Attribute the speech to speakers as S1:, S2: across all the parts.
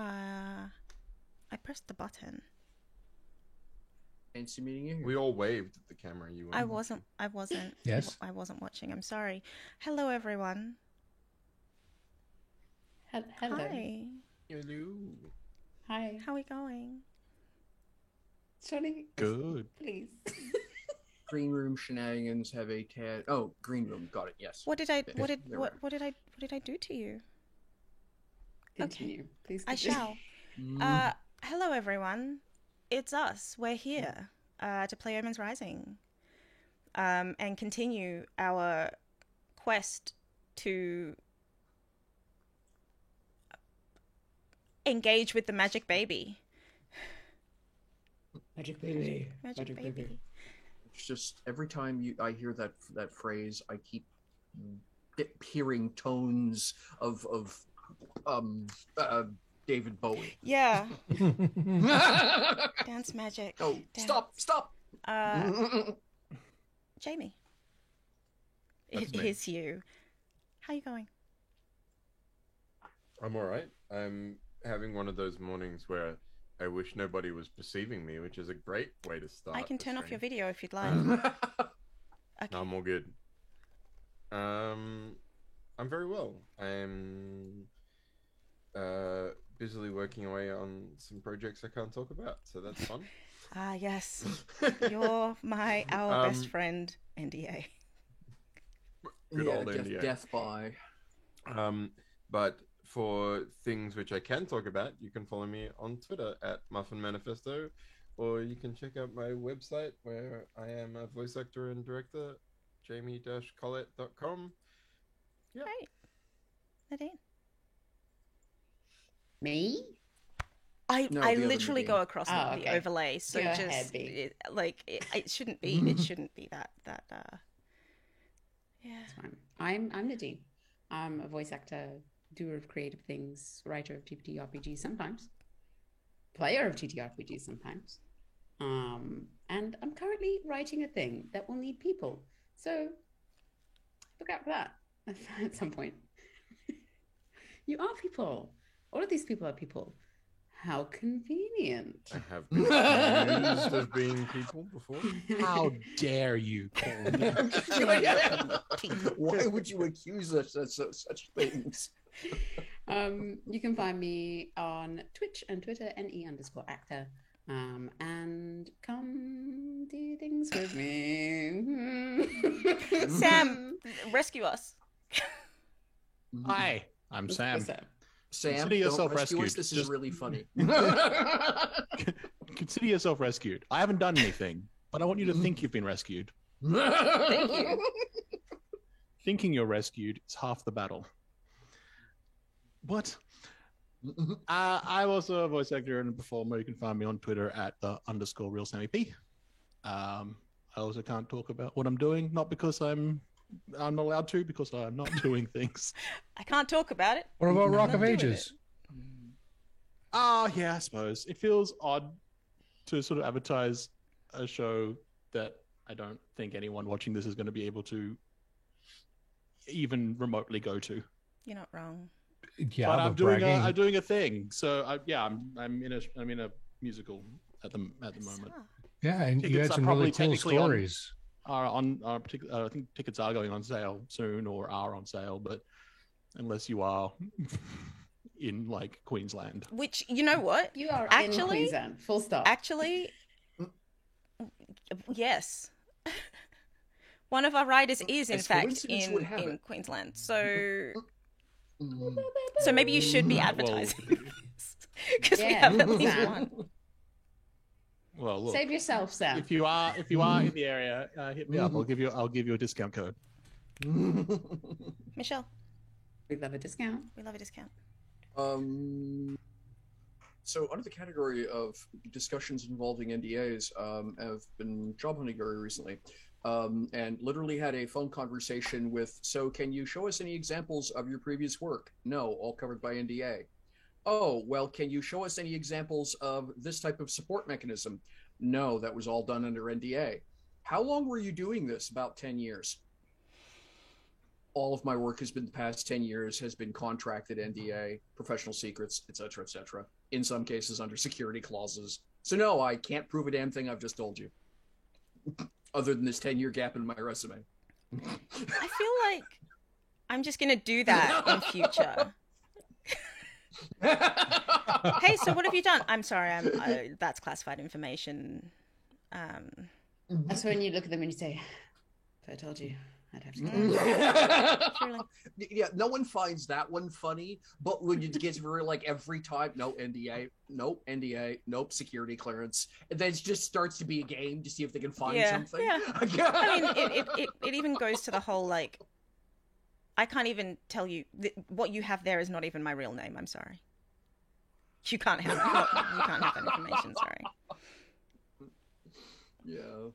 S1: I pressed the button.
S2: Fancy meeting you here.
S3: We all waved at the camera. You weren't
S1: I wasn't.
S4: Yes.
S1: I wasn't watching. I'm sorry. Hello, everyone.
S5: Hello.
S1: Hi.
S3: Hello.
S5: Hi.
S1: How are we going?
S5: Johnny.
S4: Good.
S5: Please.
S2: Green room shenanigans have a tad. Oh, green room. Got it. Yes.
S1: What did I do to you?
S5: Continue. Please.
S1: I
S5: Continue.
S1: shall. Hello, everyone. It's us. We're here to play Omen's Rising and continue our quest to engage with the magic baby.
S5: Magic baby.
S1: Magic baby.
S2: It's just every time I hear that phrase, I keep hearing tones of David Bowie.
S1: Yeah. Dance magic.
S2: Oh,
S1: Dance.
S2: stop!
S1: Jamie.
S3: That's
S1: It
S3: me.
S1: is you. How you going?
S3: I'm all right. I'm having one of those mornings where I wish nobody was perceiving me, which is a great way to start.
S1: I can turn off your video if you'd like.
S3: No,
S1: Okay.
S3: I'm all good. I'm very well. I'm busily working away on some projects I can't talk about, so that's fun.
S1: Ah, yes. You're our best friend, NDA.
S3: Good old NDA.
S2: Death by.
S3: But for things which I can talk about, you can follow me on Twitter at Muffin Manifesto, or you can check out my website where I am a voice actor and director, jamie-collette.com. Yeah.
S1: Great. Nadine.
S5: Me?
S1: I
S2: No, the other
S1: literally
S2: Nadine.
S1: go across
S5: Oh,
S1: the
S5: okay.
S1: overlay, so
S5: Go
S1: just
S5: ahead, B.
S1: it shouldn't be that yeah.
S5: That's fine. I'm Nadine. I'm a voice actor, doer of creative things, writer of TTRPGs sometimes, player of TTRPGs sometimes. And I'm currently writing a thing that will need people. So look out for that at some point. You are people. All of these people are people. How convenient.
S3: I have been accused of being people before.
S4: How dare you call me?
S2: Why would you accuse us of such things?
S5: You can find me on Twitch and Twitter, NE_actor. And come do things with me.
S1: Sam, rescue us.
S4: Hi, I'm Sam.
S2: Sam,
S4: Consider yourself
S2: don't rescue us.
S4: rescued.
S2: This is
S4: Just-
S2: really funny.
S4: Consider yourself rescued. I haven't done anything, but I want you to think you've been rescued.
S1: Thank you.
S4: Thinking you're rescued is half the battle. What? I was a voice actor and a performer. You can find me on Twitter at _RealSammyP. I also can't talk about what I'm doing, not because I'm not allowed to, because I'm not doing things.
S1: I can't talk about it.
S6: What about Rock
S1: not
S6: of
S1: doing
S6: Ages?
S4: Yeah, I suppose. It feels odd to sort of advertise a show that I don't think anyone watching this is going to be able to even remotely go to.
S1: You're not wrong.
S6: Yeah,
S4: But I'm doing
S6: bragging.
S4: I'm doing a thing. So I'm in a musical at the moment.
S1: Ah.
S6: Yeah, and you
S4: Tickets
S6: had
S4: are
S6: some
S4: probably
S6: really cool
S4: technically on-
S6: stories.
S4: Are on I think tickets are going on sale soon or are on sale, but unless you are in like Queensland.
S1: Which, you know what?
S5: You are in
S1: Actually-
S5: Queensland. Full stop.
S1: Actually, yes. One of our riders is, in
S2: As
S1: fact,
S2: coincidence would have
S1: in
S2: it.
S1: Queensland. So maybe you should be advertising because we have at least
S5: Sam.
S1: one.
S4: Well, look,
S5: Save yourself, Sam.
S4: if you are in the area, hit me up. I'll give you a discount code.
S1: Michelle,
S5: We love a discount.
S1: we love a discount.
S2: So under the category of discussions involving NDAs, I've been job hunting very recently, and literally had a phone conversation with, so can you show us any examples of your previous work? No, all covered by NDA. Oh, well, can you show us any examples of this type of support mechanism? No, that was all done under NDA. How long were you doing this? About 10 years. all of my work has been the past 10 years has been contracted NDA, professional secrets, etc., etc. In some cases under security clauses. So no, I can't prove a damn thing I've just told you. Other than this 10-year gap in my resume.
S1: I feel like I'm just gonna do that in future. Hey, so what have you done? I'm sorry, that's classified information.
S5: That's when you look at them and you say, if I told you, I'd have to
S2: Yeah, no one finds that one funny, but when it gets very like every time, no NDA, nope NDA, nope security clearance, and then it just starts to be a game to see if they can find something.
S1: Yeah. I mean, it even goes to the whole like, I can't even tell you what you have there is not even my real name. I'm sorry. You can't have that information. Sorry.
S2: Yeah.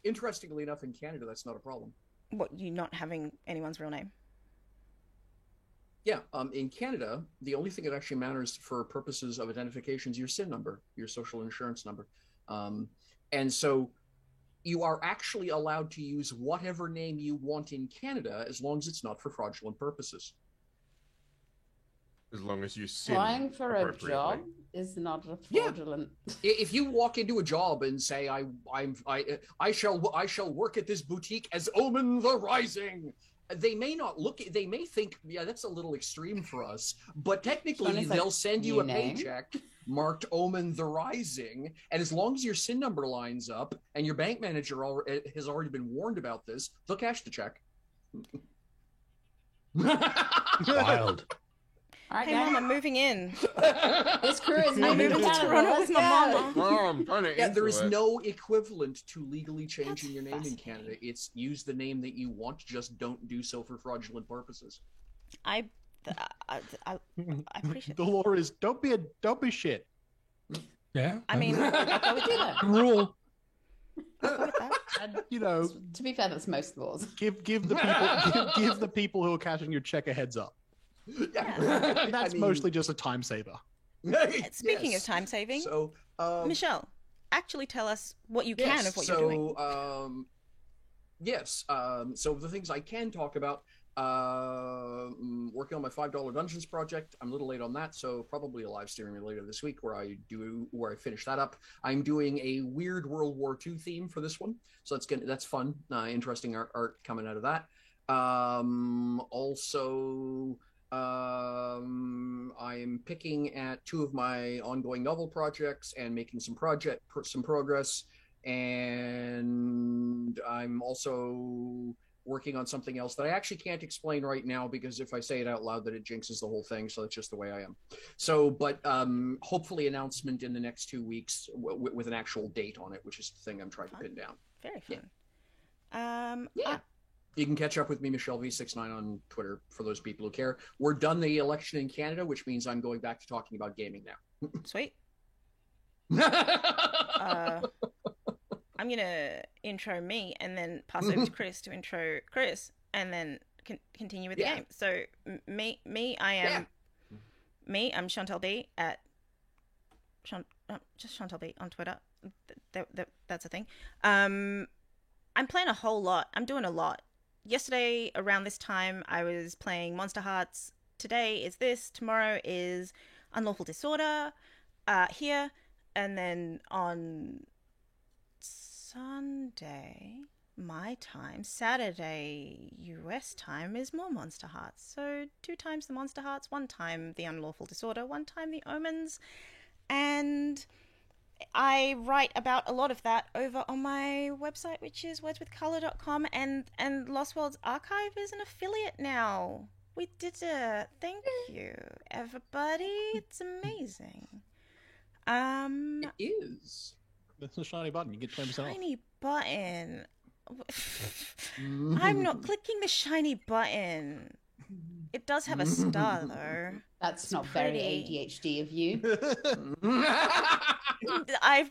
S2: Interestingly enough, in Canada, that's not a problem.
S1: What, you not having anyone's real name?
S2: Yeah. In Canada, the only thing that actually matters for purposes of identification is your SIN number, your social insurance number. And so you are actually allowed to use whatever name you want in Canada as long as it's not for fraudulent purposes.
S3: As long as you SIN
S5: applying for a job is not a fraudulent.
S2: Yeah. If you walk into a job and say I shall work at this boutique as Omen the Rising, they may not look. They may think, yeah, that's a little extreme for us. But technically, they'll send you a paycheck marked Omen the Rising, and as long as your SIN number lines up and your bank manager has already been warned about this, they'll cash the check.
S6: Wild.
S5: All right,
S1: hey, Mom, I'm moving in.
S5: This crew is moving to
S1: Toronto with my mama.
S3: Mom,
S2: yeah, there is no equivalent to legally changing your name in Canada. It's use the name that you want, just don't do so for fraudulent purposes.
S1: I appreciate
S4: The law is don't be shit.
S6: Yeah.
S1: I mean, I'll go with that.
S6: Rule.
S1: I'll go with that.
S4: And, you know,
S5: To be fair, that's most laws.
S4: give the people who are cashing your check a heads up.
S2: Yeah.
S4: That's mostly just a time saver.
S1: Speaking of time saving,
S2: so
S1: Michelle, actually tell us what you can of what you're doing.
S2: So the things I can talk about, working on my $5 Dungeons project. I'm a little late on that, so probably a live stream later this week where I finish that up. I'm doing a weird World War II theme for this one, so that's fun, interesting art coming out of that. Also, I'm picking at 2 of my ongoing novel projects and making some progress. And I'm also working on something else that I actually can't explain right now because if I say it out loud, that it jinxes the whole thing. So that's just the way I am. So, but hopefully announcement in the next 2 weeks with an actual date on it, which is the thing I'm trying to pin down.
S1: Very fun.
S2: Yeah. You can catch up with me, Michelle V69 on Twitter for those people who care. We're done the election in Canada, which means I'm going back to talking about gaming now.
S1: Sweet. I'm going to intro me and then pass over to Chris to intro Chris and then continue with the game. So I'm Chantal B at just Chantal B on Twitter. That's a thing. I'm playing a whole lot. I'm doing a lot. Yesterday around this time I was playing Monster Hearts. Today is this. Tomorrow is Unlawful Disorder here. And then on Sunday, my time, Saturday, US time, is more Monster Hearts. So 2 times the Monster Hearts, 1 time the Unlawful Disorder, 1 time the Omens. And I write about a lot of that over on my website, which is wordswithcolor.com, and Lost Worlds Archive is an affiliate now. We did it. Thank you, everybody. It's amazing.
S2: It is.
S4: That's a shiny button. You get 20% off.
S1: Shiny button. I'm not clicking the shiny button. It does have a star, though.
S5: That's not very ADHD of you.
S1: I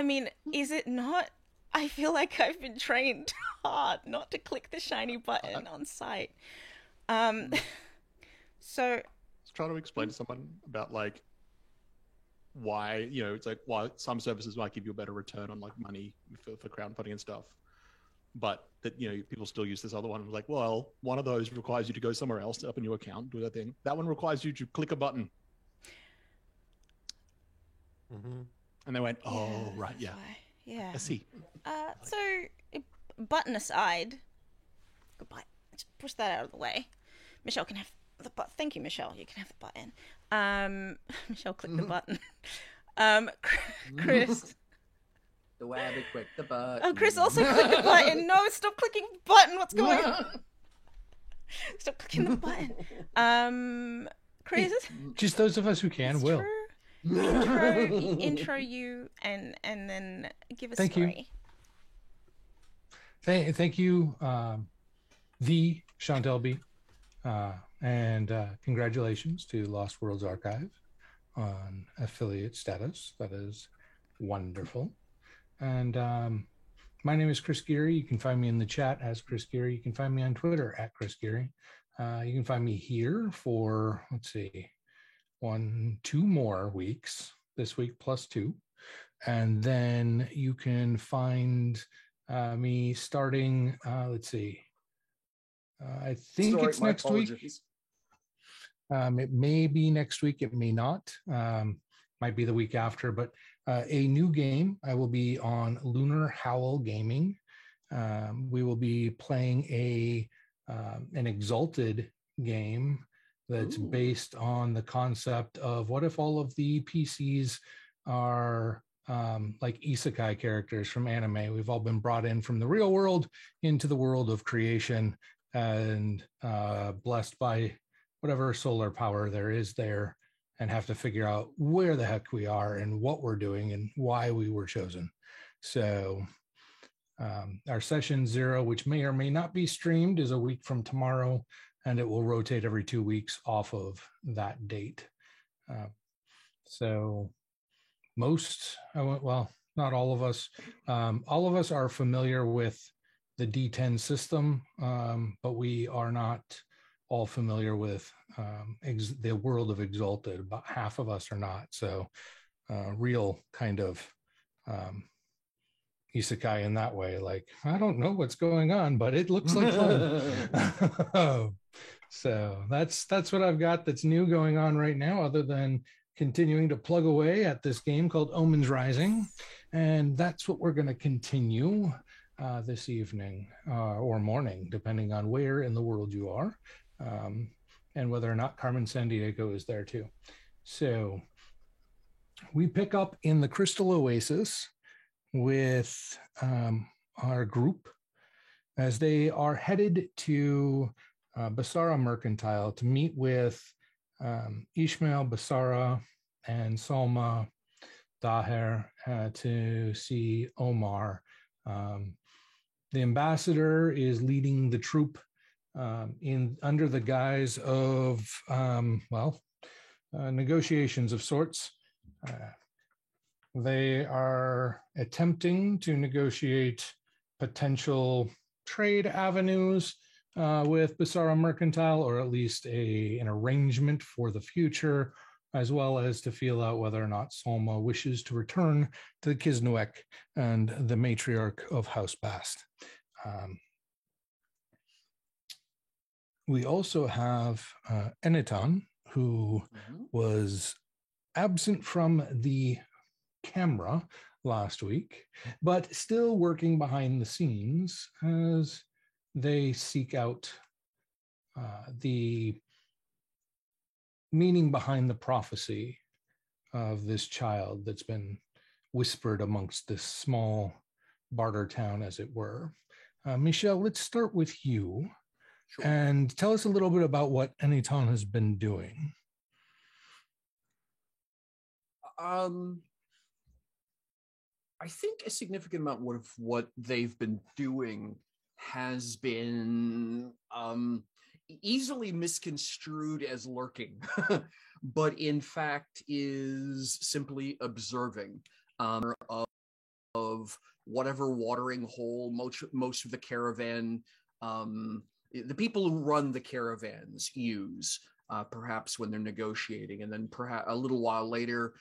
S1: mean, is it not? I feel like I've been trained hard not to click the shiny button on site. So
S4: Let's try to explain to someone about like why, you know, it's like why some services might give you a better return on like money for crowdfunding and stuff. but that people still use this other one. Like, well, one of those requires you to go somewhere else, set up a new account, do that thing. That one requires you to click a button.
S3: Mm-hmm.
S4: And they went, oh, right, yeah.
S1: Yeah.
S4: I see.
S1: So, button aside, goodbye. Just push that out of the way. Michelle can have the button. Thank you, Michelle. You can have the button. Michelle, click the button. Chris.
S2: The wabbit, quick the button.
S1: Oh, Chris, also click the button. No, stop clicking the button. What's going on? Stop clicking the button. Chris.
S6: Just those of us who can
S1: it's
S6: will.
S1: True. Intro you and then give a
S6: Thank
S1: story.
S6: Thank you, the Sean Delby, and congratulations to Lost Worlds Archive on affiliate status. That is wonderful. And my name is Chris Geary. You can find me in the chat as Chris Geary. You can find me on Twitter at Chris Geary. You can find me here for, let's see, 2 more weeks, this week plus 2. And then you can find me starting, let's see, I think
S2: Sorry,
S6: it's
S2: my
S6: next week.
S2: apologies.
S6: It may be next week, it may not. Might be the week after, but a new game. I will be on Lunar Howl Gaming. We will be playing an Exalted game that's based on the concept of what if all of the PCs are like isekai characters from anime. We've all been brought in from the real world into the world of creation and blessed by whatever solar power there is there, and have to figure out where the heck we are and what we're doing and why we were chosen. So our session 0, which may or may not be streamed, is a week from tomorrow, and it will rotate every 2 weeks off of that date. So not all of us. All of us are familiar with the D10 system, but we are not all familiar with the world of Exalted. About half of us are not. So real kind of isekai in that way. Like, I don't know what's going on, but it looks like fun. So that's what I've got that's new going on right now, other than continuing to plug away at this game called Omens Rising. And that's what we're going to continue this evening or morning, depending on where in the world you are, and whether or not Carmen Sandiego is there too. So we pick up in the Crystal Oasis with our group as they are headed to Basara Mercantile to meet with Ishmael, Basara, and Salma Daher to see Omar. The ambassador is leading the troop under the guise of negotiations of sorts. They are attempting to negotiate potential trade avenues with Basara Mercantile, or at least an arrangement for the future, as well as to feel out whether or not Salma wishes to return to the Kisnewek and the matriarch of House Bast. We also have Eniton, who was absent from the camera last week, but still working behind the scenes as they seek out the meaning behind the prophecy of this child that's been whispered amongst this small barter town, as it were. Michelle, let's start with you. Sure. And tell us a little bit about what Eniton has been doing.
S2: I think a significant amount of what they've been doing has been easily misconstrued as lurking, but in fact is simply observing of whatever watering hole most of the caravan, the people who run the caravans use. perhaps when they're negotiating. And then perhaps a little while later,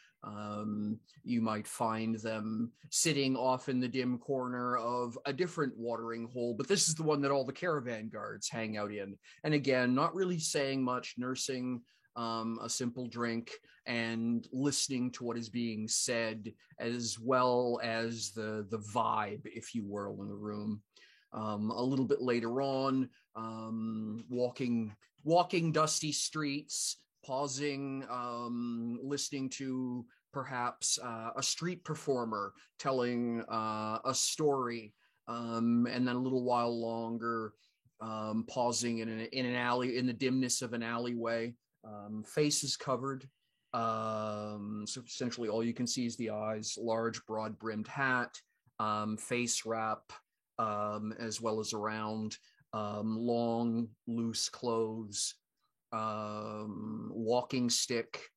S2: you might find them sitting off in the dim corner of a different watering hole, but this is the one that all the caravan guards hang out in. And again, not really saying much, nursing a simple drink and listening to what is being said, as well as the vibe, if you will, in the room. A little bit later on, walking dusty streets, pausing, listening to perhaps a street performer telling a story, and then a little while longer, pausing in an alley, in the dimness of an alleyway, faces covered. So essentially all you can see is the eyes, large, broad-brimmed hat, face wrap, as well as around, long, loose clothes, walking stick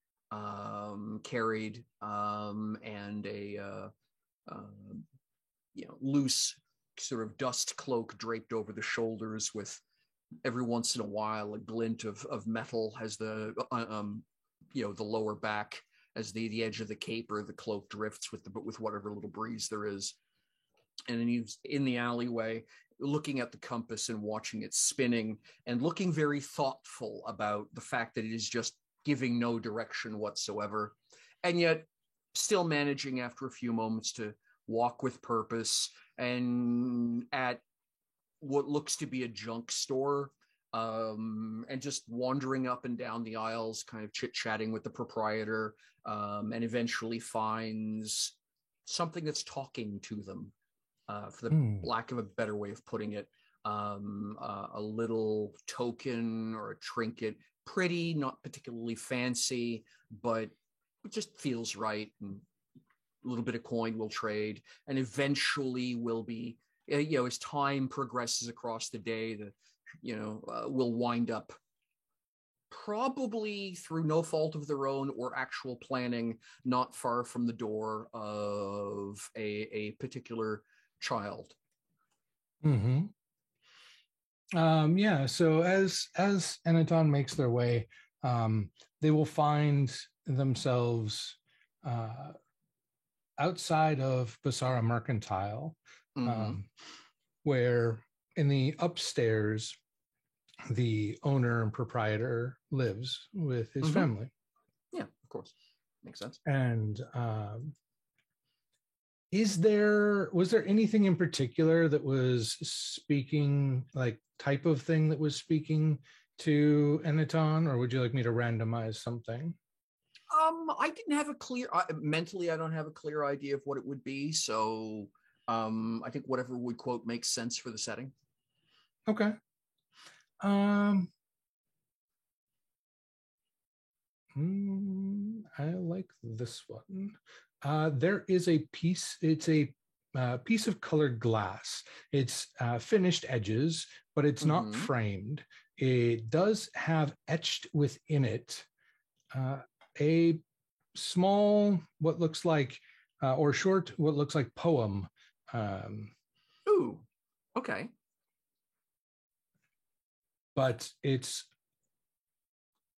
S2: carried, and a loose sort of dust cloak draped over the shoulders, with every once in a while a glint of metal as the lower back, as the edge of the cape or the cloak drifts with whatever little breeze there is. And then he's in the alleyway, looking at the compass and watching it spinning, and looking very thoughtful about the fact that it is just giving no direction whatsoever, and yet still managing after a few moments to walk with purpose. And at what looks to be a junk store, and just wandering up and down the aisles, kind of chit-chatting with the proprietor, and eventually finds something that's talking to them, for the lack of a better way of putting it. A little token or a trinket, pretty, not particularly fancy, but it just feels right. And a little bit of coin will trade, and eventually will be, as time progresses across the day, will wind up, probably through no fault of their own or actual planning, not far from the door of a particular child.
S6: Mm-hmm. So as Anaton makes their way, they will find themselves outside of Basara Mercantile, where in the upstairs, the owner and proprietor lives with his family.
S2: Yeah, of course. Makes sense.
S6: And was there anything in particular that was speaking, like type of thing that was speaking to Anaton, or would you like me to randomize something?
S2: I didn't have a clear, mentally, I don't have a clear idea of what it would be. So I think whatever would quote makes sense for the setting.
S6: Okay. I like this one. There is a piece, it's a piece of colored glass. It's finished edges, but it's not framed. It does have etched within it a small, what looks like, or short, what looks like poem.
S2: Ooh, okay.
S6: But it's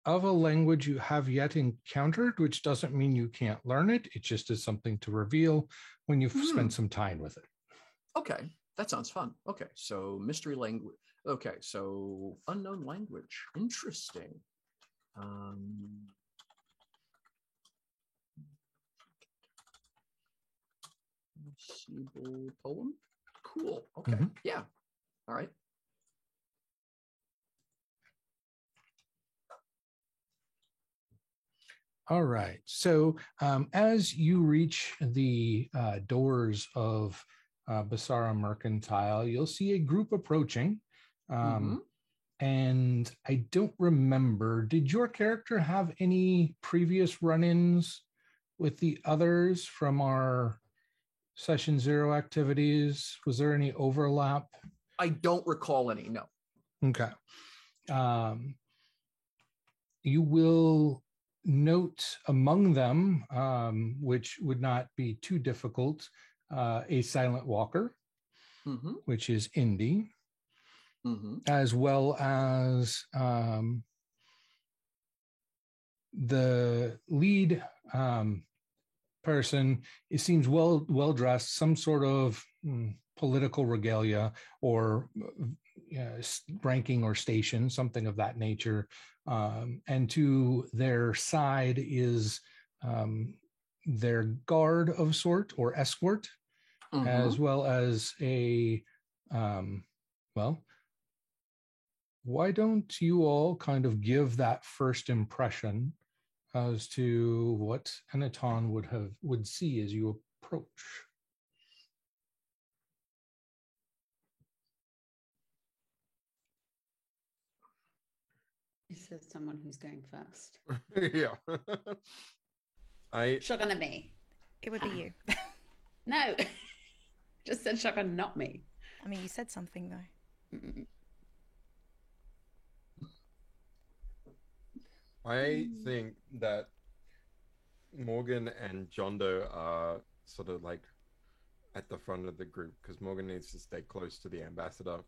S6: of a language you have yet encountered, which doesn't mean you can't learn it. It just is something to reveal when you've spent some time with it.
S2: Okay, that sounds fun. Okay, so mystery language. Okay, so unknown language. Interesting. Poem? Cool. Okay, yeah. All right.
S6: All right. So as you reach the doors of Basara Mercantile, you'll see a group approaching. And I don't remember, did your character have any previous run-ins with the others from our Session 0 activities? Was there any overlap?
S2: I don't recall any, no.
S6: Okay. You will note among them, which would not be too difficult, a silent walker, which is Indy, as well as the lead person, it seems well dressed, some sort of political regalia or ranking or station, something of that nature. And to their side is their guard of sort or escort, as well as a why don't you all kind of give that first impression as to what Anaton would see as you approach?
S5: Is there someone who's going first?
S3: Yeah.
S5: Shotgun at me.
S1: It would be you.
S5: No. Just said shotgun, not me.
S1: I mean, you said something though.
S3: I think that Morgan and John Doe are sort of like at the front of the group because Morgan needs to stay close to the ambassador.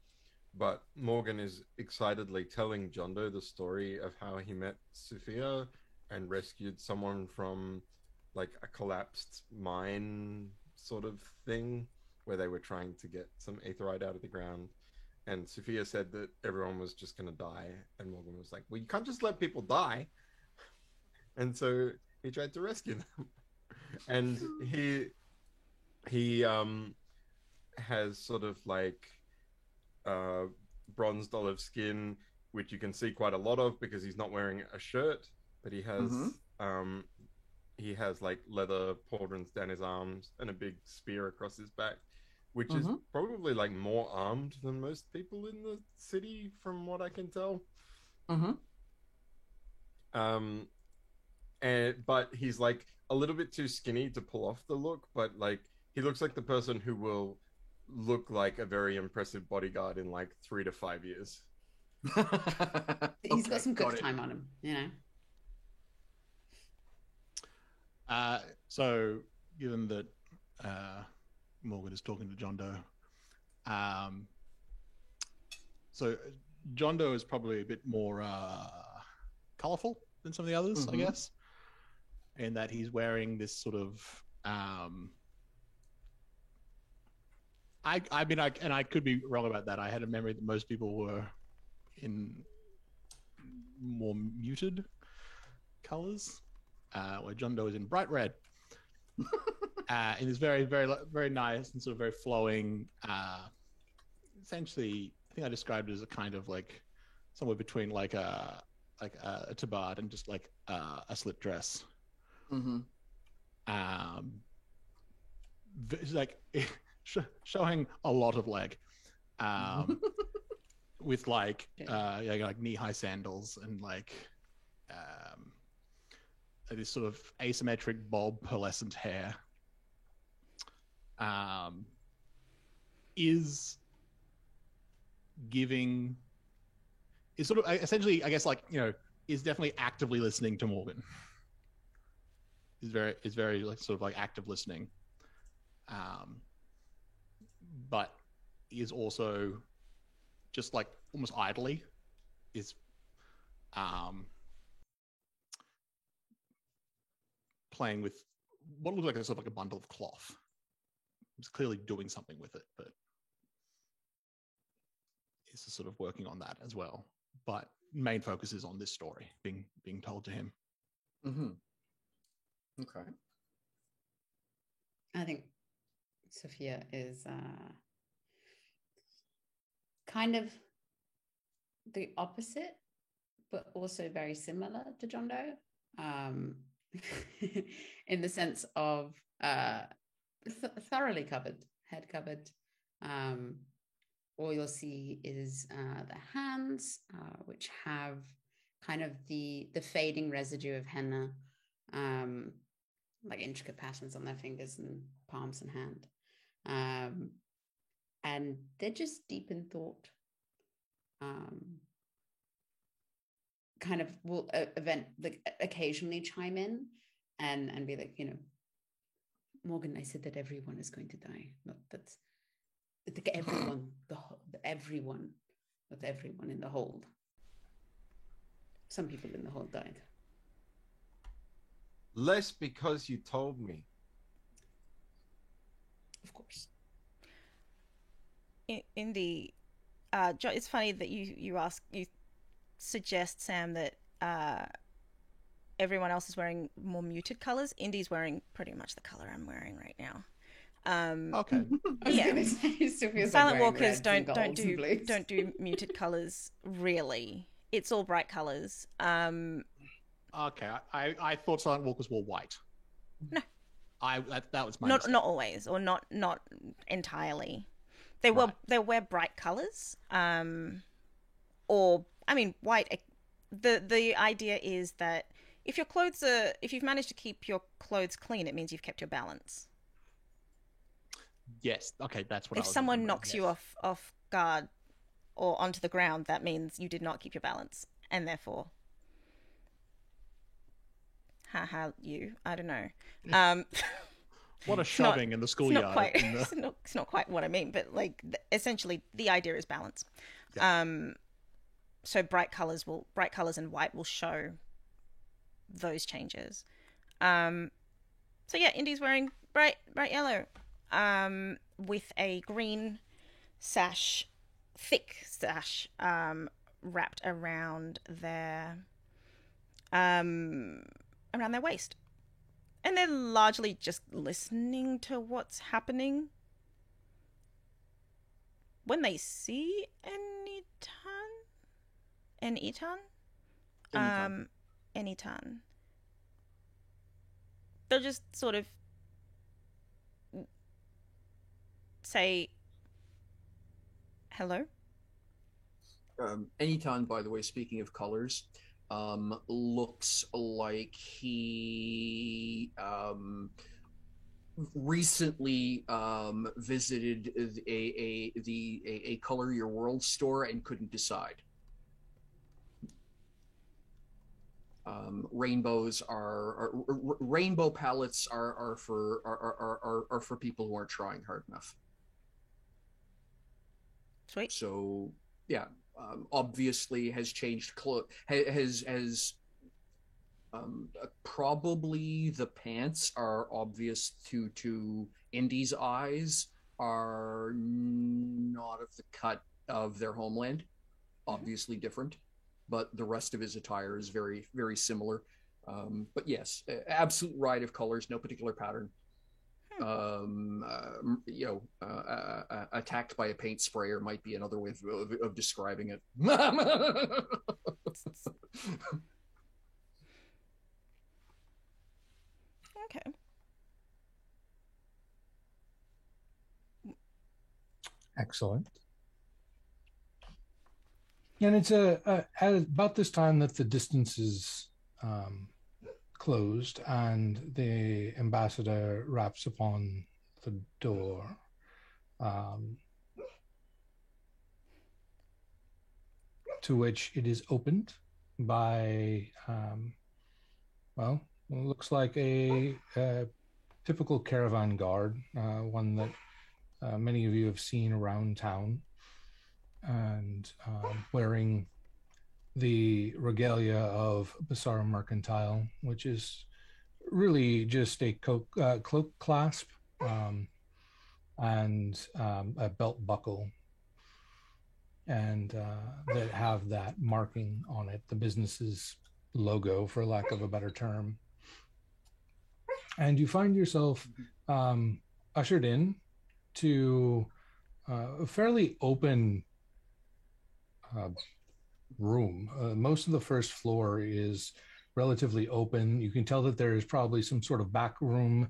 S3: But Morgan is excitedly telling John Doe the story of how he met Sophia and rescued someone from like a collapsed mine sort of thing where they were trying to get some aetheryte out of the ground. And Sophia said that everyone was just going to die. And Morgan was like, well, you can't just let people die. And so he tried to rescue them. And he has sort of like bronzed olive skin, which you can see quite a lot of because he's not wearing a shirt, but he has like leather pauldrons down his arms and a big spear across his back, which is probably like more armed than most people in the city from what I can tell. But he's like a little bit too skinny to pull off the look, but like he looks like the person who will look like a very impressive bodyguard in like 3 to 5 years.
S5: He's got some good time on him, you know.
S4: So given that Morgan is talking to John Doe, so John Doe is probably a bit more colorful than some of the others, I guess, in that he's wearing this sort of I mean, and I could be wrong about that. I had a memory that most people were in more muted colors, where John Doe is in bright red. And it's very, very, very nice and sort of very flowing. Essentially, I think I described it as a kind of like somewhere between like a tabard and just like a slit dress. It's like showing a lot of leg, with like like knee-high sandals and like this sort of asymmetric bob pearlescent hair. Is sort of essentially, I guess, like, you know, is definitely actively listening to Morgan. Is very like sort of like active listening, but is also just like almost idly is playing with what looks like a sort of like a bundle of cloth. He's clearly doing something with it, but he's sort of working on that as well. But main focus is on this story being told to him.
S2: Okay.
S5: I think Sophia is kind of the opposite, but also very similar to John Doe, in the sense of thoroughly covered, head covered. All you'll see is the hands, which have kind of the fading residue of henna, like intricate patterns on their fingers and palms and hand. And they're just deep in thought. Kind of will occasionally chime in and be like, you know, Morgan, I said that everyone is going to die. Not that's everyone, everyone, not everyone in the hold. Some people in the hold died.
S3: Less because you told me.
S5: Of course.
S1: Indy, it's funny that you suggest, Sam, that everyone else is wearing more muted colors. Indy's wearing pretty much the color I'm wearing right now.
S4: Okay.
S5: I was
S1: Yeah.
S5: gonna say, it still feels
S1: Silent
S5: like
S1: Walkers don't
S5: do
S1: do muted colors really. It's all bright colors.
S4: Okay. I thought Silent Walkers were white.
S1: No.
S4: That was my
S1: Not
S4: mistake.
S1: not always, or not entirely. They wear bright colors. Or I mean, white. The idea is that if you've managed to keep your clothes clean, it means you've kept your balance.
S4: Yes. Okay, that's what.
S1: If someone knocks you off guard or onto the ground, that means you did not keep your balance, and therefore, I don't know.
S4: What a shoving in the schoolyard.
S1: It's not quite what I mean, but like essentially, the idea is balance.
S4: Yeah.
S1: So bright colors and white will show those changes. So yeah, Indy's wearing bright yellow, with a green sash, thick sash, wrapped around their waist. And they're largely just listening to what's happening. When they see Anytan, they'll just sort of say hello.
S2: Anytan, by the way, speaking of colors, looks like he recently visited a Color Your World store and couldn't decide. Rainbows rainbow palettes are for people who aren't trying hard enough.
S1: Sweet.
S2: So yeah, obviously has changed has probably the pants are obvious to Indy's eyes, are not of the cut of their homeland, obviously different, but the rest of his attire is very, very similar. But yes, absolute riot of colors, no particular pattern. Attacked by a paint sprayer might be another way of describing it.
S1: Okay.
S6: Excellent. And it's at about this time that the distance is closed and the ambassador raps upon the door. To which it is opened by, well, it looks like a typical caravan guard, one that many of you have seen around town, and wearing the regalia of Basara Mercantile, which is really just a cloak clasp and a belt buckle, and that have that marking on it, the business's logo, for lack of a better term. And you find yourself ushered in to a fairly open room. Most of the first floor is relatively open. You can tell that there is probably some sort of back room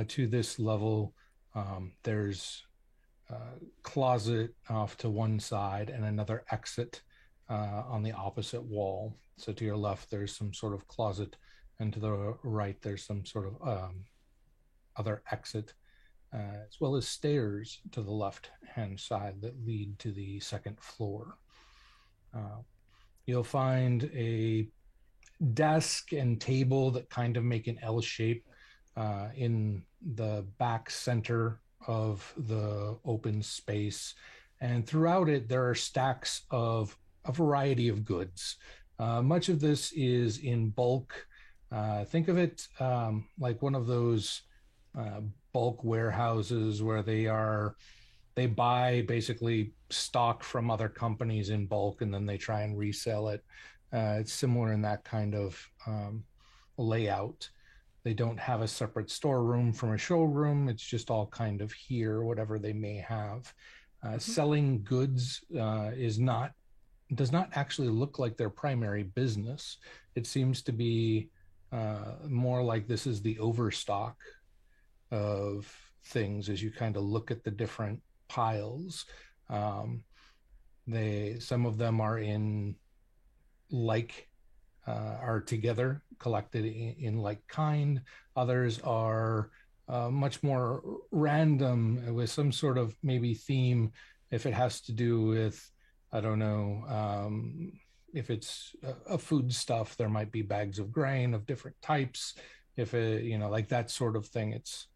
S6: to this level. There's a closet off to one side and another exit on the opposite wall. So to your left, there's some sort of closet, and to the right, there's some sort of other exit, as well as stairs to the left-hand side that lead to the second floor. You'll find a desk and table that kind of make an L shape in the back center of the open space. And throughout it, there are stacks of a variety of goods. Much of this is in bulk, Think of it like one of those bulk warehouses where they buy basically stock from other companies in bulk and then they try and resell it. It's similar in that kind of layout. They don't have a separate storeroom from a showroom. It's just all kind of here, whatever they may have. Selling goods does not actually look like their primary business. It seems to be more like this is the overstock of things as you kind of look at the different piles. Some of them are are together, collected in like kind. Others are much more random with some sort of maybe theme. If it has to do with, I don't know, if it's a food stuff, there might be bags of grain of different types. If it, like that sort of thing, it's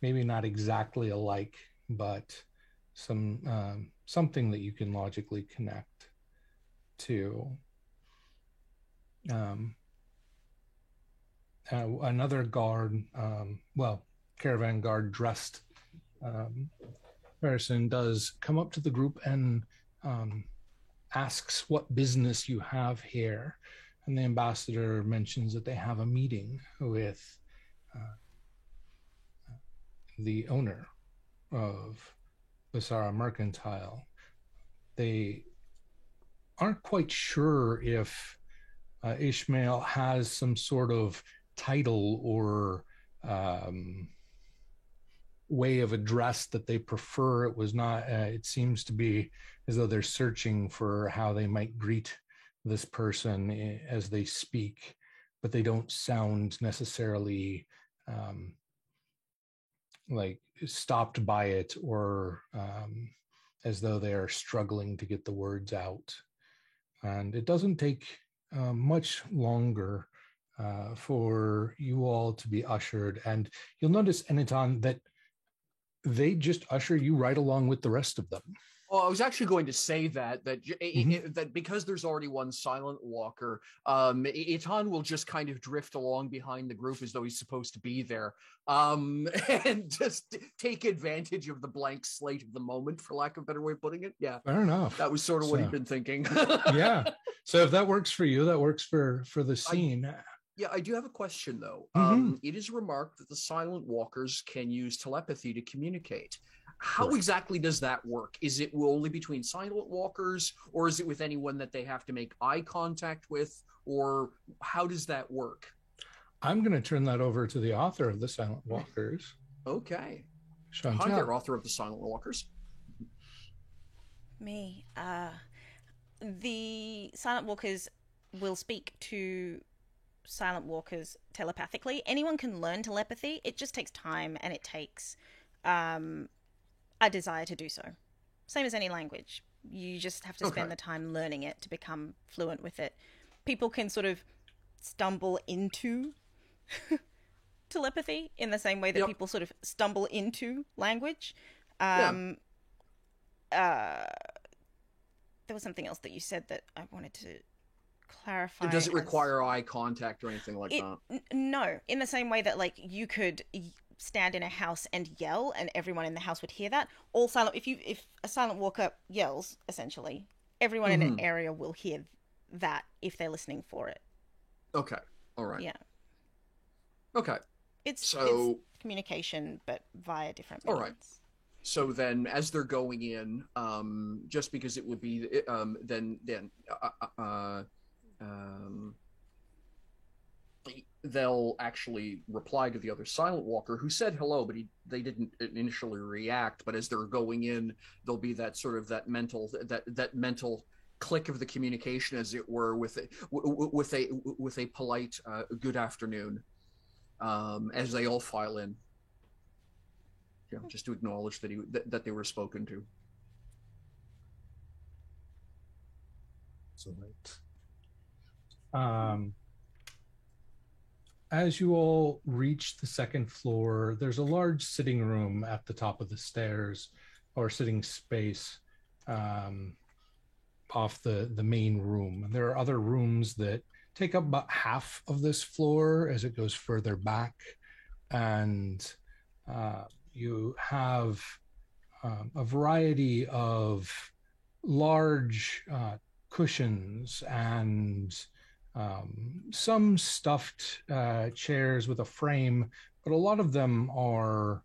S6: maybe not exactly alike, but something that you can logically connect to. Another guard, caravan guard dressed person does come up to the group and asks what business you have here. And the ambassador mentions that they have a meeting with the owner of Basara Mercantile. They aren't quite sure if Ishmael has some sort of title or way of address that they prefer. It was not, it seems to be as though they're searching for how they might greet this person as they speak, but they don't sound necessarily like stopped by it or as though they are struggling to get the words out. And it doesn't take much longer for you all to be ushered. And you'll notice, Eniton, that they just usher you right along with the rest of them.
S2: Oh, I was actually going to say that because there's already one silent walker, Itan will just kind of drift along behind the group as though he's supposed to be there, and just take advantage of the blank slate of the moment, for lack of a better way of putting it. Yeah,
S6: fair enough.
S2: That was sort of what he'd been thinking.
S6: Yeah. So if that works for you, that works for the scene.
S2: I do have a question though. It is remarked that the silent walkers can use telepathy to communicate. How exactly does that work? Is it only between silent walkers, or is it with anyone that they have to make eye contact with, or how does that work?
S6: I'm going to turn that over to the author of the Silent Walkers.
S2: Okay.
S6: Chantal.
S2: Hi there, author of the Silent Walkers.
S1: Me. The Silent Walkers will speak to Silent Walkers telepathically. Anyone can learn telepathy. It just takes time, and it takes a desire to do so. Same as any language. You just have to spend the time learning it to become fluent with it. People can sort of stumble into telepathy in the same way that people sort of stumble into language. There was something else that you said that I wanted to clarify.
S2: Does it require eye contact or anything like that?
S1: No. In the same way that, like, you could stand in a house and yell and everyone in the house would hear that. If a silent walker yells, essentially, everyone in an area will hear that if they're listening for it.
S2: Okay. All right.
S1: Yeah.
S2: Okay.
S1: It's communication, but via different means.
S2: All right. So then, as they're going in, just because it would be, they'll actually reply to the other silent walker who said hello, but they didn't initially react. But as they're going in, there'll be that sort of that mental click of the communication, as it were, with a polite good afternoon, as they all file in. Yeah, just to acknowledge that they were spoken to.
S6: Excellent. As you all reach the second floor, there's a large sitting room at the top of the stairs, or sitting space off the main room. There are other rooms that take up about half of this floor as it goes further back, and you have a variety of large cushions and some stuffed chairs with a frame, but a lot of them are,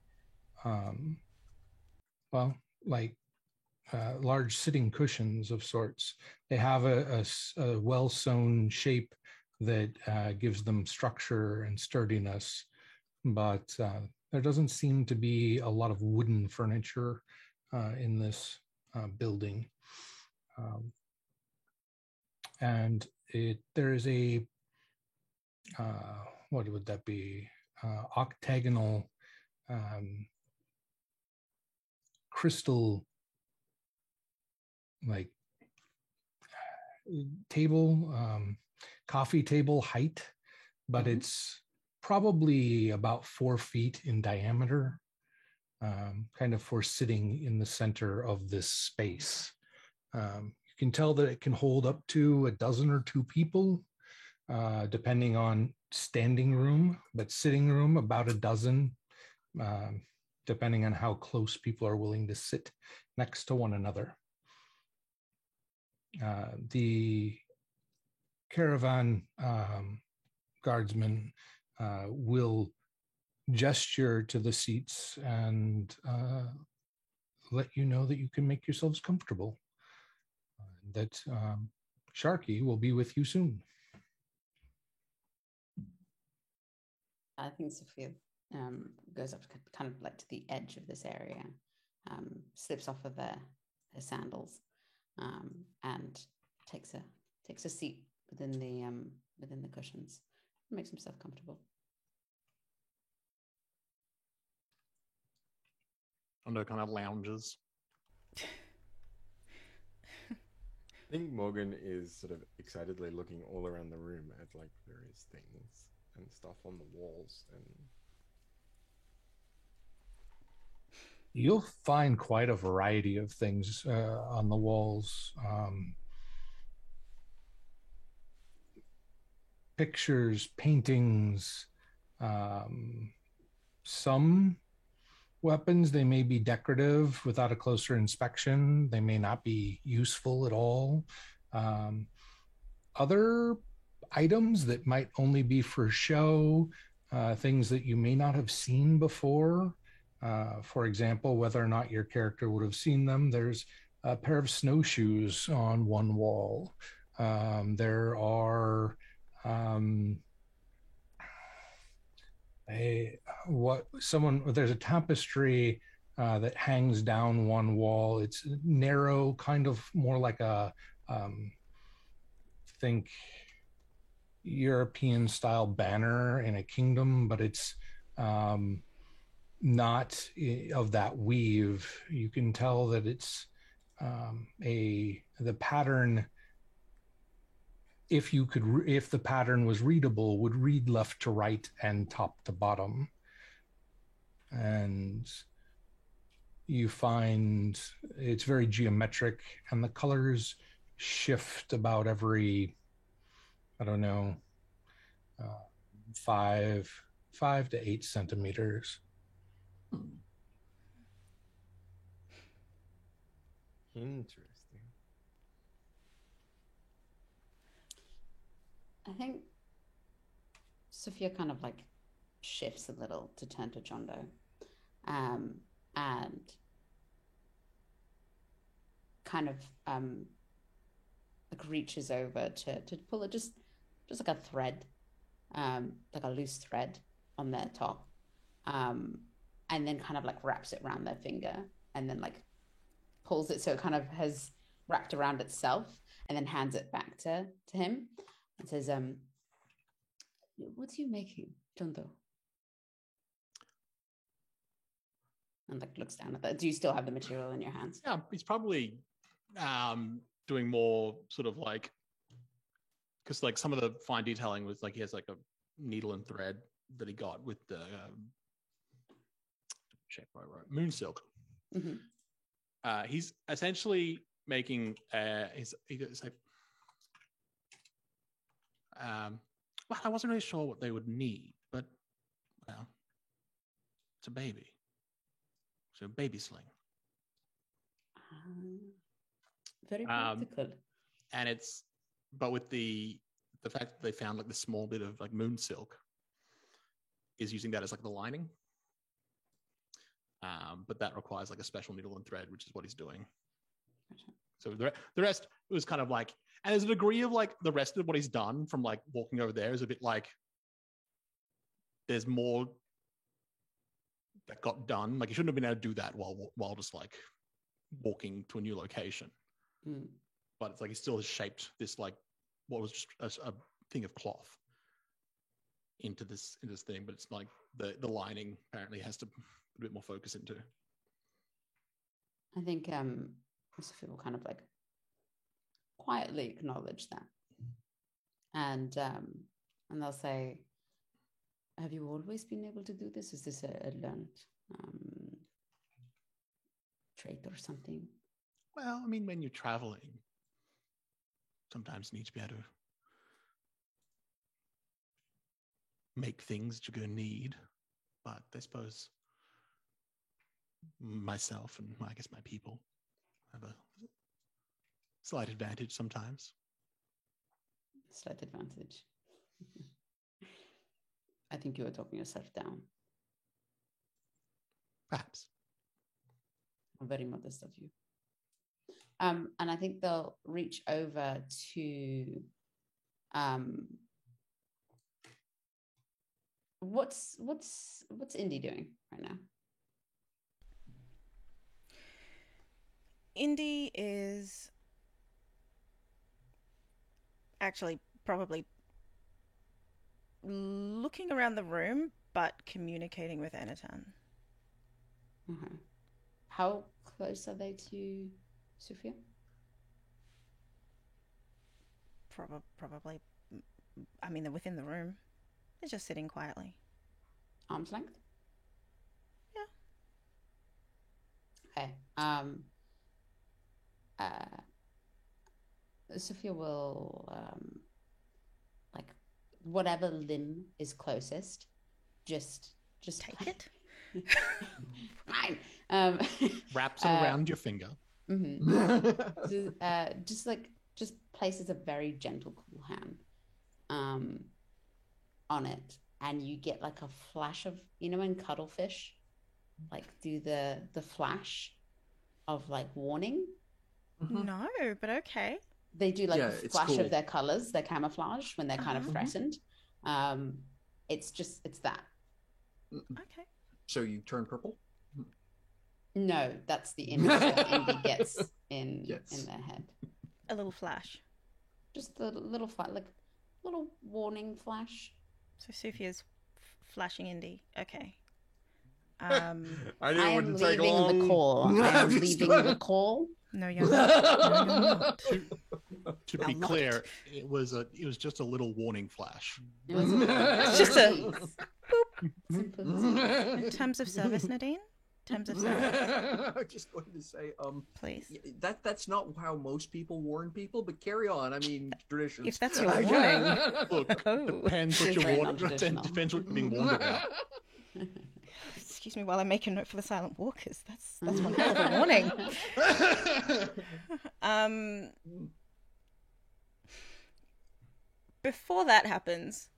S6: well, like large sitting cushions of sorts. They have a well-sewn shape that gives them structure and sturdiness, but there doesn't seem to be a lot of wooden furniture in this building. And there is a, what would that be? Octagonal crystal like table, coffee table height, but it's probably about 4 feet in diameter, kind of for sitting in the center of this space. You can tell that it can hold up to a dozen or two people, depending on standing room, but sitting room about a dozen, depending on how close people are willing to sit next to one another. The caravan guardsman will gesture to the seats and let you know that you can make yourselves comfortable. That Sharky will be with you soon.
S5: I think Sophia goes up to kind of like to the edge of this area, slips off of her sandals, and takes a seat within the cushions, makes himself comfortable.
S4: Under kind of lounges.
S3: I think Morgan is sort of excitedly looking all around the room at like various things and stuff on the walls, and
S6: you'll find quite a variety of things on the walls. Pictures, paintings, some weapons, they may be decorative without a closer inspection. They may not be useful at all. Other items that might only be for show, things that you may not have seen before. For example, whether or not your character would have seen them, there's a pair of snowshoes on one wall. There are there's a tapestry that hangs down one wall. It's narrow, kind of more like a think European style banner in a kingdom, but it's not of that weave. You can tell that it's the pattern, if the pattern was readable, would read left to right and top to bottom. And you find it's very geometric, and the colors shift about every, I don't know, 5 to 8 centimeters.
S3: interesting.
S5: I think Sophia kind of like shifts a little to turn to Jondo, and kind of like reaches over to pull it just like a thread, like a loose thread on their top, and then kind of like wraps it around their finger, and then like pulls it so it kind of has wrapped around itself, and then hands it back to him. And says, what are you making, Jondo? And like looks down at that. Do you still have the material in your hands?
S4: Yeah, he's probably doing more sort of like, because like some of the fine detailing was like he has like a needle and thread that he got with the shape I wrote, moon silk.
S5: Mm-hmm.
S4: He's essentially making it's like Well, I wasn't really sure what they would need, but well, it's a baby, so baby sling.
S5: Very practical.
S4: And but with the fact that they found like the small bit of like moon silk, is using that as like the lining. But that requires like a special needle and thread, which is what he's doing. So the rest was kind of like, and there's a degree of like the rest of what he's done from like walking over there is a bit like there's more that got done. Like he shouldn't have been able to do that while just like walking to a new location. But it's like he still has shaped this like what was just a thing of cloth into this thing, but it's like the lining apparently has to put a bit more focus into.
S5: I think Sophia will kind of like quietly acknowledge that, and they'll say, "Have you always been able to do this? Is this a learned trait or something?"
S4: Well, I mean, when you're traveling, sometimes you need to be able to make things that you're going to need. But I suppose myself and I guess my people have a slight advantage sometimes.
S5: Slight advantage. I think you are talking yourself down.
S4: Perhaps.
S5: Very modest of you. And I think they'll reach over to what's Indy doing right now?
S1: Indy is actually probably looking around the room, but communicating with Enitan.
S5: Mm-hmm. How close are they to Sophia?
S1: Probably. I mean, they're within the room. They're just sitting quietly.
S5: Arm's length?
S1: Yeah.
S5: Okay. Sophia will like whatever limb is closest, just
S1: take it.
S5: Fine.
S4: Wraps it around your finger.
S5: Mm-hmm. just places a very gentle, cool hand on it, and you get like a flash of, you know, when cuttlefish like do the flash of like warning.
S1: No, but okay.
S5: They do like a flash
S2: cool.
S5: of their colors, their camouflage when they're kind of threatened. It's that.
S1: Okay.
S2: So you turn purple?
S5: No, that's the image that Indy gets in their head.
S1: A little flash.
S5: Just a little like little warning flash.
S1: So Sophia's flashing Indy. Okay.
S3: I knew
S5: I
S3: it
S5: am
S3: wouldn't take
S5: leaving
S3: long.
S5: the call. I am leaving the call.
S1: No, you're not. No, you're not.
S4: To be clear, it was just a little warning flash.
S1: It's just a
S5: boop.
S1: terms of service, Nadine. Terms of service.
S2: I'm just going to say,
S1: Please.
S2: That's not how most people warn people, but carry on. I mean, traditions.
S1: If that's your warning.
S4: Look, depends what you're depends what you're being warned about.
S1: Excuse me while I make a note for the silent walkers. That's one hell of a warning. Before that happens,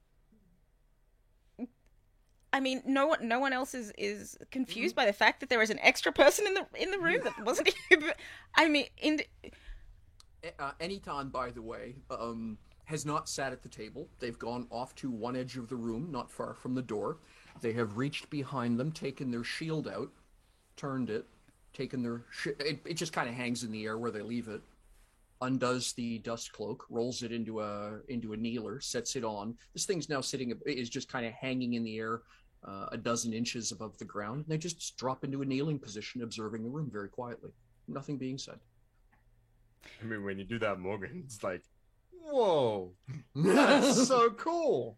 S1: I mean, no one else is confused by the fact that there is an extra person in the room that wasn't here. I mean,
S2: Enitan, by the way, has not sat at the table. They've gone off to one edge of the room, not far from the door. They have reached behind them, taken their shield out, turned it, taken their... It just kind of hangs in the air where they leave it. Undoes the dust cloak, rolls it into a kneeler, sets it on. This thing's now is just kind of hanging in the air a dozen inches above the ground. They just drop into a kneeling position, observing the room very quietly. Nothing being said.
S3: I mean, when you do that, Morgan, it's like, whoa, that's so cool.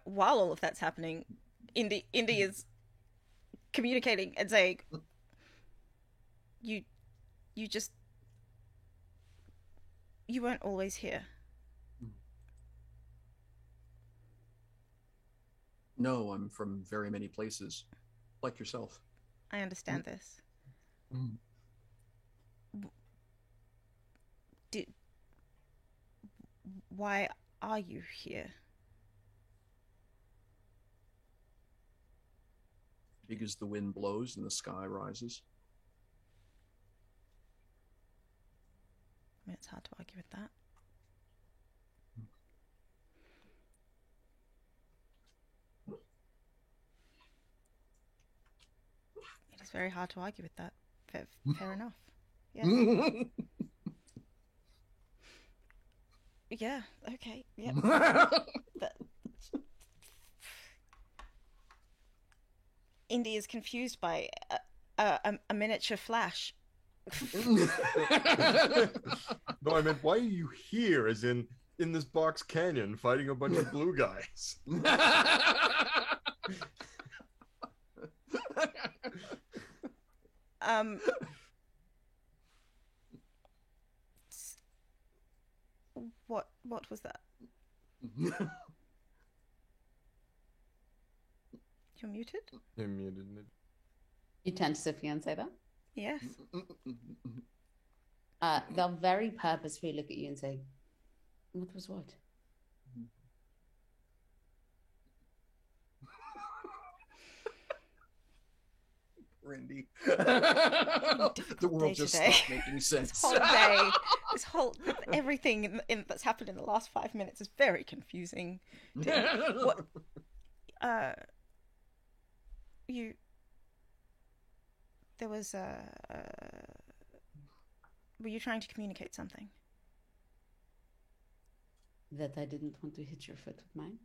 S1: While all of that's happening, Indy is communicating and saying, "You weren't always here.
S2: No, I'm from very many places, like yourself.
S1: I understand this.
S2: Mm.
S1: Why are you here?
S2: Because the wind blows and the sky rises.
S1: I mean, it's hard to argue with that. It is very hard to argue with that. Fair enough. Yeah. Yeah. Okay. Yeah. Indy is confused by a miniature Flash.
S3: No, I meant, why are you here? As in this box canyon fighting a bunch of blue guys.
S1: What was that? You're muted?
S3: You're muted.
S5: You turn to Sophia and say that?
S1: Yes.
S5: They'll very purposefully look at you and say, what was what?
S2: Randy. The world just stopped making sense.
S1: This whole everything that's happened in the last 5 minutes is very confusing. What? There was were you trying to communicate something?
S5: That I didn't want to hit your foot with mine.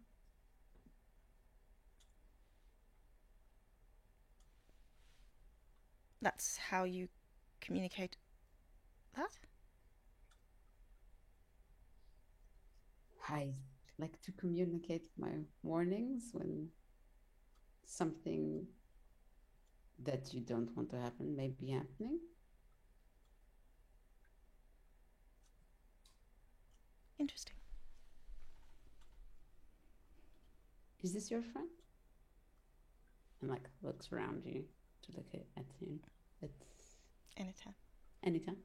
S1: That's how you communicate that?
S5: I like to communicate my warnings when something that you don't want to happen may be happening.
S1: Interesting.
S5: Is this your friend? And like looks around you to look at him. It's
S1: Anytime.
S5: anytime.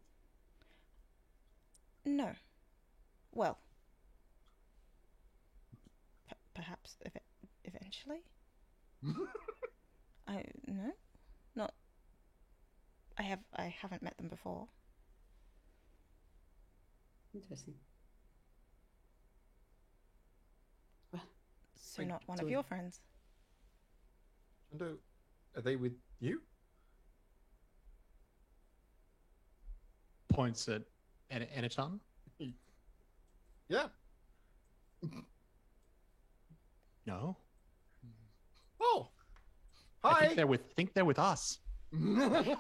S1: No. Well. Perhaps eventually. No, not. I haven't met them before.
S5: Interesting.
S1: So not one of your friends.
S3: Are they with you?
S4: Points at Eniton.
S3: Yeah.
S4: No.
S3: Oh.
S4: I
S3: Hi.
S4: think they're with us. I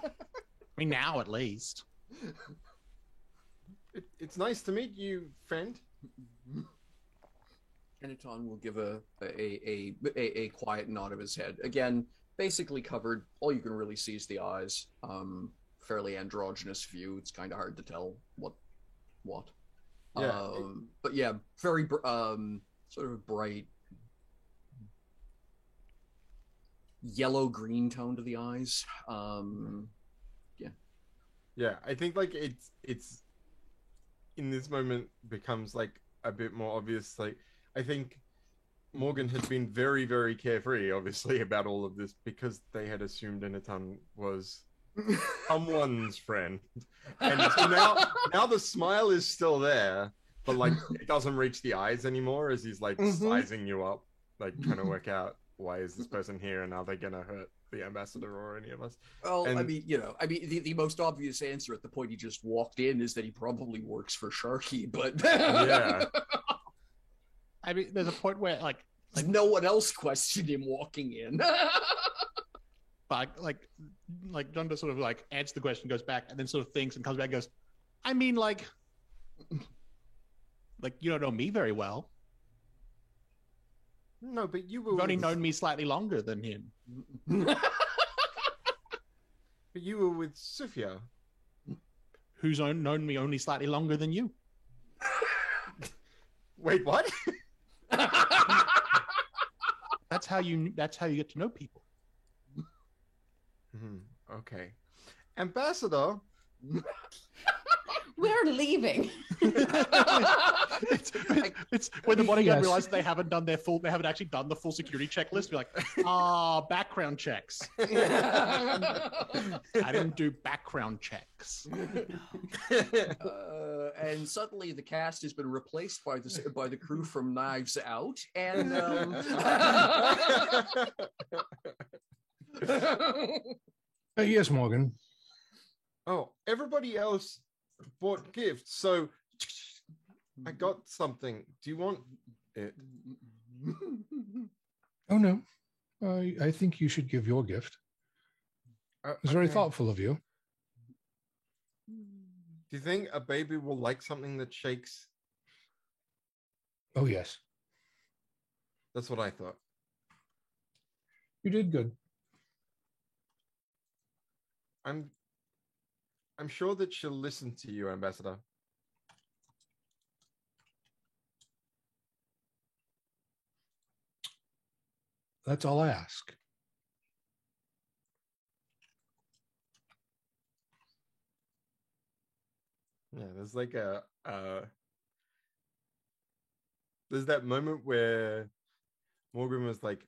S4: mean, now at least.
S3: It's nice to meet you, friend.
S2: Eniton will give a quiet nod of his head. Again, basically covered. All you can really see is the eyes. Fairly androgynous view. It's kind of hard to tell what.
S3: Yeah.
S2: But yeah, very sort of bright yellow-green tone to the eyes.
S3: Yeah, I think like it's in this moment becomes like a bit more obvious. Like I think Morgan had been very, very carefree, obviously, about all of this because they had assumed Eniton was someone's friend, and so now the smile is still there, but like it doesn't reach the eyes anymore as he's like sizing you up, like trying to work out why is this person here and are they gonna hurt the ambassador or any of us.
S2: Well, and, the most obvious answer at the point he just walked in is that he probably works for Sharky, but
S3: yeah.
S4: I mean, there's a point where like
S2: no one else questioned him walking in.
S4: like John just sort of like answers the question, goes back, and then sort of thinks and comes back and goes, I mean, like you don't know me very well.
S3: No, but you've
S4: only known me slightly longer than him.
S3: But you were with Sophia.
S4: Who's known me only slightly longer than you.
S3: Wait, what?
S4: That's how you get to know people.
S3: Okay. Ambassador.
S5: We're leaving.
S4: it's when the bodyguard
S6: Yes.
S4: realizes they haven't actually done the full security checklist. Be like, background checks. I didn't do background checks.
S2: And suddenly the cast has been replaced by the crew from Knives Out, and
S6: Yes, Morgan.
S3: Oh, everybody else bought gifts, so I got something. Do you want it?
S6: Oh no, I think you should give your gift. It's very
S3: Okay.
S6: thoughtful of you.
S3: Do you think a baby will like something that shakes?
S6: Oh yes,
S3: That's what I thought.
S6: you did good.
S3: I'm sure that she'll listen to you, Ambassador.
S6: That's all I ask.
S3: Yeah, there's like there's that moment where Morgan was like,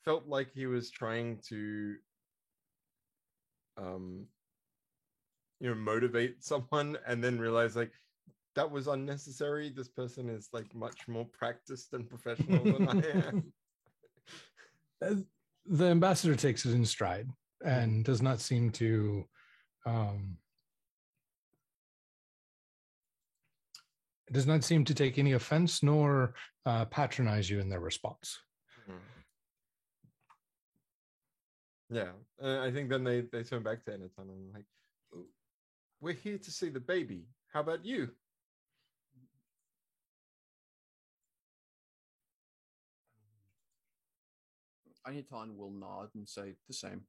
S3: felt like he was trying to motivate someone, and then realized like that was unnecessary. This person is like much more practiced and professional than I am.
S6: The ambassador takes it in stride and does not seem to take any offense nor patronize you in their response.
S3: Yeah, I think then they turn back to Anaton and like, we're here to see the baby. How about you?
S2: Anaton will nod and say the same.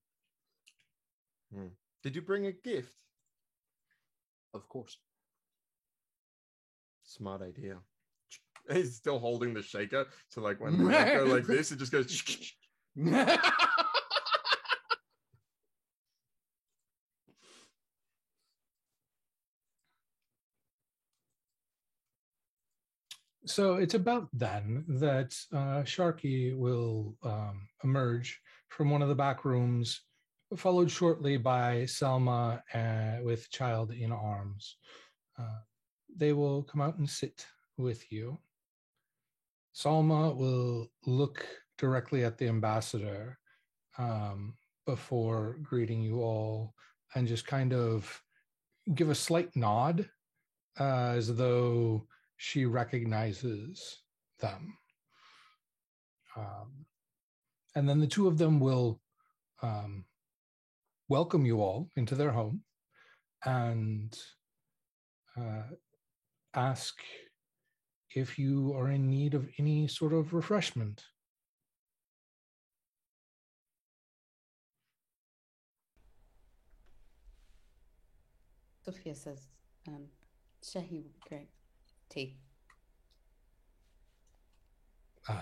S3: Did you bring a gift?
S2: Of course.
S3: Smart idea. He's still holding the shaker, so like when they go like this, it just goes.
S6: So it's about then that Sharky will emerge from one of the back rooms, followed shortly by Selma with child in arms. They will come out and sit with you. Salma will look directly at the ambassador before greeting you all and just kind of give a slight nod as though she recognizes them. And then the two of them will welcome you all into their home and ask if you are in need of any sort of refreshment.
S5: Sophia says, Shahi would be great. Tea.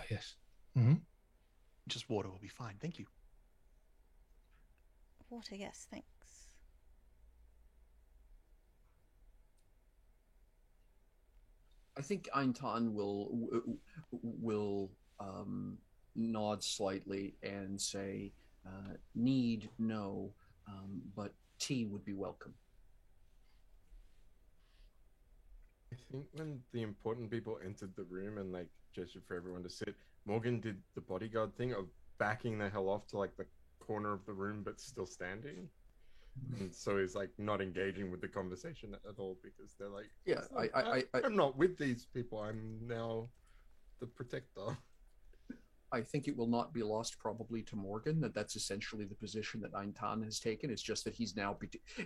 S6: Yes. Mm-hmm.
S4: Just water will be fine. Thank you.
S1: Water, yes, thanks.
S2: I think Aintan will nod slightly and say, "Need no, but tea would be welcome."
S3: I think when the important people entered the room and like gestured for everyone to sit, Morgan did the bodyguard thing of backing the hell off to like the corner of the room but still standing. And so he's like not engaging with the conversation at all because they're like,
S2: Yeah,
S3: I'm not with these people. I'm now the protector.
S2: I think it will not be lost probably to Morgan that's essentially the position that Aintan has taken. It's just that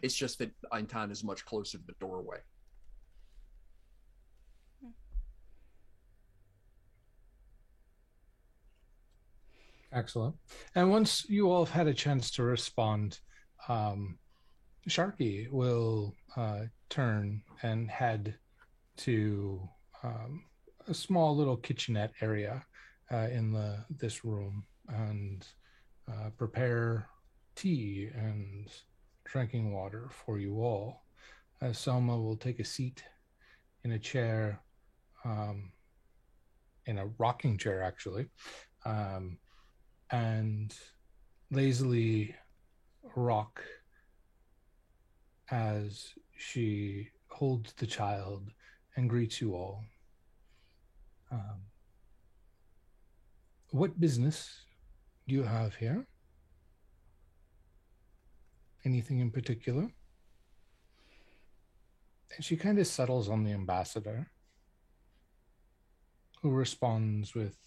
S2: it's just that Aintan is much closer to the doorway.
S6: Excellent. And once you all have had a chance to respond, Sharky will turn and head to a small little kitchenette area in this room and prepare tea and drinking water for you all. Selma will take a seat in a chair, in a rocking chair, actually, and lazily rock as she holds the child and greets you all. What business do you have here? Anything in particular? And she kind of settles on the ambassador, who responds with,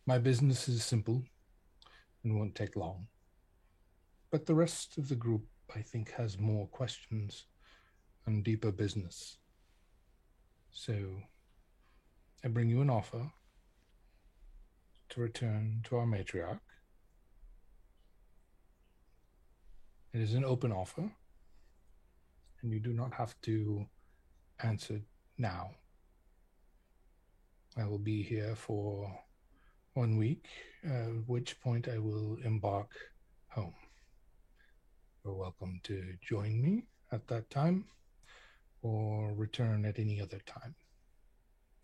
S6: my business is simple and won't take long. But the rest of the group, I think, has more questions and deeper business. So I bring you an offer to return to our matriarch. It is an open offer, and you do not have to answer now. I will be here for 1 week, at which point I will embark home. You're welcome to join me at that time or return at any other time.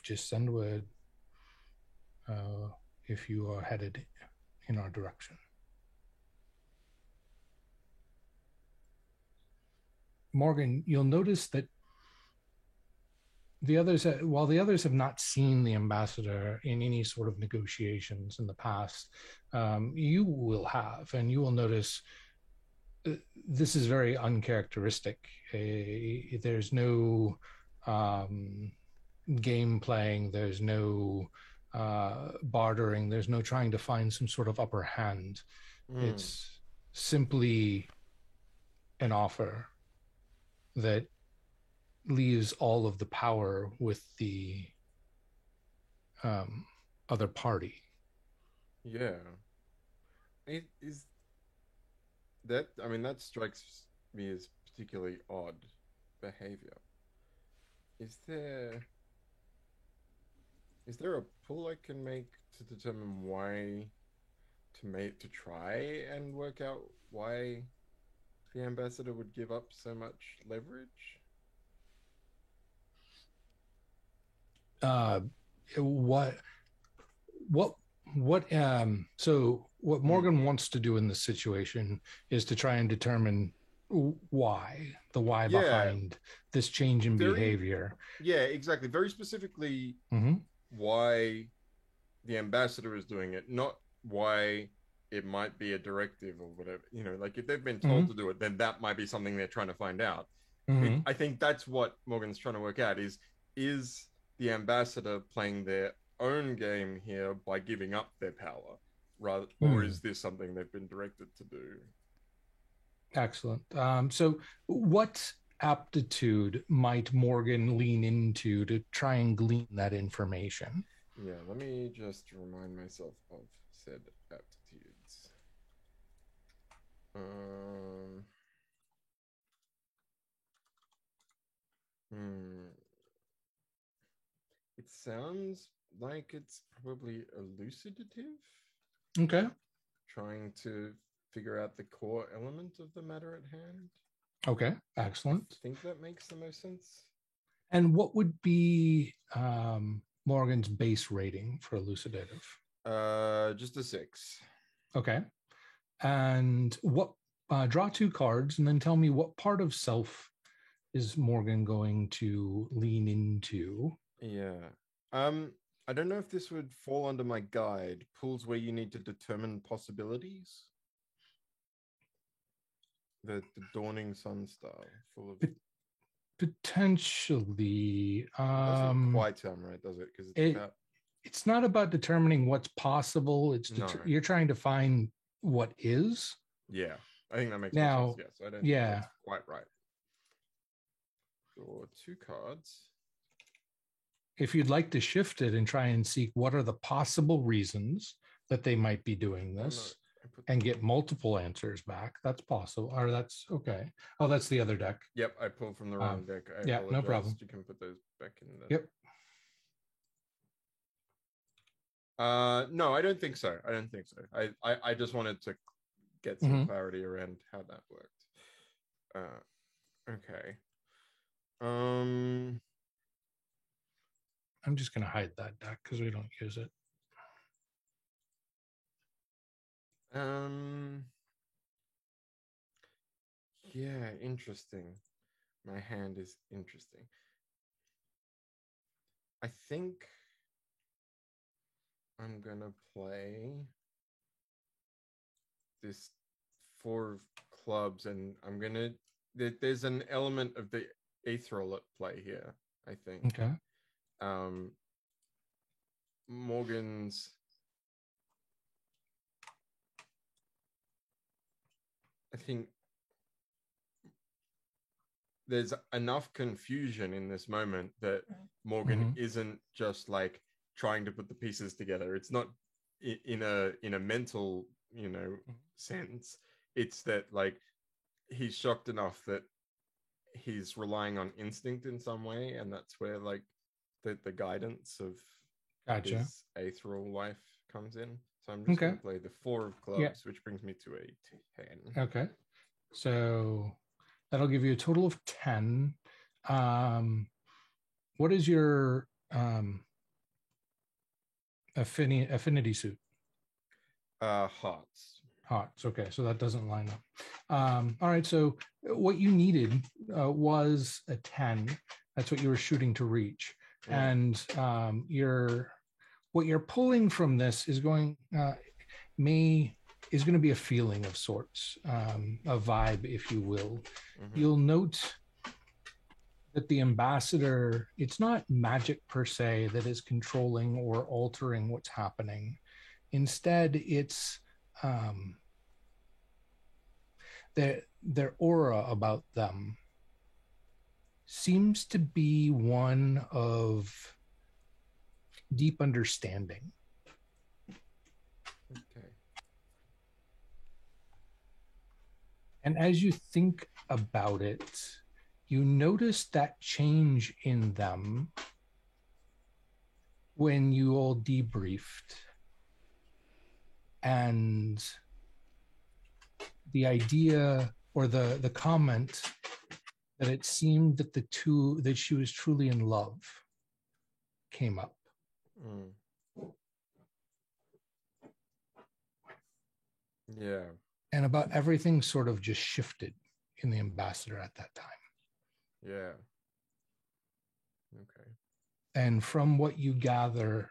S6: Just send word if you are headed in our direction. Morgan, you'll notice that the others, while the others have not seen the ambassador in any sort of negotiations in the past, you will have, and you will notice this is very uncharacteristic. There's no game playing, there's no bartering, there's no trying to find some sort of upper hand. It's simply an offer that leaves all of the power with the other party.
S3: Yeah. It is that, I mean, that strikes me as particularly odd behavior. Is there a pull I can make to determine why to try and work out why the ambassador would give up so much leverage?
S6: So what Morgan wants to do in this situation is to try and determine why behind this change in behavior.
S3: Yeah, exactly. Very specifically, why the ambassador is doing it, not why it might be a directive or whatever. You know, like if they've been told to do it, then that might be something they're trying to find out. I think that's what Morgan's trying to work out is the ambassador playing their own game here by giving up their power, rather, or is this something they've been directed to do?
S6: Excellent. So what aptitude might Morgan lean into to try and glean that information?
S3: Yeah, let me just remind myself of said aptitudes. It sounds like it's probably elucidative.
S6: Okay.
S3: Trying to figure out the core element of the matter at hand.
S6: Okay, excellent.
S3: I think that makes the most sense.
S6: And what would be Morgan's base rating for elucidative?
S3: Just a 6.
S6: Okay. And what draw 2 cards and then tell me what part of self is Morgan going to lean into?
S3: Yeah. I don't know if this would fall under my guide. Pools where you need to determine possibilities. The Dawning Sun style, full of
S6: potentially.
S3: Doesn't quite sound right, does it? Because
S6: it's not about determining what's possible. It's you're trying to find what is.
S3: Yeah, I think that makes sense. Yes, I don't think that's quite right. Draw 2 cards.
S6: If you'd like to shift it and try and seek what are the possible reasons that they might be doing this and get multiple answers back, that's possible. Or that's okay. Oh, that's the other deck.
S3: Yep, I pulled from the wrong deck.
S6: No problem.
S3: You can put those back in the...
S6: Yep.
S3: No, I don't think so. I don't think so. I just wanted to get some clarity around how that worked. Okay.
S6: I'm just gonna hide that deck because we don't use it.
S3: Yeah, interesting. My hand is interesting. I think I'm gonna play this 4 of clubs, and I'm gonna. There's an element of the ethereal at play here, I think.
S6: Okay.
S3: Morgan's. I think there's enough confusion in this moment that Morgan isn't just like trying to put the pieces together. It's not in a mental, sense. It's that like he's shocked enough that he's relying on instinct in some way, and that's where like the guidance of his ethereal life comes in. So I'm just going to play the 4 of clubs, which brings me to a 10.
S6: Okay. So that'll give you a total of 10. What is your affinity suit?
S3: Hearts.
S6: Hearts. Okay, so that doesn't line up. All right, so what you needed was a 10. That's what you were shooting to reach. And what you're pulling from this is going to be a feeling of sorts, a vibe, if you will. You'll note that the ambassador, it's not magic per se that is controlling or altering what's happening. Instead, it's their aura about them seems to be one of deep understanding.
S3: Okay.
S6: And as you think about it, you notice that change in them when you all debriefed. And the idea or the comment that it seemed that she was truly in love came up.
S3: Yeah.
S6: And about everything sort of just shifted in the ambassador at that time.
S3: Yeah. Okay.
S6: And from what you gather,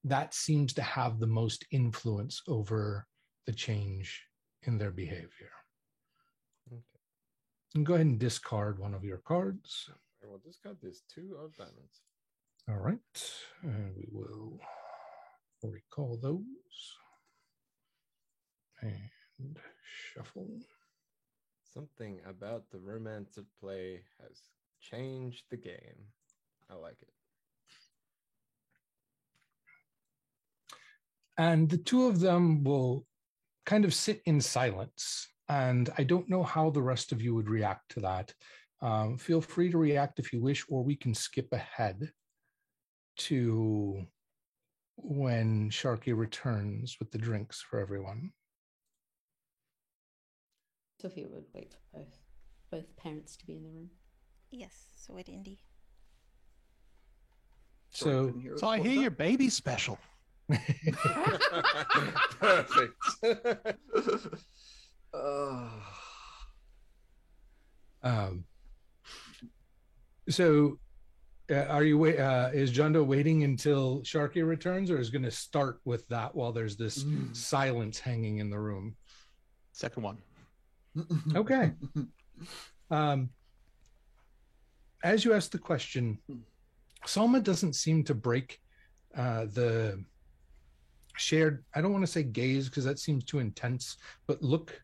S6: that seems to have the most influence over the change in their behavior.
S3: Okay.
S6: And go ahead and discard one of your cards.
S3: I will discard this 2 of diamonds.
S6: All right. And we will recall those. And shuffle.
S3: Something about the romance at play has changed the game. I like it.
S6: And the 2 of them will kind of sit in silence. And I don't know how the rest of you would react to that. Feel free to react if you wish, or we can skip ahead to when Sharky returns with the drinks for everyone.
S5: Sophia would wait for both parents to be in the room.
S1: Yes, so would Indy.
S6: So
S4: I hear your baby special.
S3: Perfect.
S6: So are you is Jondo waiting until Sharky returns, or is going to start with that while there's this silence hanging in the room?
S4: Second one.
S6: Okay. As you ask the question, Salma doesn't seem to break the shared, I don't want to say gaze because that seems too intense, but look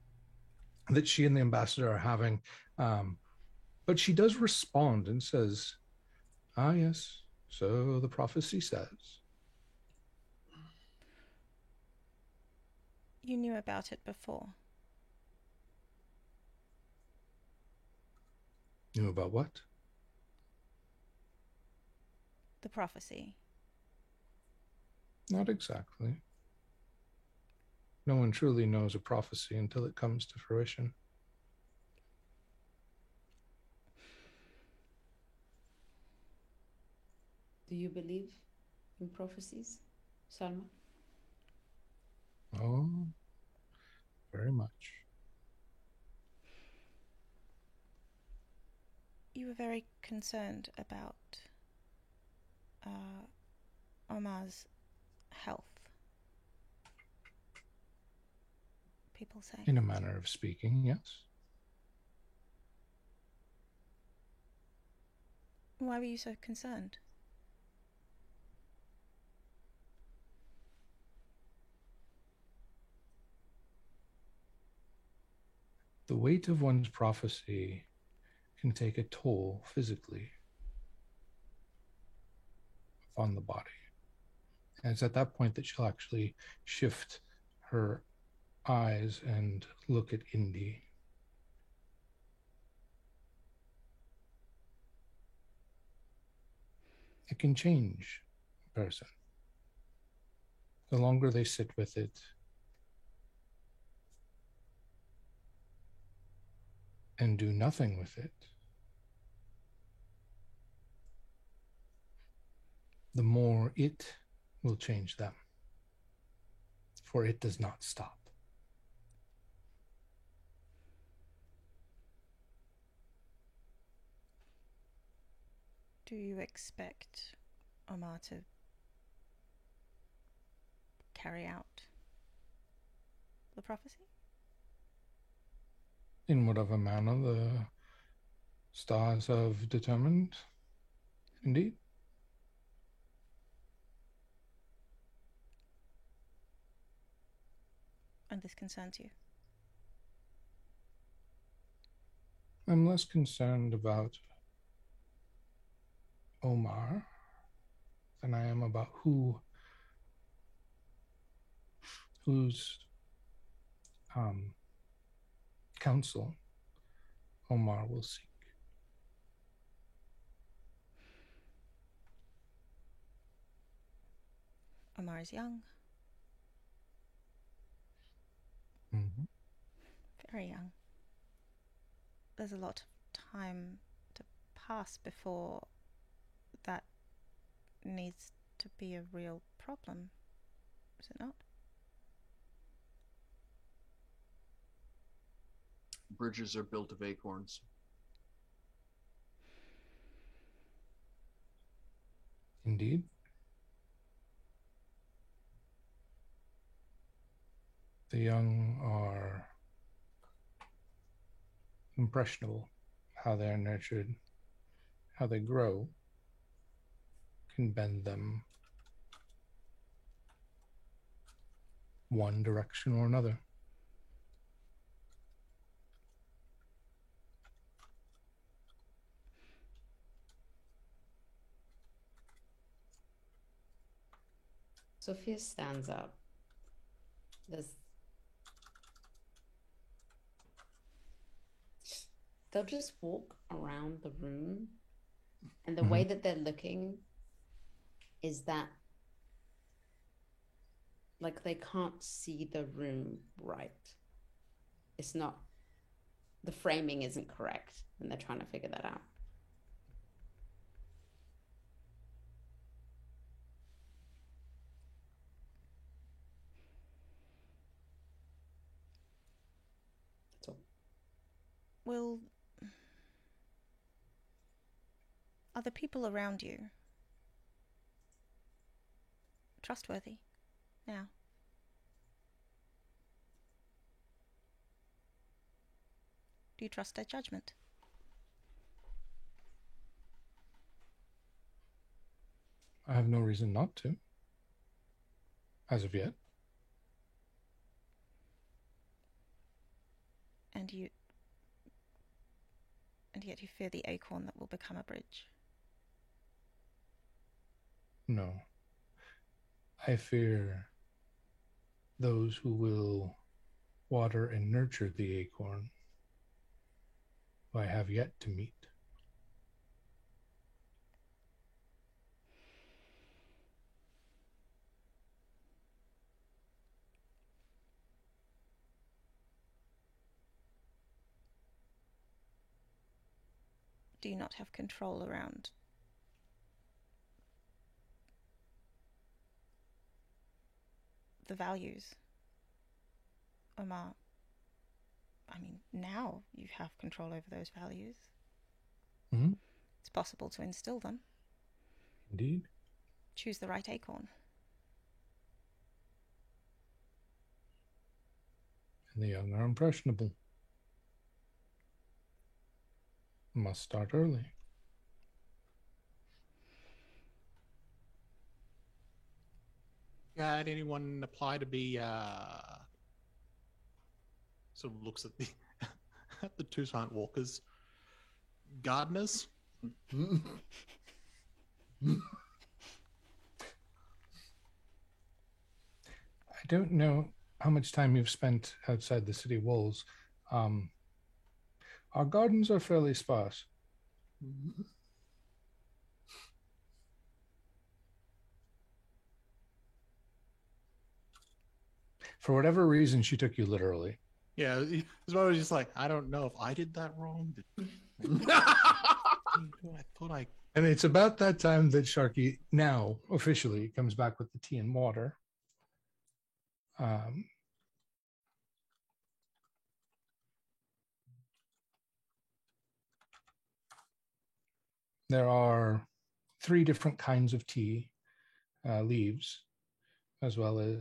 S6: that she and the ambassador are having. But she does respond and says, yes, so the prophecy says.
S1: You knew about it before.
S6: Knew about what?
S1: The prophecy.
S6: Not exactly. No one truly knows a prophecy until it comes to fruition.
S5: Do you believe in prophecies, Salma?
S6: Oh, very much.
S1: You were very concerned about Omar's health. People say.
S6: In a manner of speaking, yes.
S1: Why were you so concerned?
S6: The weight of one's prophecy can take a toll physically on the body. And it's at that point that she'll actually shift her eyes and look at Indy. It can change a person. The longer they sit with it, and do nothing with it, the more it will change them. For it does not stop.
S1: Do you expect Omar to carry out the prophecy?
S6: In whatever manner the stars have determined, indeed.
S1: And this concerns you?
S6: I'm less concerned about Omar than I am about whose counsel Omar will seek.
S1: Omar is young.
S6: Mm-hmm.
S1: Very young. There's a lot of time to pass before that needs to be a real problem, is it not?
S2: Bridges are built of acorns.
S6: Indeed. The young are impressionable. How they are nurtured, how they grow, can bend them one direction or another.
S5: Sophia stands up. They'll just walk around the room, and the way that they're looking is that like they can't see the room right. It's not, the framing isn't correct, and they're trying to figure that out.
S1: Will... Are the people around you trustworthy now? Do you trust their judgment?
S6: I have no reason not to, as of yet.
S1: And yet you fear the acorn that will become a bridge.
S6: No. I fear those who will water and nurture the acorn who I have yet to meet.
S1: Do you not have control around the values? Omar, I mean, now you have control over those values.
S6: Mhm.
S1: It's possible to instill them.
S6: Indeed.
S1: Choose the right acorn.
S6: And the young are impressionable. Must start early.
S4: Had anyone apply to be sort of looks at the at the two giant walkers, gardeners?
S6: I don't know how much time you've spent outside the city walls. Our gardens are fairly sparse. For whatever reason, she took you literally.
S4: Yeah, his mother was just like, I don't know if I did that wrong. I thought I.
S6: And it's about that time that Sharky now officially comes back with the tea and water. There are 3 different kinds of tea leaves, as well as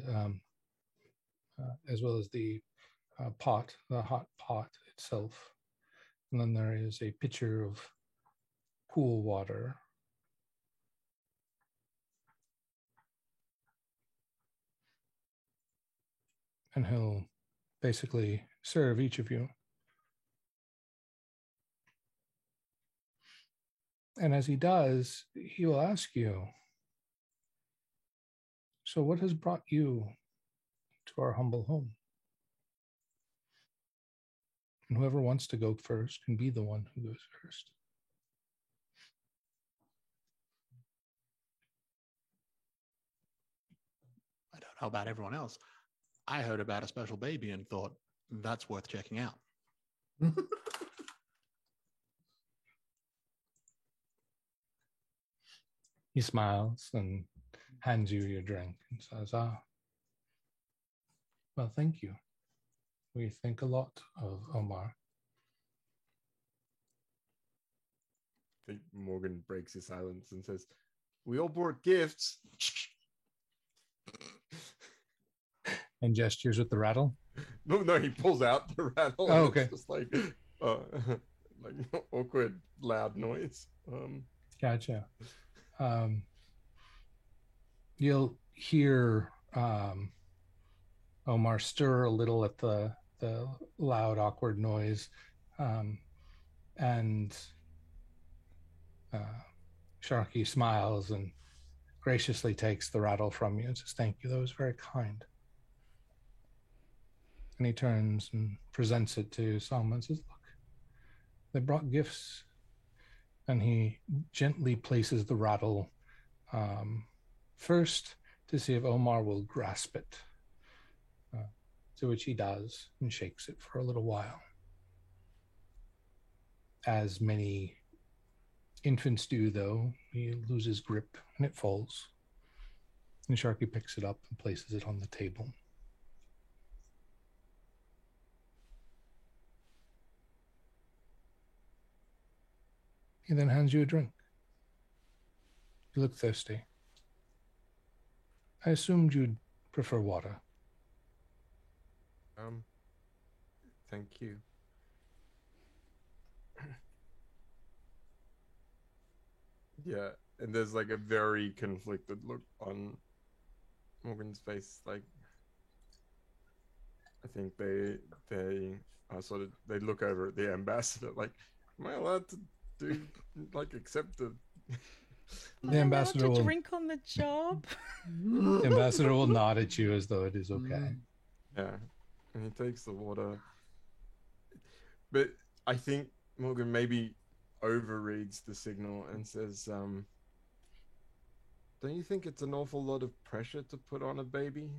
S6: the pot, the hot pot itself. And then there is a pitcher of cool water. And he'll basically serve each of you. And as he does, he will ask you, so what has brought you to our humble home? And whoever wants to go first can be the one who goes first.
S4: I don't know about everyone else. I heard about a special baby and thought that's worth checking out.
S6: He smiles and hands you your drink and says, well, thank you. We think a lot of Omar.
S3: I think Morgan breaks his silence and says, we all brought gifts.
S6: And gestures with the rattle.
S3: No, he pulls out the rattle.
S6: Oh,
S3: and
S6: okay.
S3: It's just like awkward, loud noise.
S6: Gotcha. You'll hear Omar stir a little at the loud, awkward noise, and Sharky smiles and graciously takes the rattle from you and says, thank you, that was very kind. And he turns and presents it to Salma and says, look, they brought gifts. And he gently places the rattle first to see if Omar will grasp it, to which he does and shakes it for a little while. As many infants do, though, he loses grip and it falls. And Sharky picks it up and places it on the table. He then hands you a drink. You look thirsty. I assumed you'd prefer water.
S3: Thank you. Yeah, and there's like a very conflicted look on Morgan's face. Like, I think they sort of they look over at the ambassador. Like, am I allowed to accept the?
S6: The ambassador will
S1: drink on the job.
S6: The ambassador will nod at you as though it is okay.
S3: Yeah, and he takes the water. But I think Morgan maybe overreads the signal and says, don't you think it's an awful lot of pressure to put on a baby?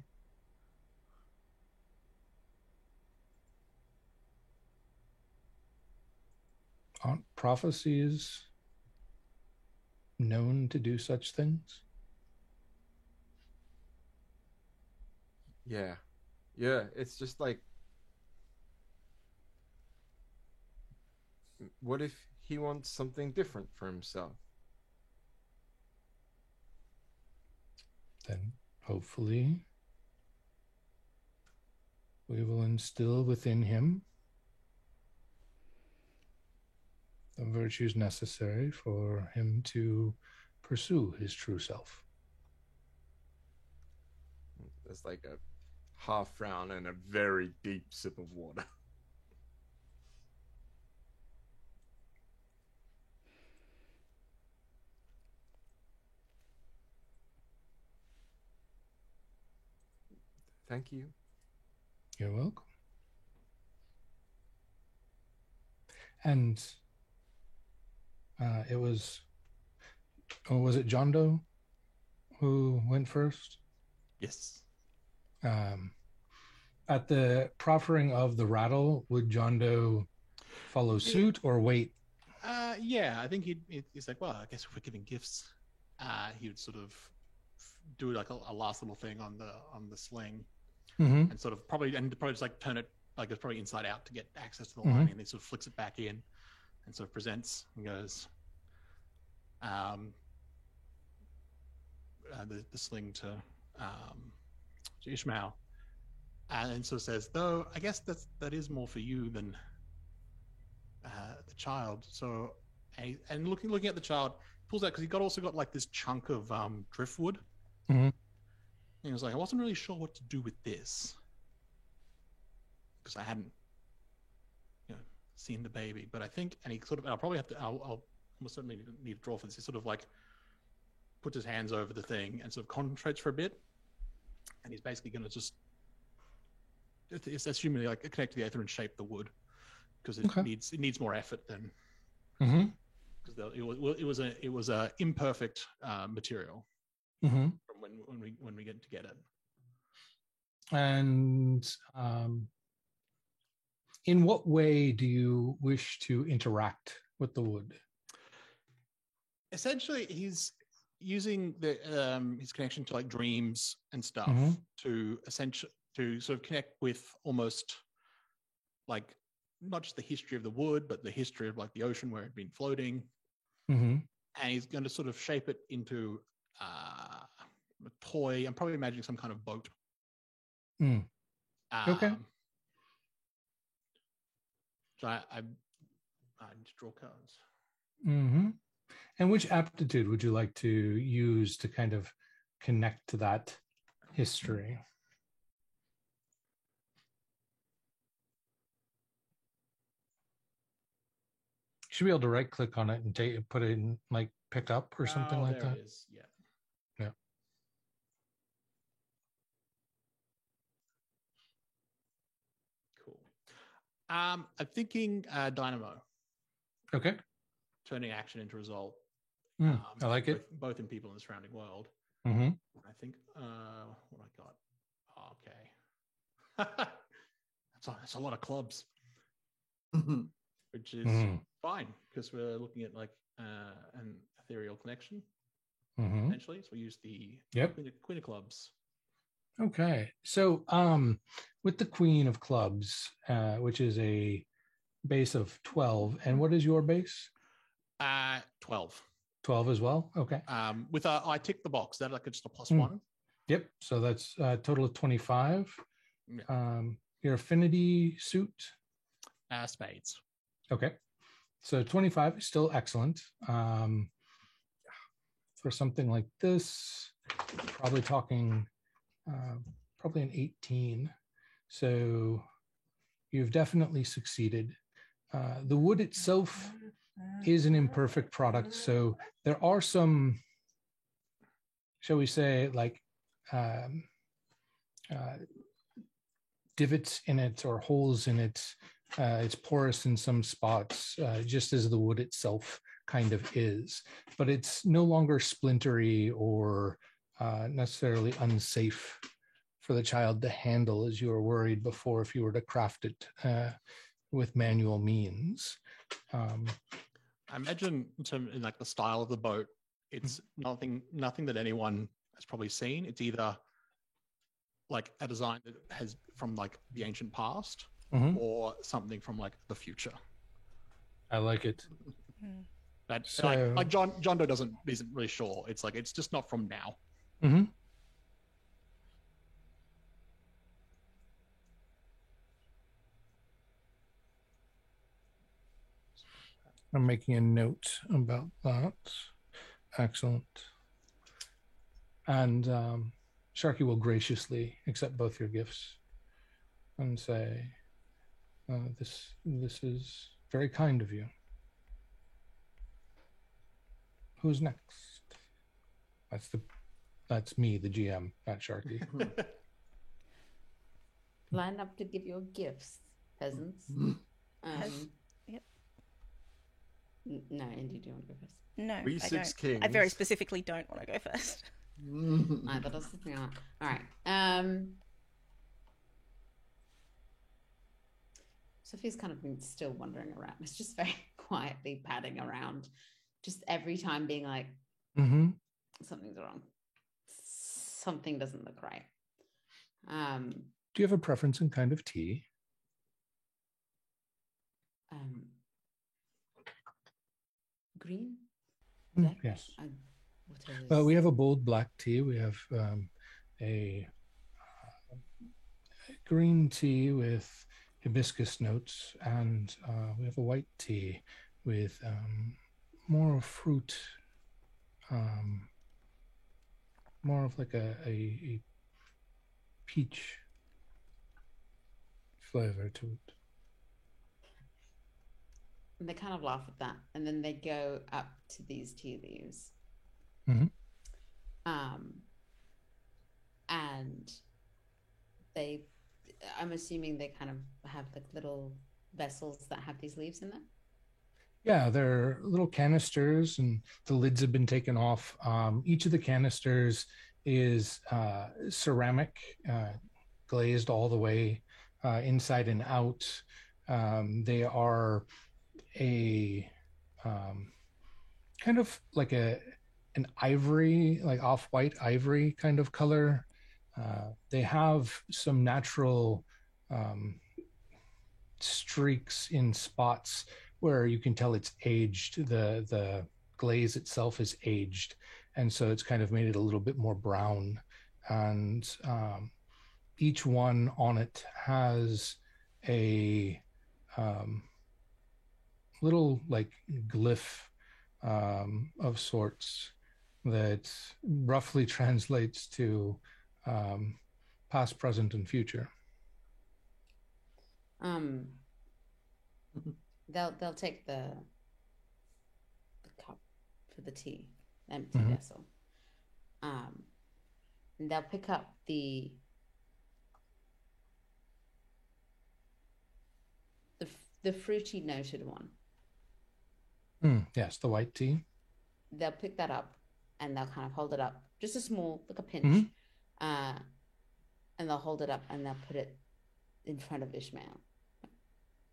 S6: Aren't prophecies known to do such things?
S3: Yeah. Yeah, it's just like, what if he wants something different for himself?
S6: Then hopefully we will instill within him the virtues necessary for him to pursue his true self.
S3: There's like a half frown and a very deep sip of water. Thank you.
S6: You're welcome. And it was, or was it John Doe who went first?
S4: Yes.
S6: At the proffering of the rattle, would John Doe follow suit or wait?
S4: Yeah, I think he's like, well, I guess if we're giving gifts, he would sort of do like a last little thing on the sling,
S6: Mm-hmm.
S4: and sort of probably just like turn it like it's probably inside out to get access to the lining, and then sort of flicks it back in, and sort of presents and goes, the sling to Ishmael, and sort of says, though I guess that is more for you than the child. So, and looking at the child, pulls out because he also got like this chunk of driftwood.
S6: Mm-hmm.
S4: And he was like, I wasn't really sure what to do with this because I hadn't, seen the baby. But I think, and he sort of, I'll probably have to, I'll almost certainly need to draw for this. He sort of like puts his hands over the thing and sort of concentrates for a bit, and he's basically going to just, it's assuming like connect to the aether and shape the wood because it needs more effort than.
S6: Mm-hmm.
S4: Because it was a imperfect material.
S6: Mm-hmm.
S4: From when we get to get it.
S6: And in what way do you wish to interact with the wood?
S4: Essentially, he's using the his connection to like dreams and stuff to sort of connect with almost like not just the history of the wood, but the history of like the ocean where it'd been floating.
S6: Mm-hmm.
S4: And he's going to sort of shape it into a toy. I'm probably imagining some kind of boat.
S6: Okay.
S4: So I need to draw cards.
S6: Mm-hmm. And which aptitude would you like to use to kind of connect to that history? You should be able to right click on it and put it in like pick up or something like that.
S4: It is. Yeah.
S6: Yeah.
S4: Cool. I'm thinking Dynamo.
S6: Okay.
S4: Turning action into result.
S6: I like it.
S4: Both in people in the surrounding world.
S6: Mm-hmm.
S4: I think what I got. Oh, okay. That's a lot of clubs. Which is fine because we're looking at like an ethereal connection essentially. So we use the Queen of Clubs.
S6: Okay, so with the Queen of Clubs, which is a base of 12, and what is your base?
S4: 12.
S6: 12 as well. Okay.
S4: With I tick the box. That like just a +1.
S6: Yep. So that's a total of 25.
S4: Yeah.
S6: Your affinity suit.
S4: Spades.
S6: Okay. So 25 is still excellent. For something like this, probably talking probably an 18. So you've definitely succeeded. The wood itself is an imperfect product. So there are some, shall we say, like divots in it or holes in it. It's porous in some spots, just as the wood itself kind of is, but it's no longer splintery or necessarily unsafe for the child to handle as you were worried before if you were to craft it with manual means.
S4: I imagine in like the style of the boat, it's nothing that anyone has probably seen. It's either like a design that has from like the ancient past
S6: Mhm.
S4: or something from like the future.
S6: I like it.
S4: That
S6: So-
S4: like John Doe isn't really sure. It's like it's just not from now.
S6: Mm-hmm. I'm making a note about that. Excellent. And Sharky will graciously accept both your gifts and say, "This is very kind of you. Who's next?" That's me, the GM, not Sharky.
S5: Line up to give your gifts, peasants.
S1: Yep.
S5: No, Indy, do you want to go first?
S1: No,
S3: We
S1: I
S3: six
S1: don't. I very
S3: kings.
S1: specifically don't want to go first.
S5: I thought I was something like. All right. Sophia's kind of been still wandering around. It's just very quietly padding around, just every time being like,
S6: Mm-hmm.
S5: something's wrong. Something doesn't look right.
S6: Do you have a preference in kind of tea?
S5: Green?
S6: Mm,
S5: Black?
S6: yes.
S5: Whatever.
S6: Well, we have a bold black tea. We have a green tea with hibiscus notes, and we have a white tea with more fruit, more of like a peach flavor to it.
S5: And they kind of laugh at that, and then they go up to these tea leaves.
S6: Mhm.
S5: And I'm assuming they kind of have like little vessels that have these leaves in them.
S6: Yeah, they're little canisters, and the lids have been taken off. Each of the canisters is ceramic, glazed all the way inside and out. They are a kind of like an ivory, like off-white ivory kind of color. They have some natural streaks in spots where you can tell it's aged. The glaze itself is aged, and so it's kind of made it a little bit more brown. And each one on it has a little like glyph of sorts that roughly translates to past, present, and future.
S5: They'll take the cup for the tea, empty
S6: Mhm.
S5: vessel. And they'll pick up the fruity noted one.
S6: Yes, the white tea.
S5: They'll pick that up and they'll kind of hold it up, just a small, like a pinch. And they'll hold it up and they'll put it in front of Ishmael.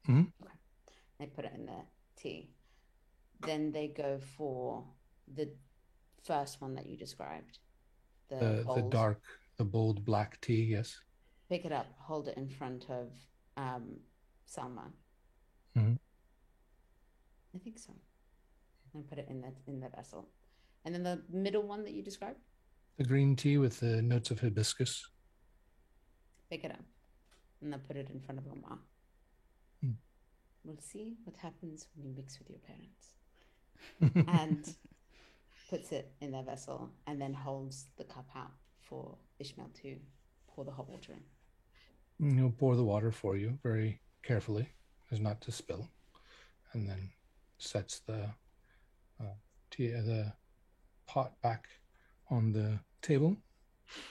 S6: Mhm.
S5: Okay. They put it in the tea. Then they go for the first one that you described.
S6: The
S5: bold.
S6: dark, the bold black tea. Yes.
S5: Pick it up, hold it in front of Salma.
S6: Mhm.
S5: I think so. And put it in the vessel. And then the middle one that you described?
S6: The green tea with the notes of hibiscus.
S5: Pick it up and then put it in front of Omar. We'll see what happens when you mix with your parents. And puts it in their vessel and then holds the cup out for Ishmael to pour the hot water in.
S6: And he'll pour the water for you very carefully, as not to spill, and then sets the pot back on the table.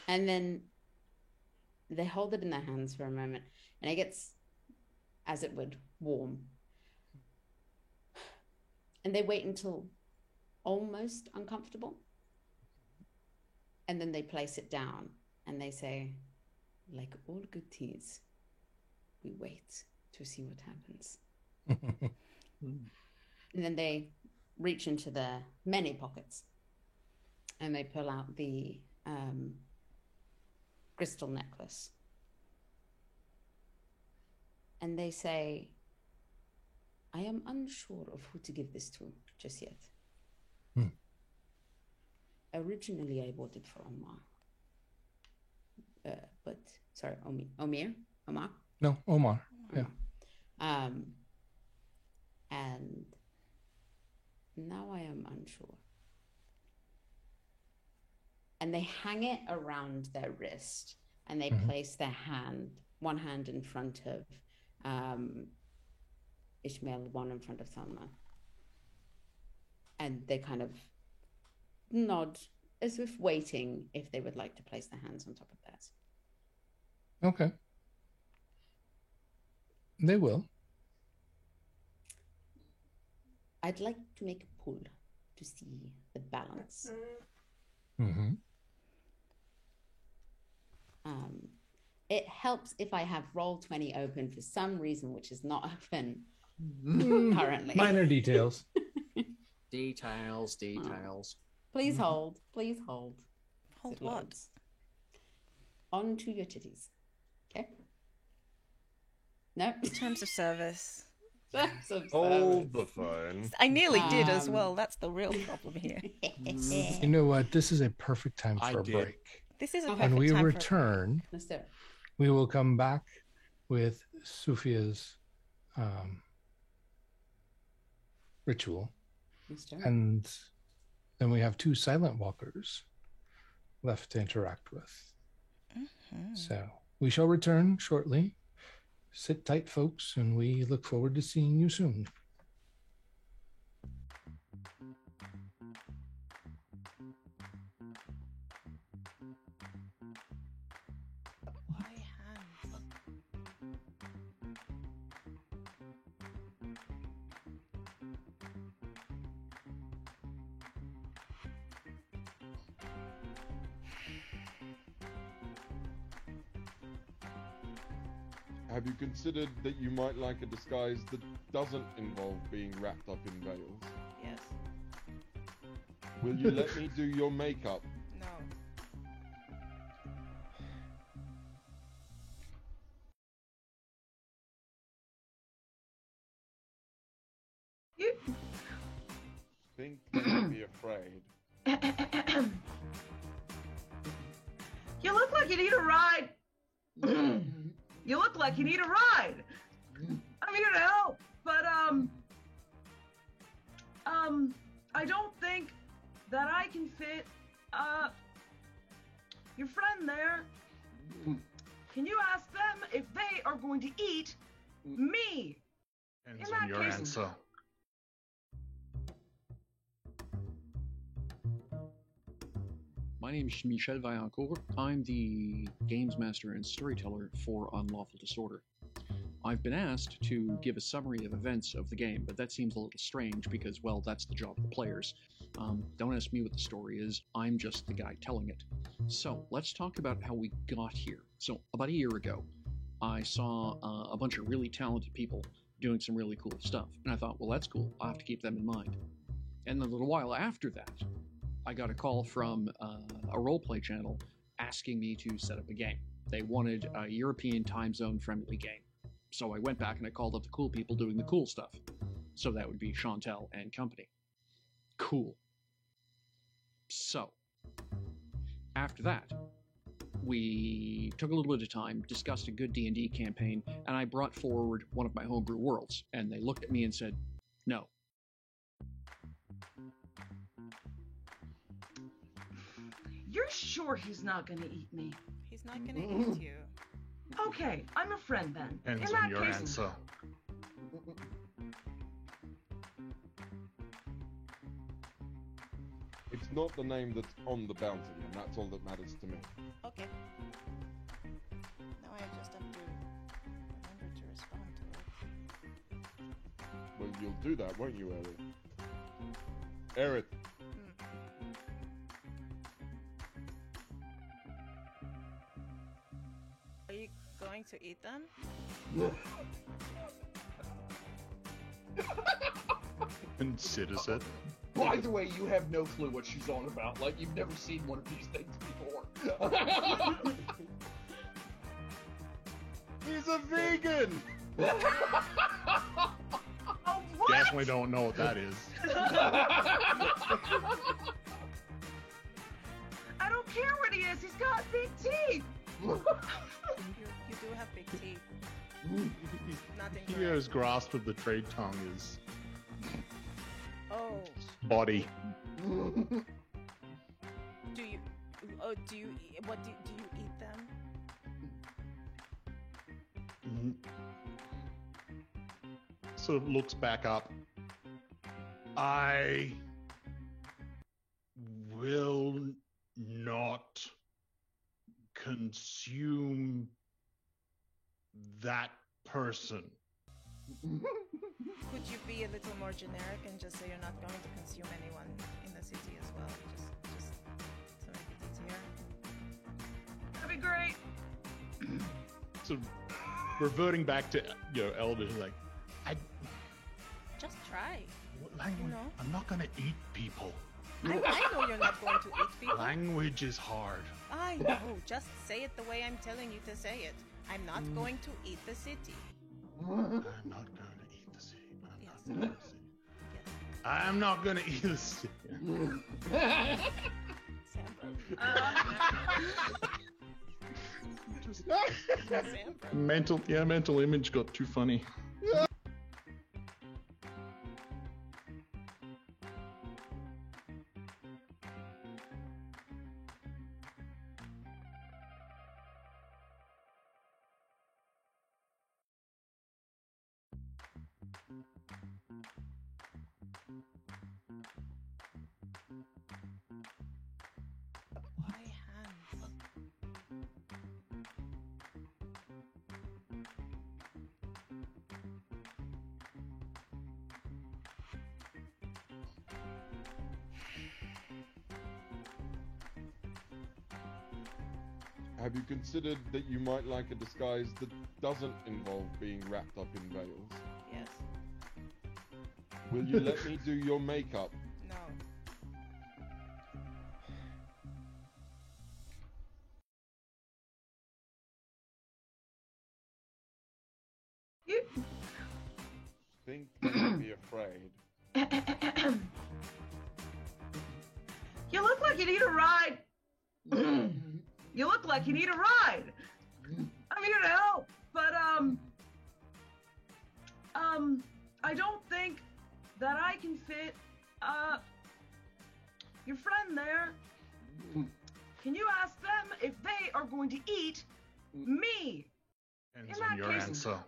S5: And then they hold it in their hands for a moment, and it gets, as it would, warm. And they wait until almost uncomfortable. And then they place it down and they say, like all good teas, we wait to see what happens. And then they reach into their many pockets and they pull out the crystal necklace. And they say, I am unsure of who to give this to just yet. Originally, I bought it for Omar. Omar?
S6: No, Omar. Yeah.
S5: And now I am unsure. And they hang it around their wrist and they place their one hand in front of Ishmael, one in front of Salma. And they kind of nod as if waiting if they would like to place their hands on top of theirs.
S6: Okay. They will.
S5: I'd like to make a pull to see the balance. It helps if I have Roll20 open for some reason, which is not open currently.
S6: Minor details.
S2: Details.
S5: Please hold. Please hold.
S1: Hold what?
S5: Onto your titties. Okay. No.
S1: Terms of service.
S3: Hold the phone.
S1: I nearly did as well. That's the real problem here.
S6: You know what? This is a perfect time for a break.
S1: This is a perfect
S6: When we
S1: time
S6: return,
S5: Let's do it.
S6: we will come back with Sufia's ritual.
S5: Let's do it.
S6: And then we have 2 silent walkers left to interact with. So we shall return shortly. Sit tight, folks, and we look forward to seeing you soon.
S1: Why hands?
S3: Have you considered that you might like a disguise that doesn't involve being wrapped up in veils?
S1: Yes.
S3: Will you let me do your makeup?
S1: No.
S3: Think don't be afraid.
S7: You look like you need a ride. You look like you need a ride. I'm here to help, but I don't think that I can fit your friend there. Can you ask them if they are going to eat me?
S4: Depends
S7: In
S4: on
S7: that
S4: your
S7: case-
S4: answer.
S2: My name is Michel Vaillancourt. I'm the games master and storyteller for Unlawful Disorder. I've been asked to give a summary of events of the game, but that seems a little strange because, well, that's the job of the players. Don't ask me what the story is, I'm just the guy telling it. So, let's talk about how we got here. So, about a year ago, I saw a bunch of really talented people doing some really cool stuff, and I thought, well, that's cool, I'll have to keep them in mind. And a little while after that, I got a call from a roleplay channel asking me to set up a game. They wanted a European time zone friendly game. So I went back and I called up the cool people doing the cool stuff. So that would be Chantel and company. Cool. So, after that, we took a little bit of time, discussed a good D&D campaign, and I brought forward one of my homebrew worlds. And they looked at me and said, no.
S7: You're sure he's not going to eat me?
S1: He's not gonna eat you.
S7: Okay, I'm a friend then.
S4: Depends
S7: In
S4: on
S7: that
S4: your
S7: case,
S4: answer.
S3: It's not the name that's on the bounty, and that's all that matters to me.
S1: Okay. Now I just have to remember to respond to it.
S3: Well, you'll do that, won't you, Eric? Eric,
S1: Are you going to eat them?
S4: Considers it.
S2: By the way, you have no clue what she's on about. Like, you've never seen one of these things before.
S4: He's a vegan!
S7: Oh, what?
S4: Definitely don't know what that is.
S7: I don't care what he is. He's got big teeth.
S1: You do have big teeth. Nothing.
S4: Here's grasp of the trade tongue is
S1: Oh,
S4: body.
S1: do you? Oh, do you? What do you eat them?
S4: Sort of looks back up. I will not consume that person.
S1: Could you be a little more generic and just say you're not going to consume anyone in the city as well? Just to make it easier.
S7: That'd be great.
S4: So reverting back to elders, like
S1: Just try.
S4: what language?
S1: No.
S4: I'm not gonna eat people.
S1: I know you're not going to eat people.
S4: Language is hard.
S1: I know. Just say it the way I'm telling you to say it. I'm not going to eat the city.
S4: I'm not gonna eat the city. I'm
S1: Yes.
S4: not gonna eat the city.
S1: Sam,
S4: mental image got too funny.
S1: why hands?
S3: Have you considered that you might like a disguise that doesn't involve being wrapped up in veils?
S1: Yes.
S3: Will you let me do your makeup?
S1: No.
S7: You...
S3: Think you might be afraid.
S7: You look like you need a ride. You look like you need a ride. I'm here to help, but I don't think that I can fit your friend there. Can you ask them if they are going to eat me?
S4: Depends
S7: In
S4: on
S7: that
S4: your
S7: case-
S4: answer.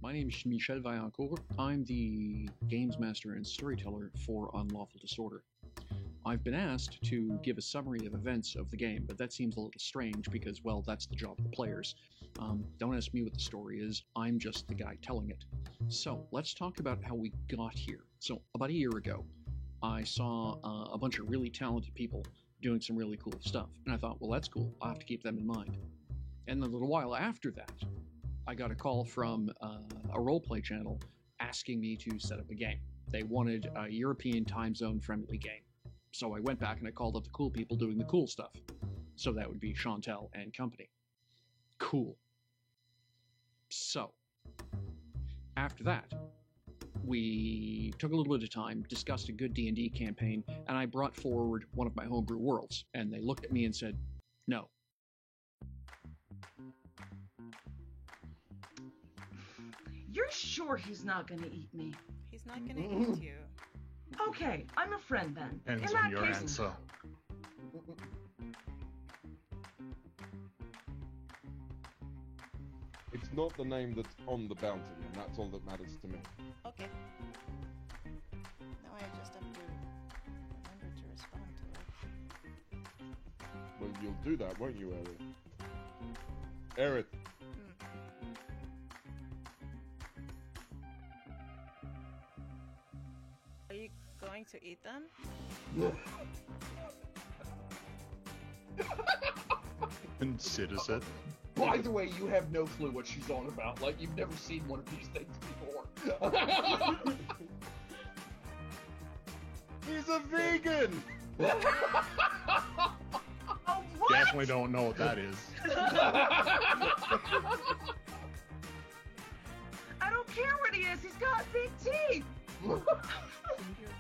S2: My name is Michel Vaillancourt. I'm the games master and storyteller for Unlawful Disorder. I've been asked to give a summary of events of the game, but that seems a little strange because, well, that's the job of the players. Don't ask me what the story is, I'm just the guy telling it. So, let's talk about how we got here. So, about a year ago, I saw a bunch of really talented people doing some really cool stuff, and I thought, well, that's cool, I'll have to keep them in mind. And a little while after that, I got a call from a roleplay channel asking me to set up a game. They wanted a European time zone friendly game. So I went back and I called up the cool people doing the cool stuff. So that would be Chantel and company. Cool. So, after that, we took a little bit of time, discussed a good D&D campaign, and I brought forward one of my homebrew worlds. And they looked at me and said, no.
S7: You're sure he's not gonna eat me?
S1: He's not gonna eat you.
S7: Okay, I'm a friend then.
S4: Depends
S7: In
S4: on
S7: that
S4: your
S7: case,
S4: answer.
S3: It's not the name that's on the bounty, and that's all that matters to me.
S1: Okay. Now I just have to remember to respond to it.
S3: Well, you'll do that, won't you, Aerith? Aerith,
S1: Are you going to eat them?
S4: Considers it.
S2: By the way, you have no clue what she's on about. Like, you've never seen one of these things before.
S4: He's a vegan.
S7: Oh, what?
S4: Definitely don't know what that is.
S7: I don't care what he is. He's got big teeth.
S1: You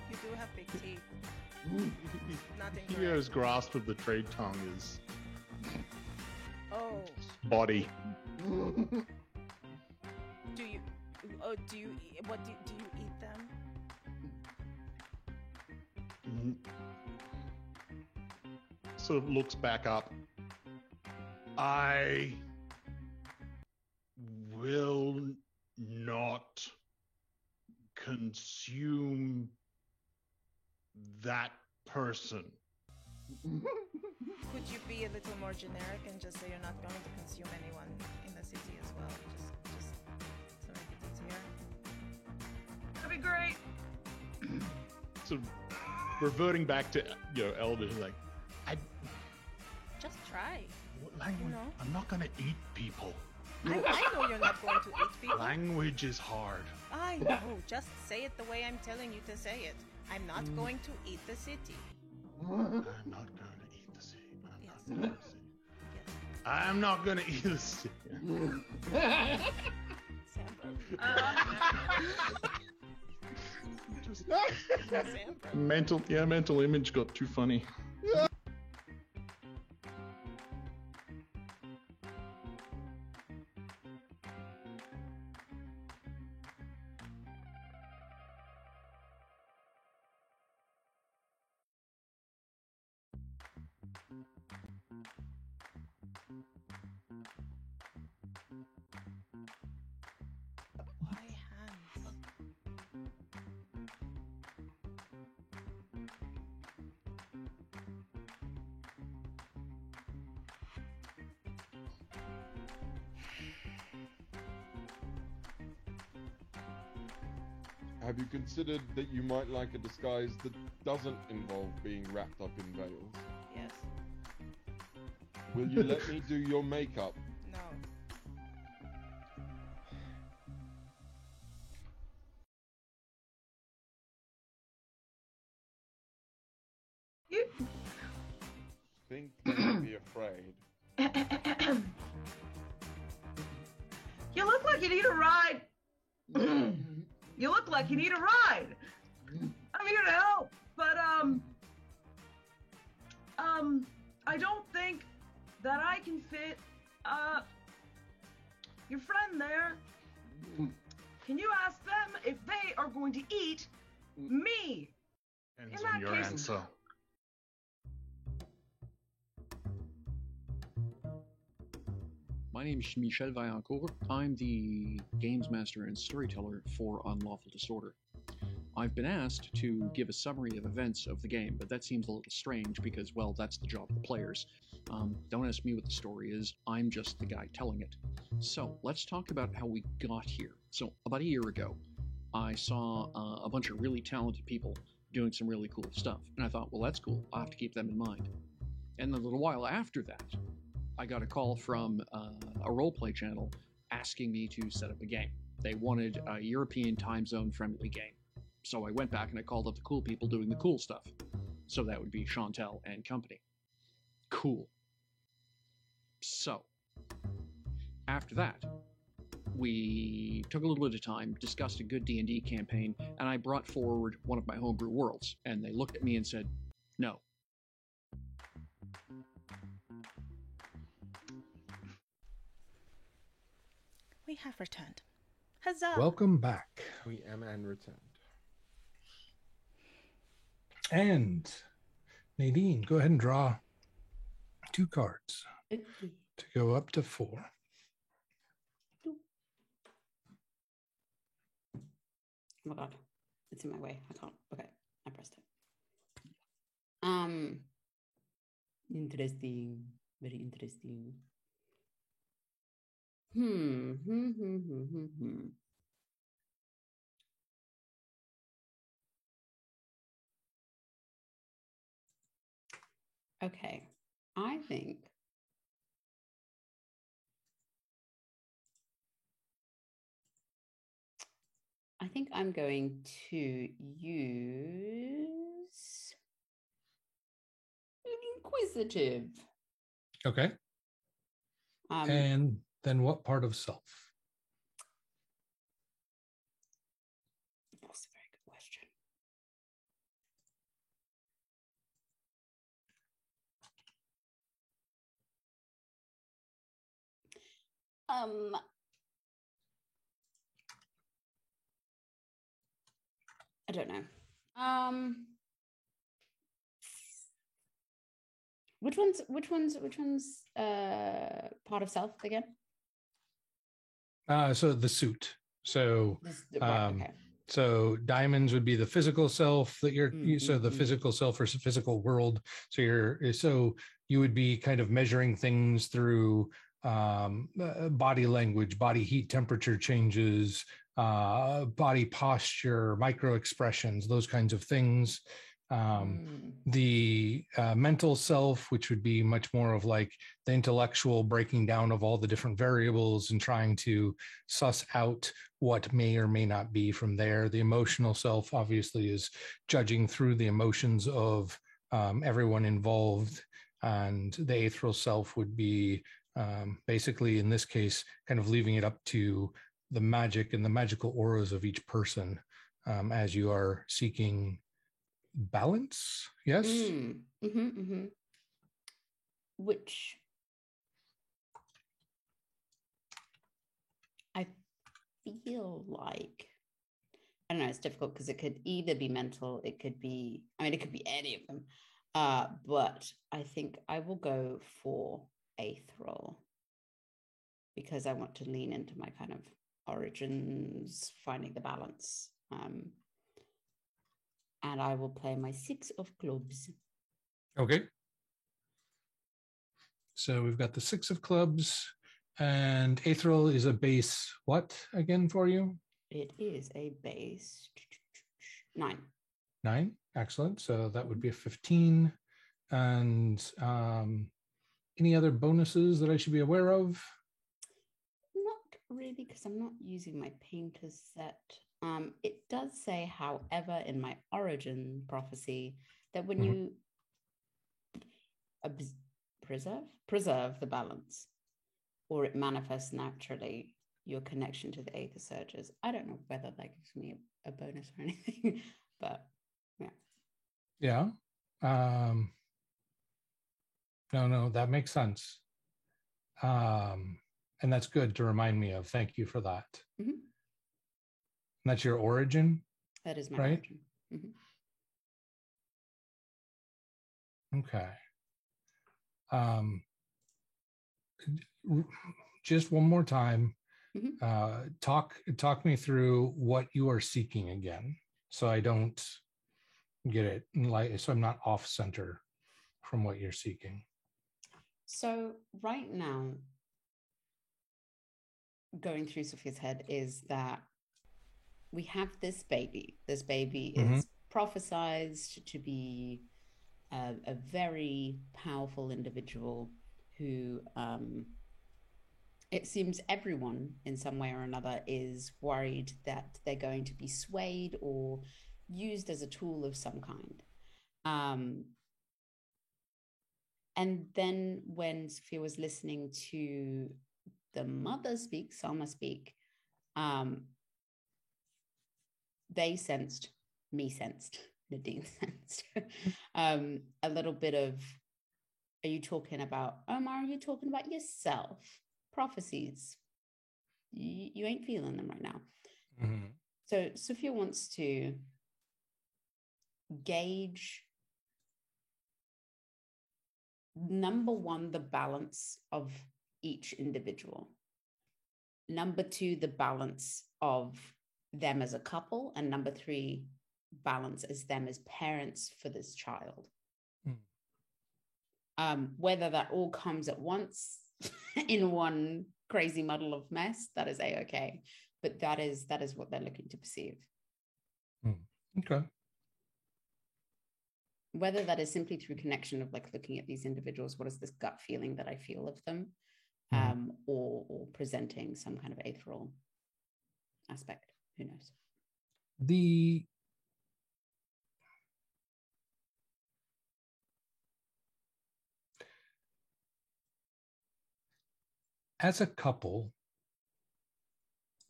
S1: do have big teeth. Nothing.
S4: Hugo's grasp of the trade tongue is
S1: Oh,
S4: body.
S1: do you? Oh, do you? What do you eat them?
S4: Sort of looks back up. I will not consume that person.
S1: Could you be a little more generic and just say you're not going to consume anyone in the city as well? Just to make it easier.
S7: That'd be great.
S4: Sort of reverting back to Elder, like,
S1: Just try.
S4: what language?
S1: know?
S4: I'm not gonna eat people.
S1: I know you're not going to eat people.
S4: Language is hard.
S1: I know. Just say it the way I'm telling you to say it. I'm not going to eat the city.
S4: I'm not gonna eat the city.
S1: Yes.
S4: I'm not gonna eat the city.
S1: Sandberg.
S4: Mental image got too funny.
S1: Why hands?
S3: Have you considered that you might like a disguise that doesn't involve being wrapped up in veils?
S1: Yes.
S3: Will you let me do your makeup?
S1: No.
S7: You...
S3: Think you might be afraid.
S7: You look like you need a ride. You look like you need a ride. I'm here to help, but I don't think that I can fit your friend there. Can you ask them if they are going to eat me?
S4: Depends
S7: In
S4: on
S7: that
S4: your
S7: case-
S4: answer.
S2: My name is Michel Vaillancourt. I'm the games master and storyteller for Unlawful Disorder. I've been asked to give a summary of events of the game, but that seems a little strange because, well, that's the job of the players. Don't ask me what the story is, I'm just the guy telling it. So, let's talk about how we got here. So, about a year ago, I saw a bunch of really talented people doing some really cool stuff, and I thought, well, that's cool, I'll have to keep them in mind. And a little while after that, I got a call from a roleplay channel asking me to set up a game. They wanted a European time zone friendly game. So I went back and I called up the cool people doing the cool stuff. So that would be Chantel and company. Cool. So, after that, we took a little bit of time, discussed a good D&D campaign, and I brought forward one of my homebrew worlds. And they looked at me and said, no.
S1: We have returned. Huzzah!
S6: Welcome back.
S3: We am and returned.
S6: And Nadine, go ahead and draw 2 cards
S5: Okay.
S6: to go up to 4.
S5: Oh my god, it's in my way. I can't. Okay, I pressed it. Interesting. Very interesting. Okay, I think I think I'm going to use inquisitive.
S6: Okay. And then what part of self?
S5: That's a very good question. I don't know. Which one's part of self again?
S6: So the suit. So
S5: Right, okay.
S6: so diamonds would be the physical self that so the physical self versus physical world. So you would be kind of measuring things through body language, body heat temperature changes, body posture, micro expressions, those kinds of things. The mental self, which would be much more of like the intellectual breaking down of all the different variables and trying to suss out what may or may not be from there. The emotional self obviously is judging through the emotions of everyone involved. And the ethereal self would be basically, in this case, kind of leaving it up to the magic and the magical auras of each person as you are seeking balance. Yes.
S5: Which I feel like, I don't know, it's difficult because it could either be mental, it could be any of them, but I think I will go for ethereal because I want to lean into my kind of origins, finding the balance. And I will play my 6 of clubs.
S6: Okay. So we've got the 6 of clubs, and ethereal is a base what again for you?
S5: It is a base 9.
S6: 9, excellent. So that would be a 15. And any other bonuses that I should be aware of?
S5: Not really, because I'm not using my painter's set. It does say, however, in my origin prophecy, that when you preserve the balance, or it manifests naturally, your connection to the aether surges. I don't know whether that gives me a bonus or anything, but yeah.
S6: Yeah. No, that makes sense. And that's good to remind me of. Thank you for that. And that's your origin?
S5: That is my origin.
S6: Okay. Just one more time, talk me through what you are seeking again, so I don't get it, so I'm not off center from what you're seeking.
S5: So right now, going through Sophia's head is that we have this baby. This baby is prophesized to be a very powerful individual who, it seems everyone in some way or another is worried that they're going to be swayed or used as a tool of some kind. And then when Sophia was listening to the mother speak, Salma speak, they sensed, Nadine sensed a little bit of, are you talking about Omar? Are you talking about yourself? Prophecies. You ain't feeling them right now. So Sophia wants to gauge, number one, the balance of each individual. Number 2, the balance of them as a couple. And number 3, balance as them as parents for this child. Whether that all comes at once in one crazy muddle of mess, that is a-okay. But that is what they're looking to perceive.
S6: Okay.
S5: Whether that is simply through connection of like looking at these individuals, what is this gut feeling that I feel of them, or presenting some kind of ethereal aspect, who knows?
S6: The as a couple,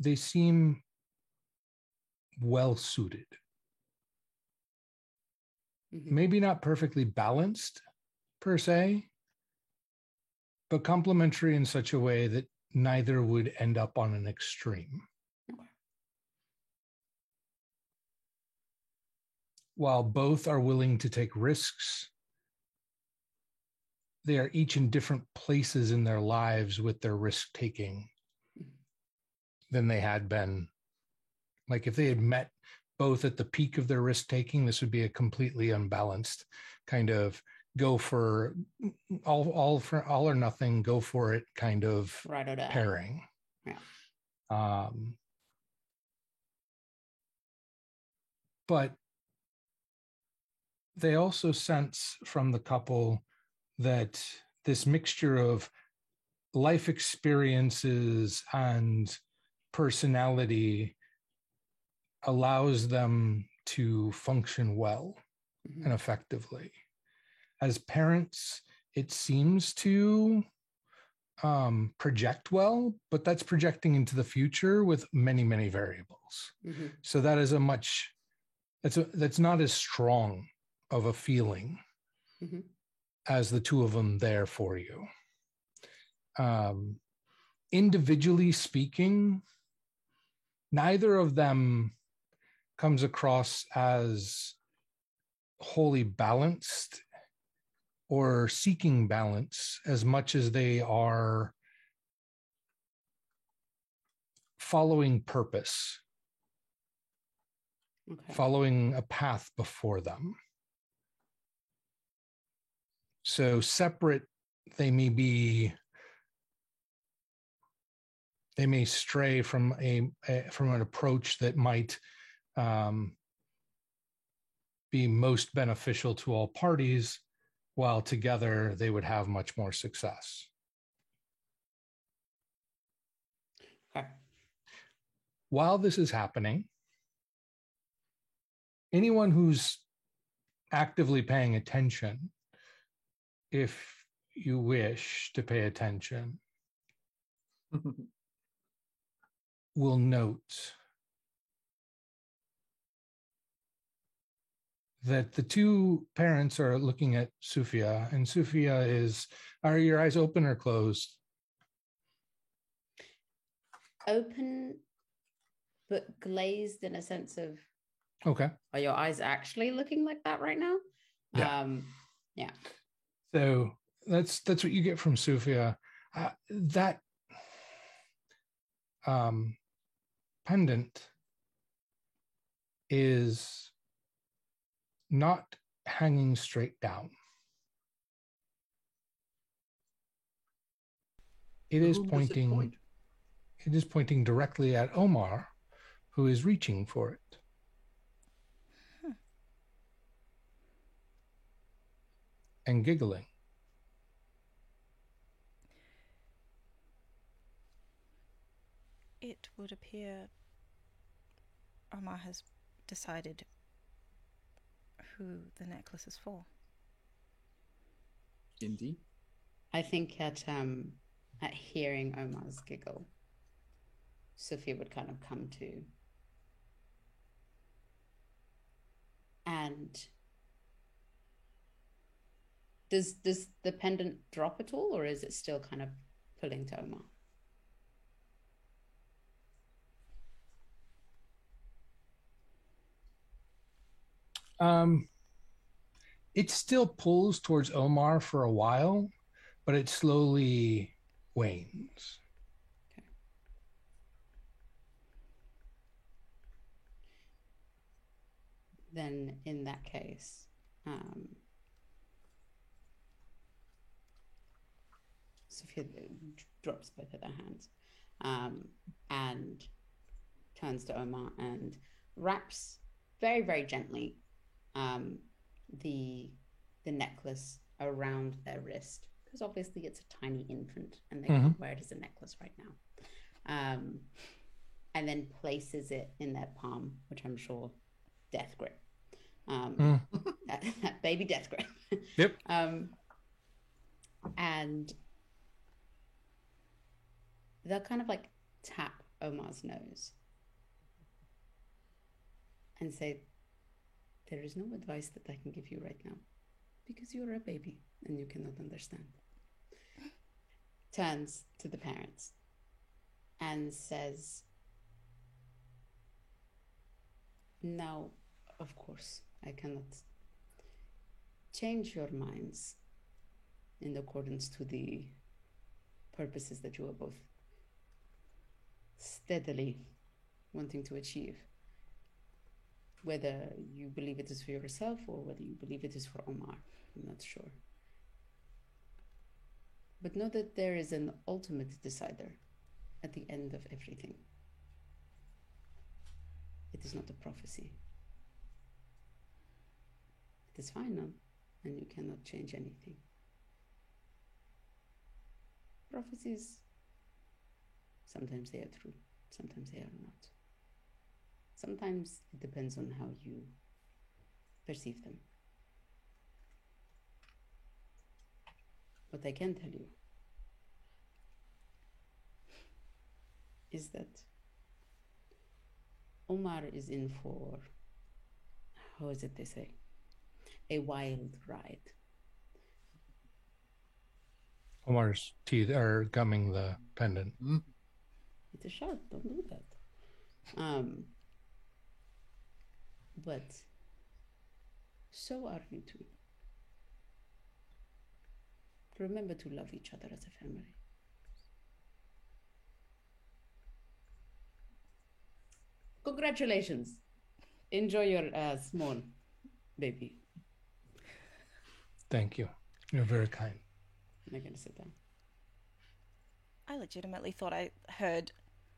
S6: they seem well suited. Maybe not perfectly balanced per se, but complementary in such a way that neither would end up on an extreme. While both are willing to take risks, they are each in different places in their lives with their risk taking than they had been. Like if they had met both at the peak of their risk taking, this would be a completely unbalanced kind of go for all or nothing, go for it kind of pairing.
S5: Yeah.
S6: But they also sense from the couple that this mixture of life experiences and personality allows them to function well and effectively. As parents, it seems to project well, but that's projecting into the future with many, many variables. So that is that's not as strong of a feeling as the two of them there for you. Individually speaking, neither of them comes across as wholly balanced or seeking balance as much as they are following purpose, following a path before them. So separate, they may stray from an approach that might be most beneficial to all parties, while together they would have much more success.
S5: Okay.
S6: While this is happening, anyone who's actively paying attention, if you wish to pay attention, will note that the two parents are looking at Sophia, and Sophia are your eyes open or closed?
S5: Open, but glazed in a sense of,
S6: okay.
S5: Are your eyes actually looking like that right now?
S6: Yeah.
S5: Yeah.
S6: So that's what you get from Sophia. That pendant is not hanging straight down. It is pointing. It is pointing directly at Omar, who is reaching for it. And giggling.
S1: It would appear Omar has decided who the necklace is for.
S2: Indeed.
S5: I think at hearing Omar's giggle, Sophia would kind of come to. And does the pendant drop at all, or is it still kind of pulling to Omar?
S6: It still pulls towards Omar for a while, but it slowly wanes.
S5: Okay. Then in that case, Sophia drops both of their hands and turns to Omar and wraps very, very gently the necklace around their wrist, because obviously it's a tiny infant and they can't wear it as a necklace right now. and then places it in their palm, which I'm sure death grip. That baby death grip.
S6: Yep.
S5: And they'll kind of like tap Omar's nose and say, there is no advice that I can give you right now because you're a baby and you cannot understand. Turns to the parents and says, now, of course, I cannot change your minds in accordance to the purposes that you are both steadily wanting to achieve. Whether you believe it is for yourself or whether you believe it is for Omar, I'm not sure. But know that there is an ultimate decider at the end of everything. It is not a prophecy. It is final, and you cannot change anything. Prophecies, sometimes they are true, sometimes they are not. Sometimes it depends on how you perceive them. What I can tell you is that Omar is in for, how is it they say, a wild ride.
S6: Omar's teeth are gumming the pendant.
S5: It is sharp, don't do that. But so are you two. Remember to love each other as a family. Congratulations. Enjoy your small baby.
S6: Thank you. You're very kind.
S5: I'm not going to sit down.
S1: I legitimately thought I heard,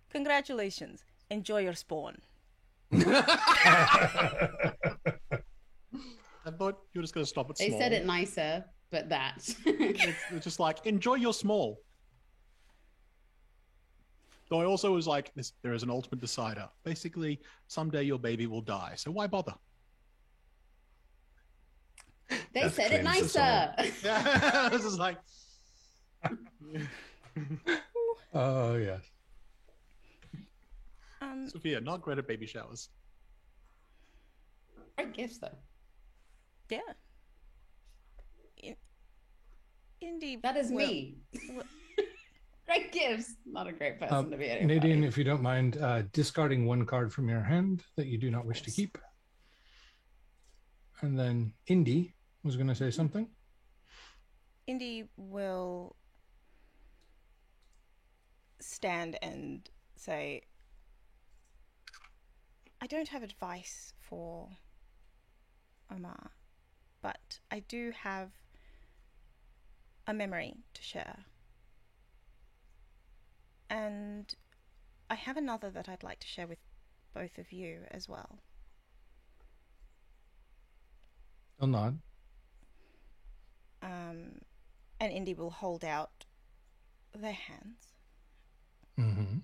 S1: congratulations, enjoy your spawn.
S4: I thought you were just going to stop at
S5: They
S4: small.
S5: said it nicer, but that.
S4: It's just like, enjoy your small. Though I also was like, there is an ultimate decider. Basically, someday your baby will die, so why bother?
S5: They
S8: Death
S5: said it
S8: claims us
S5: nicer.
S4: Yeah, this is like,
S6: Oh, yes.
S4: Sophia, not great at baby showers.
S5: Great gifts, though.
S1: Yeah. Indy.
S5: That is
S1: will-
S5: me.
S1: will-
S5: Great gifts. Not a great person to be anybody.
S6: Nadine, if you don't mind discarding one card from your hand that you do not wish to keep. And then Indy was going to say something.
S1: Indy will stand and say, I don't have advice for Omar, but I do have a memory to share. And I have another that I'd like to share with both of you as well.
S6: I'll nod.
S1: And Indy will hold out their hands.
S6: Mm-hmm.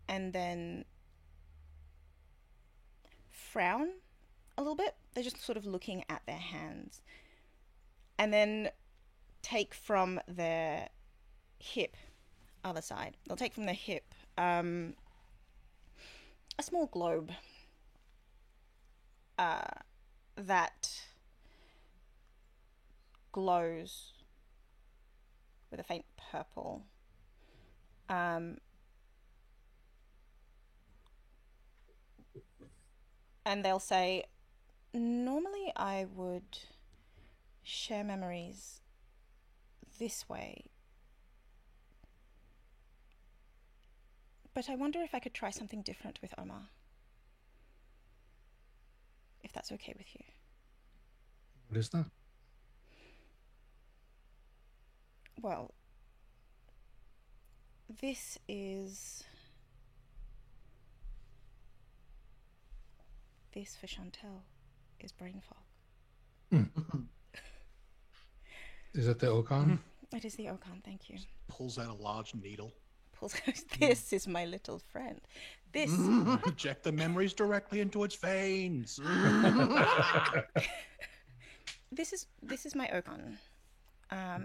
S1: And then frown a little bit. They're just sort of looking at their hands. And then take from their hip, other side. They'll take from their hip a small globe that glows with a faint purple. And they'll say, normally I would share memories this way, but I wonder if I could try something different with Omar. If that's okay with you.
S6: What is that?
S1: Well, this for Chantel is brain fog.
S6: Is that the Okan?
S1: It is the Okan, thank you.
S4: Pulls out a large needle.
S1: pulls this is my little friend. This
S4: Inject the memories directly into its veins.
S1: this is my Okan. I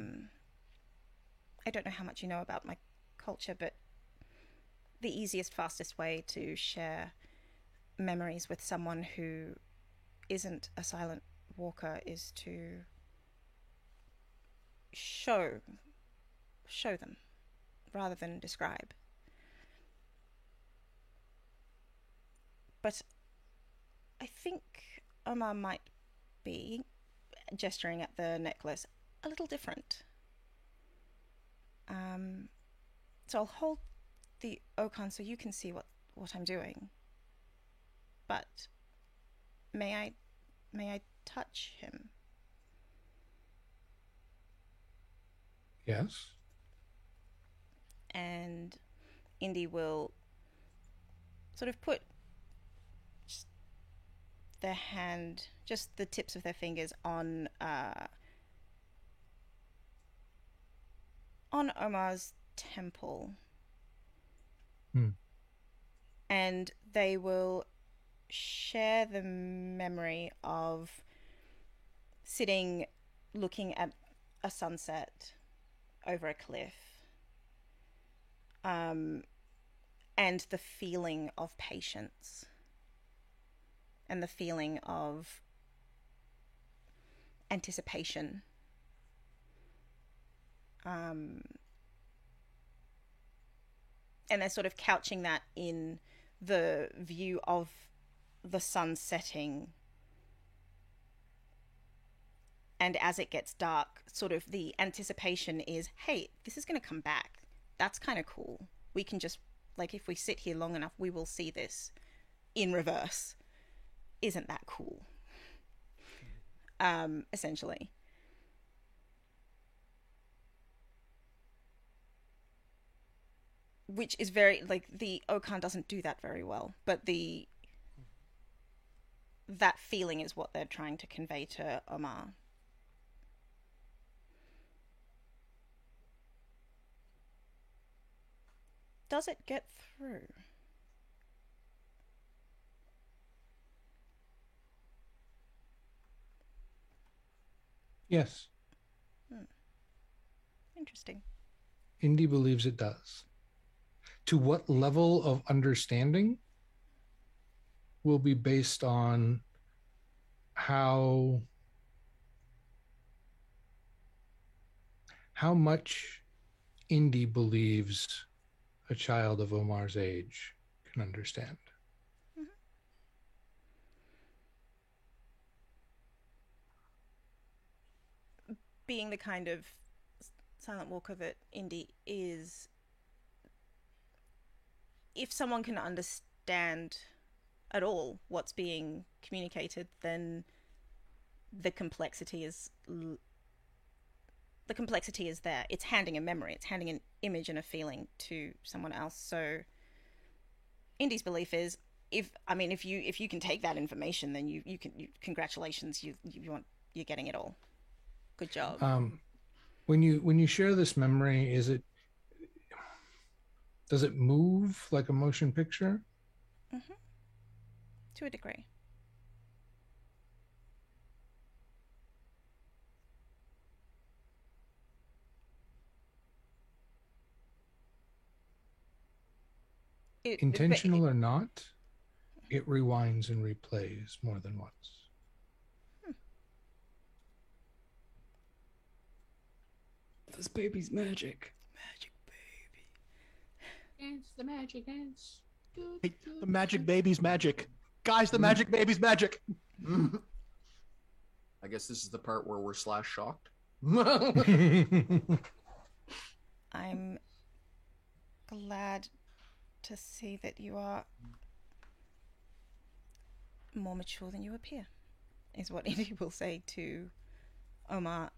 S1: don't know how much you know about my culture, but the easiest, fastest way to share memories with someone who isn't a silent walker is to show them rather than describe. But I think Omar might be, gesturing at the necklace, a little different. So I'll hold the Okan so you can see what I'm doing. But may I touch him?
S6: Yes.
S1: And Indy will sort of put their hand, just the tips of their fingers, on Omar's temple. And they will share the memory of sitting looking at a sunset over a cliff, and the feeling of patience and the feeling of anticipation. And they're sort of couching that in the view of the sun setting. And as it gets dark, sort of the anticipation is, hey, this is going to come back. That's kind of cool. We can just, like, if we sit here long enough, we will see this in reverse. Isn't that cool? Essentially. Which is very, like, the Okan doesn't do that very well, but that feeling is what they're trying to convey to Omar. Does it get through?
S6: Yes.
S1: Interesting.
S6: Indy believes it does. To what level of understanding will be based on how much Indy believes a child of Omar's age can understand.
S1: Being the kind of silent walker that Indy is, if someone can understand at all what's being communicated, then the complexity is there. It's handing a memory, it's handing an image and a feeling to someone else. So Indy's belief is, if you can take that information, then you can, congratulations, you're getting it all. Good job.
S6: When you share this memory, does it move like a motion picture?
S1: Mm-hmm. To a degree.
S6: Intentional or not, it rewinds and replays more than once.
S5: This baby's magic. Magic baby. It's the magic dance.
S4: Hey, the magic baby's magic. Guys, the magic baby's magic.
S2: I guess this is the part where we're shocked.
S1: I'm glad to see that you are more mature than you appear, is what Indy will say to Omar.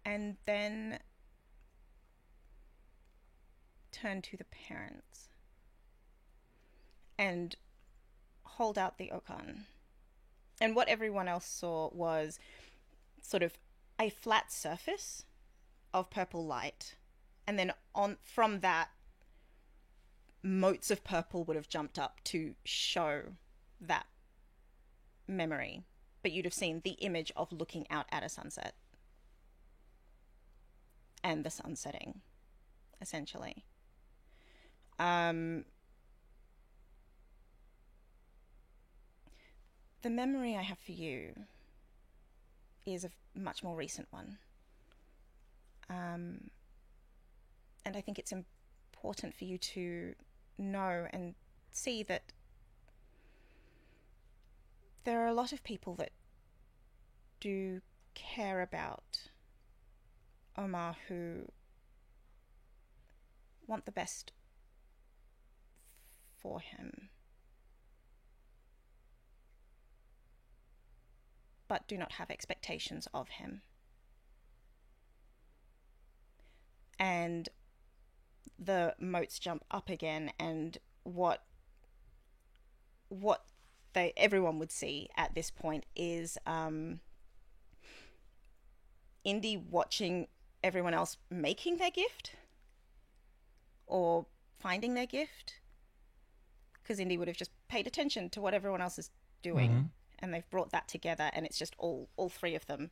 S1: And then turn to the parents and hold out the Okan. And what everyone else saw was sort of a flat surface of purple light, And then on from that, motes of purple would have jumped up to show that memory, but you'd have seen the image of looking out at a sunset and the sun setting, essentially. The memory I have for you is a much more recent one. And I think it's important for you to know and see that there are a lot of people that do care about Omar, who want the best for him, but do not have expectations of him. And the motes jump up again, and what everyone would see at this point is Indy watching everyone else making their gift or finding their gift, because Indy would have just paid attention to what everyone else is doing, and they've brought that together, and it's just all three of them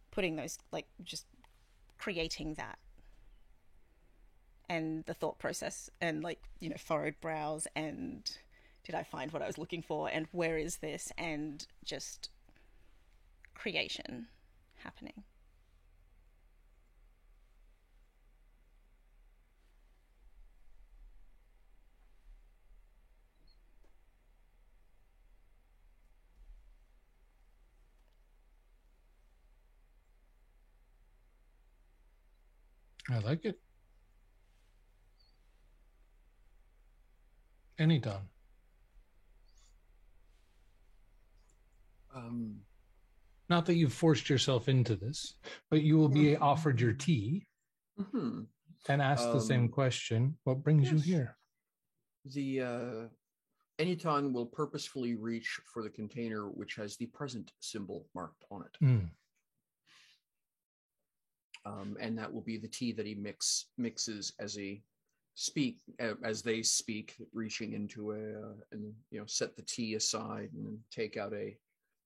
S1: putting those, like, just creating that. And the thought process and, like, you know, furrowed brows and did I find what I was looking for and where is this, and just creation happening.
S6: I like it. Anytime. Not that you've forced yourself into this, but you will be offered your tea and asked the same question. What brings you here?
S2: The Anyton will purposefully reach for the container which has the present symbol marked on it. And that will be the tea that he mixes as they speak, reaching into and set the tea aside and take out a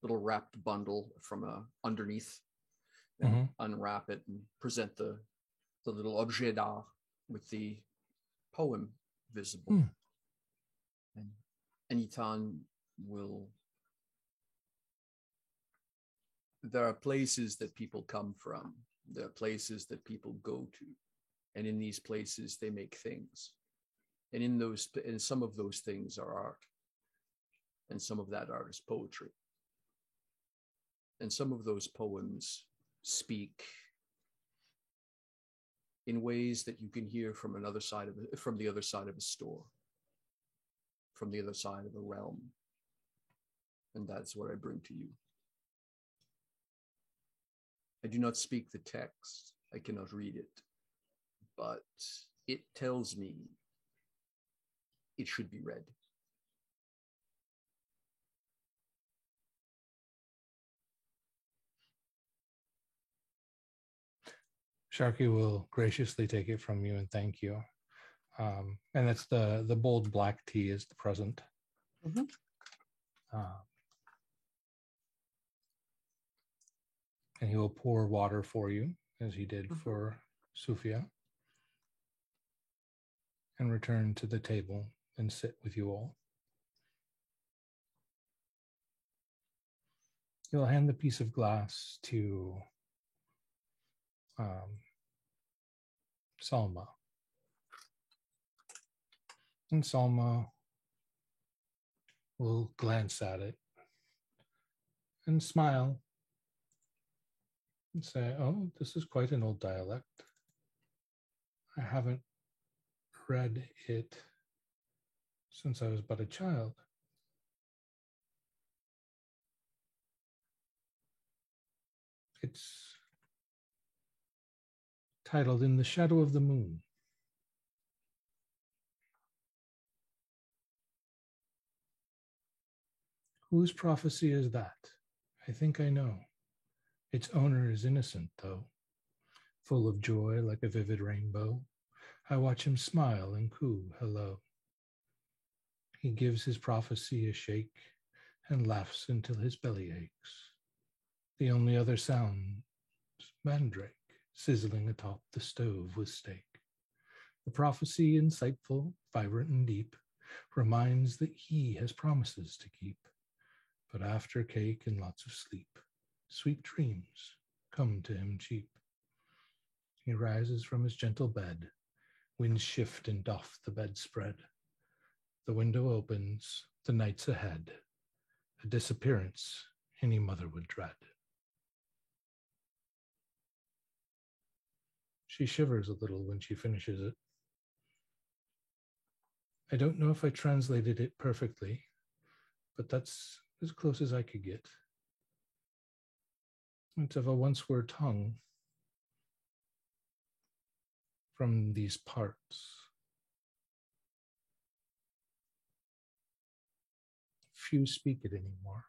S2: little wrapped bundle from underneath, and unwrap it and present the little objet d'art with the poem visible. And Anyton will. There are places that people come from. There are places that people go to. And in these places, they make things. And in some of those things are art. And some of that art is poetry. And some of those poems speak in ways that you can hear from the other side of a store, from the other side of a realm. And that's what I bring to you. I do not speak the text. I cannot read it. But it tells me it should be read.
S6: Sharky will graciously take it from you and thank you. And it's the bold black tea is the present. And he will pour water for you, as he did for Sufia, and return to the table and sit with you all. He'll hand the piece of glass to Salma. And Salma will glance at it and smile and say, "Oh, this is quite an old dialect. I haven't read it since I was but a child." It's titled In the Shadow of the Moon. Whose prophecy is that? I think I know. Its owner is innocent, though, full of joy like a vivid rainbow, I watch him smile and coo hello. He gives his prophecy a shake and laughs until his belly aches. The only other sound, mandrake sizzling atop the stove with steak. The prophecy, insightful, vibrant, and deep, reminds that he has promises to keep. But after cake and lots of sleep, sweet dreams come to him cheap. He rises from his gentle bed, winds shift and doff the bedspread. The window opens, the night's ahead, a disappearance any mother would dread. She shivers a little when she finishes it. I don't know if I translated it perfectly, but that's as close as I could get. It's of a once-were tongue from these parts. Few speak it anymore.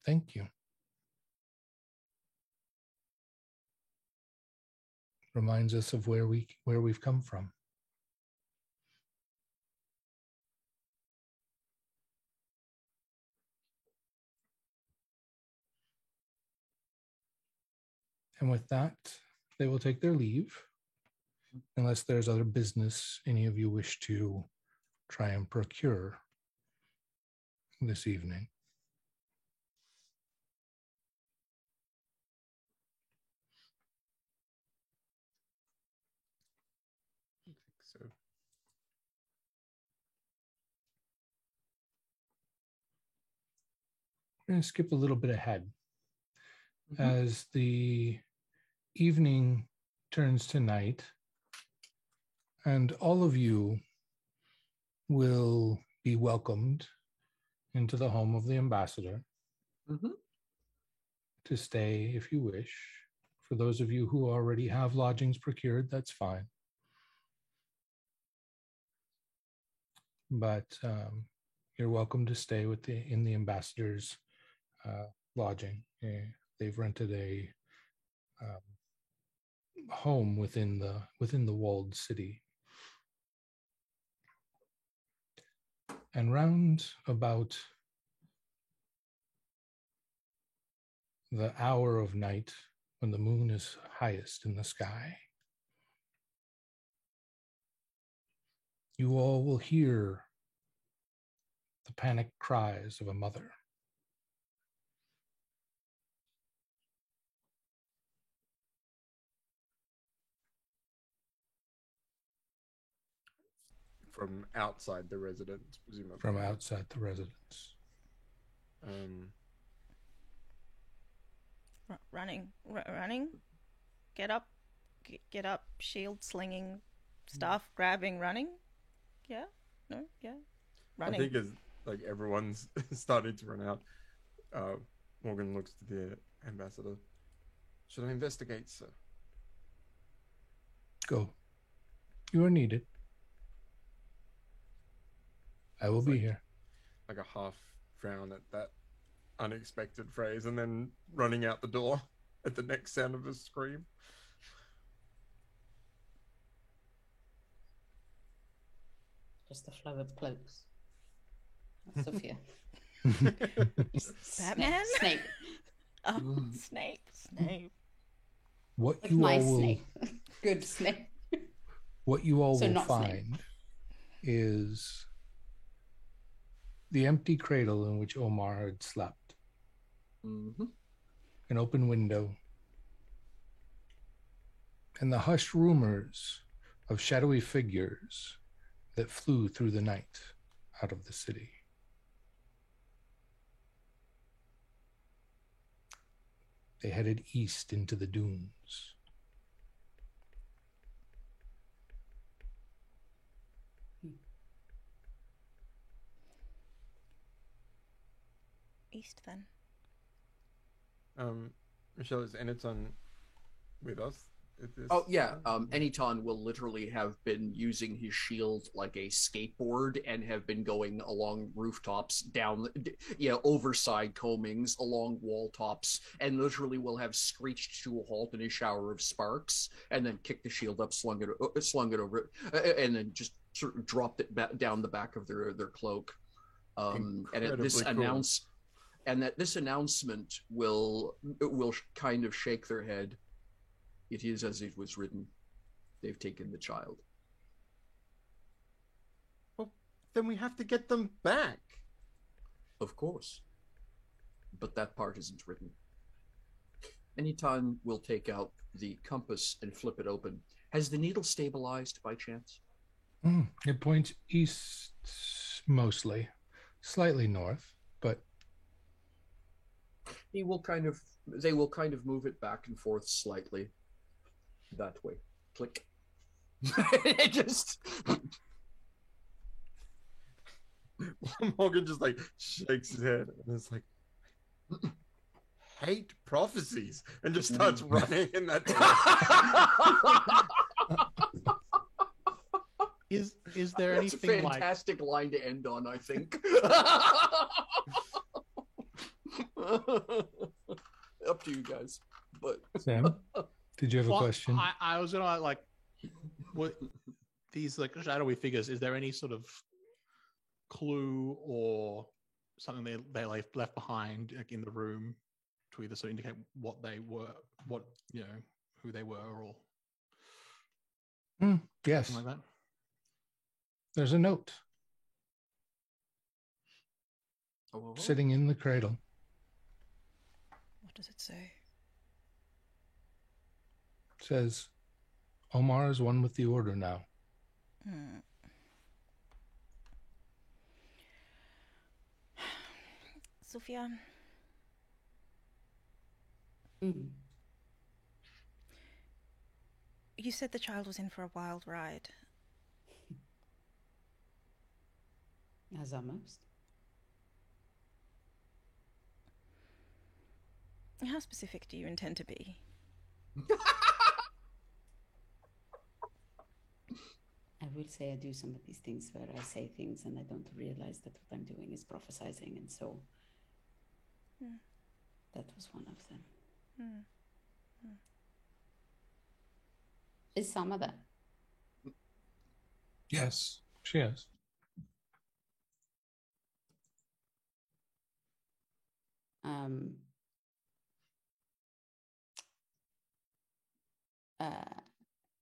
S6: Thank you. Reminds us of where we've come from. And with that, they will take their leave, unless there's other business any of you wish to try and procure this evening.
S3: So
S6: We're going to skip a little bit ahead. As the evening turns to night, and all of you will be welcomed into the home of the ambassador to stay if you wish. For those of you who already have lodgings procured, that's fine. But you're welcome to stay in the ambassador's lodging. They've rented a home within the walled city. And round about the hour of night when the moon is highest in the sky, you all will hear the panicked cries of a mother.
S3: from outside the residence, presumably.
S6: From outside the residence.
S1: Running. Get up, shield slinging, stuff grabbing, running. Yeah, no, yeah, running.
S3: I think as like everyone's starting to run out, Morgan looks to the ambassador. Should I investigate, sir?
S6: Go. You are needed. I will be here.
S3: Like a half frown at that unexpected phrase, and then running out the door at the next sound of a scream.
S5: Just the flow of cloaks. Sophia.
S1: Batman?
S5: Snape.
S1: Oh, Snape.
S6: What
S5: Like
S6: you
S5: my
S6: all will,
S5: Snape. Good Snape.
S6: what you all
S5: So
S6: will
S5: not
S6: find is the empty cradle in which Omar had slept. An open window, and the hushed rumors of shadowy figures that flew through the night out of the city. They headed east into the dunes.
S1: East then.
S3: Michelle, is Eniton with us?
S2: Oh yeah, Anyton will literally have been using his shield like a skateboard and have been going along rooftops, down, over side combings, along wall tops, and literally will have screeched to a halt in a shower of sparks, and then kicked the shield up, slung it over, and then just sort of dropped it down the back of their cloak. And this announcement will kind of shake their head. It is as it was written. They've taken the child.
S3: Well, then we have to get them back.
S2: Of course. But that part isn't written. Anytime we'll take out the compass and flip it open. Has the needle stabilized by chance?
S6: It points east mostly, slightly north, but
S2: They will kind of move it back and forth slightly. That way. Click. It just
S3: Morgan just like shakes his head and it's like, hate prophecies, and just starts running in that
S4: Is there
S2: That's
S4: anything
S2: a fantastic line to end on, I think. Up to you guys. But
S6: Sam, did you have a question?
S4: I was gonna what these like shadowy figures? Is there any sort of clue or something they left behind like in the room to either sort of indicate what they were, who they were, or
S6: Yes,
S4: something like that?
S6: there's a note
S2: Oh.
S6: sitting in the cradle.
S1: What does it say?
S6: It says, Omar is one with the order now.
S1: Sophia, you said the child was in for a wild ride.
S5: As are most.
S1: How specific do you intend to be?
S5: I will say I do some of these things where I say things and I don't realize that what I'm doing is prophesizing, and so that was one of them. Is Sama there?
S6: Yes, she is.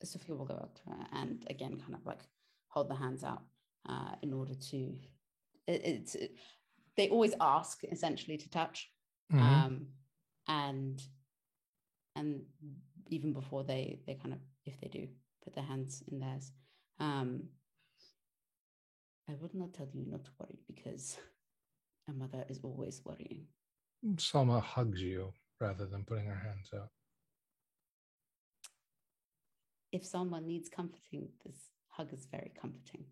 S5: Sophia will go up to her and again kind of like hold the hands out in order to they always ask essentially to touch, and even before they kind of, if they do put their hands in theirs, I would not tell you not to worry because a mother is always worrying.
S6: Salma hugs you rather than putting her hands out.
S5: If someone needs comforting, this hug is very comforting.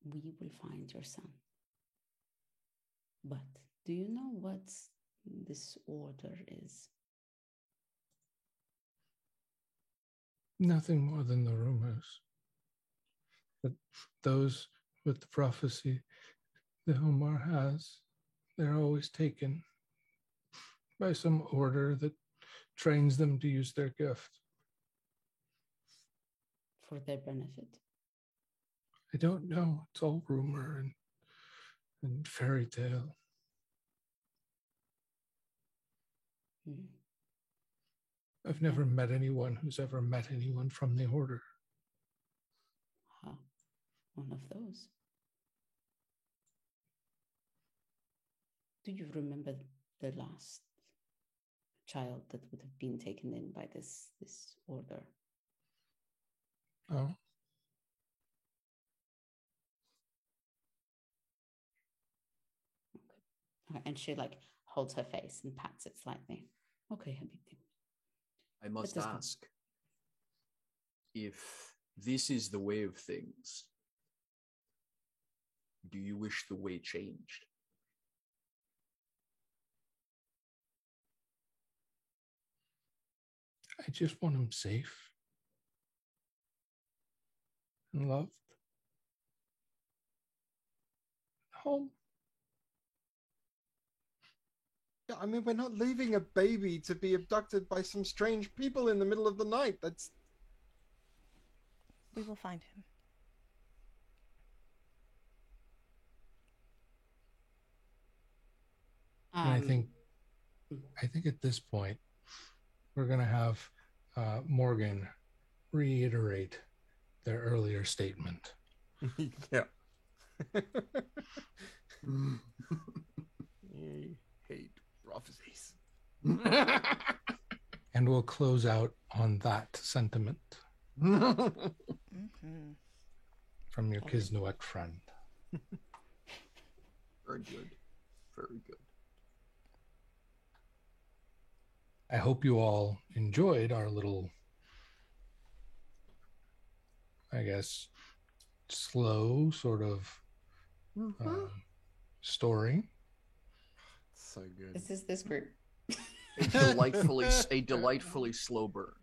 S5: We will find your son. But do you know what this order is?
S6: Nothing more than the rumors. But those with the prophecy that Omar has, they're always taken by some order that trains them to use their gift.
S5: For their benefit?
S6: I don't know. It's all rumor and fairy tale. I've never met anyone who's ever met anyone from the order.
S5: One of those. Do you remember the last child that would have been taken in by this order?
S6: Oh.
S5: Okay. And she like holds her face and pats it slightly. Okay, Habibti.
S2: I must ask if this is the way of things. Do you wish the way changed?
S6: I just want him safe and loved. Home.
S3: Yeah, I mean, we're not leaving a baby to be abducted by some strange people in the middle of the night. That's...
S1: We will find him.
S6: And I think at this point, we're going to have Morgan reiterate their earlier statement.
S3: Yeah. You hate prophecies.
S6: And we'll close out on that sentiment
S1: Mm-hmm.
S6: from your Kisnuet friend.
S2: Very good. Very good.
S6: I hope you all enjoyed our little, I guess, slow sort of story.
S3: So good.
S5: This is this group.
S2: A delightfully slow burn.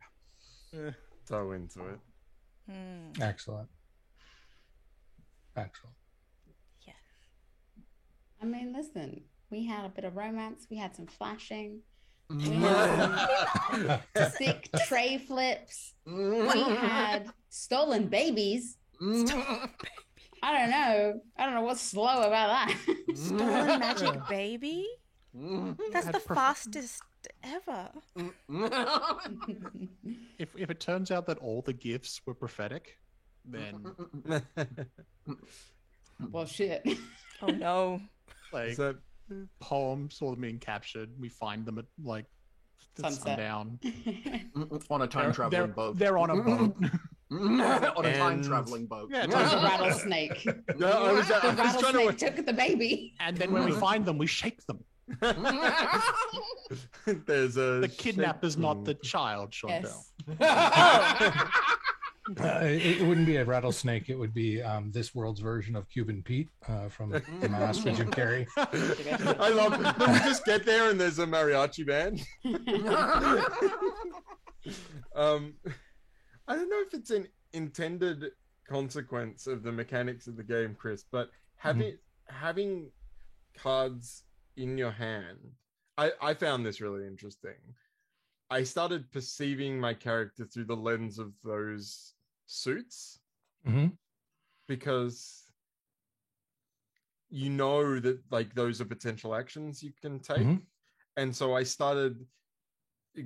S3: So into it.
S6: Excellent. Excellent.
S1: Yes.
S5: I mean, listen, we had a bit of romance. We had some flashing. We had some sick tray flips. We had stolen babies. I don't know what's slow about that.
S1: Stolen magic baby? That's the fastest ever.
S4: If it turns out that all the gifts were prophetic, then
S5: Well, shit.
S1: Oh no.
S4: like
S3: Is that...
S4: poems all being captured, we find them at like
S5: Sunset.
S4: sundown.
S2: On a time traveling boat.
S4: They're on a boat.
S2: On a time
S3: And-
S2: traveling boat.
S4: Yeah,
S5: There's a rattlesnake.
S3: No, I was
S5: The
S3: trying
S5: rattlesnake
S3: to...
S5: took the baby.
S4: and then when we find them, we shake them.
S3: There's a...
S4: The kidnapper's not the
S3: shaking-
S4: child, Chantel.
S5: Yes.
S6: It wouldn't be a rattlesnake. It would be this world's version of Cuban Pete from the Master Jim Carrey.
S3: I love it. When we just get there and there's a mariachi band. I don't know if it's an intended consequence of the mechanics of the game, Chris, but having cards in your hand, I found this really interesting. I started perceiving my character through the lens of those suits because you know that like those are potential actions you can take. And so I started,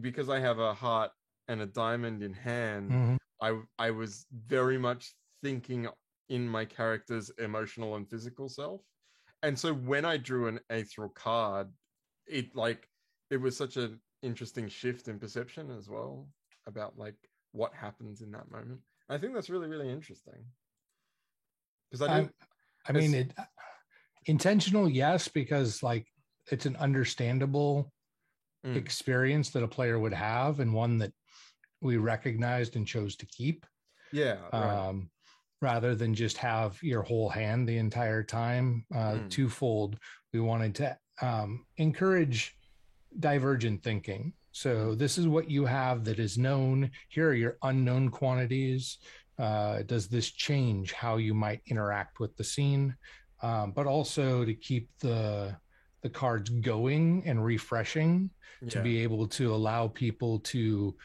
S3: because I have a heart and a diamond in hand, I was very much thinking in my character's emotional and physical self. And so when I drew an ethereal card, it was such an interesting shift in perception as well about like what happens in that moment. I think that's really, really interesting. Because
S6: I mean, it intentional, yes, because like it's an understandable experience that a player would have, and one that we recognized and chose to keep.
S3: Yeah. Right.
S6: Rather than just have your whole hand the entire time. Twofold, we wanted to encourage divergent thinking. So this is what you have that is known. Here are your unknown quantities. Does this change how you might interact with the scene? But also to keep the cards going and refreshing, to be able to allow people to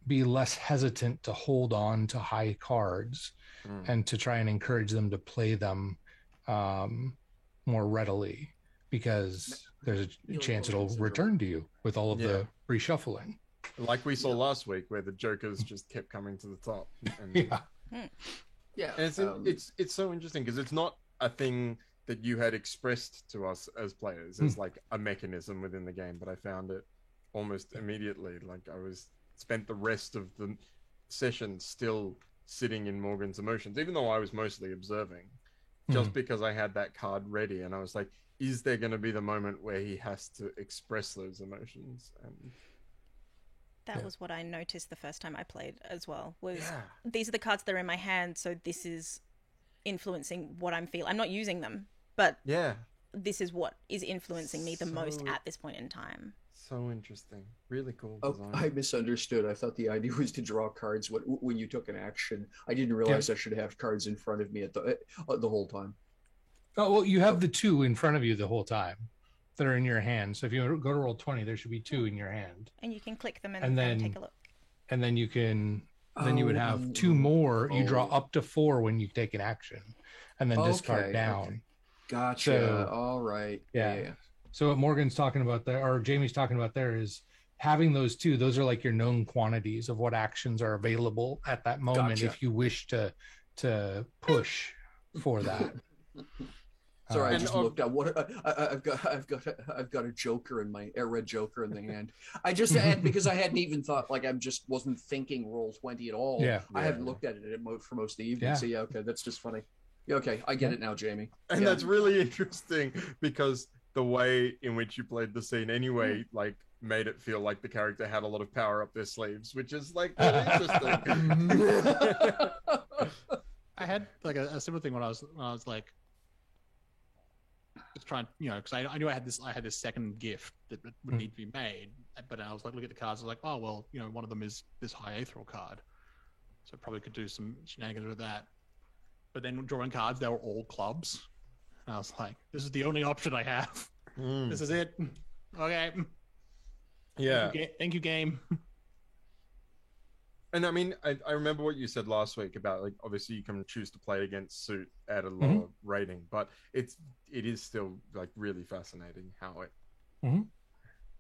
S6: be less hesitant to hold on to high cards and to try and encourage them to play them more readily, because there's a chance it'll return to you with all of the reshuffling.
S3: Like we saw last week, where the jokers just kept coming to the top. And, and it's so interesting because it's not a thing that you had expressed to us as players as like a mechanism within the game, but I found it almost immediately. Like I spent the rest of the session still sitting in Morgan's emotions, even though I was mostly observing, just because I had that card ready, and I was like, is there going to be the moment where he has to express those emotions? And
S1: that was what I noticed the first time I played as well, was these are the cards that are in my hand, so this is influencing what I'm feeling. I'm not using them, but this is what is influencing me the most
S3: So-
S1: at this point in time.
S3: So interesting. Really cool
S2: Oh,
S3: design.
S2: I misunderstood. I thought the idea was to draw cards when you took an action. I didn't realize I should have cards in front of me at the whole time.
S6: Oh, well, you have the 2 in front of you the whole time that are in your hand. So if you go to roll 20, there should be 2 in your hand.
S1: And you can click them
S6: And
S1: and
S6: then-
S1: take a look.
S6: And then you would have 2
S2: Oh,
S6: more. You draw
S2: oh.
S6: up to 4 when you take an action and then discard
S2: Okay,
S6: down.
S2: okay. Gotcha.
S6: So-
S2: All right.
S6: Yeah. So what Morgan's talking about there, or Jamie's talking about there, is having those 2. Those are like your known quantities of what actions are available at that moment
S2: Gotcha.
S6: if you wish to push for that.
S2: Sorry, I
S3: And
S2: just looked at what I've got a Joker in my red Joker in the hand. I just had because I hadn't even thought wasn't thinking roll 20 at all.
S6: Yeah.
S2: I haven't looked at it for most of the evening.
S6: Yeah.
S2: So yeah, okay, that's just funny. Yeah, okay, I get it now, Jamie.
S3: And
S2: Yeah.
S3: that's really interesting because the way in which you played the scene anyway, like, made it feel like the character had a lot of power up their sleeves, which is like really interesting.
S4: I had like a similar thing when I was like just trying, because I knew I had this second gift that would need to be made, but I was like, look at the cards, I was like, oh well, one of them is this high Aetherol card, so I probably could do some shenanigans with that. But then drawing cards, they were all clubs, and I was like, this is the only option I have.
S3: Mm.
S4: This is it. Okay.
S3: Yeah.
S4: Thank you, game.
S3: And I mean, I remember what you said last week about, like, obviously you can choose to play against suit at a lower rating, but it is still like really fascinating how it.
S6: Mhm.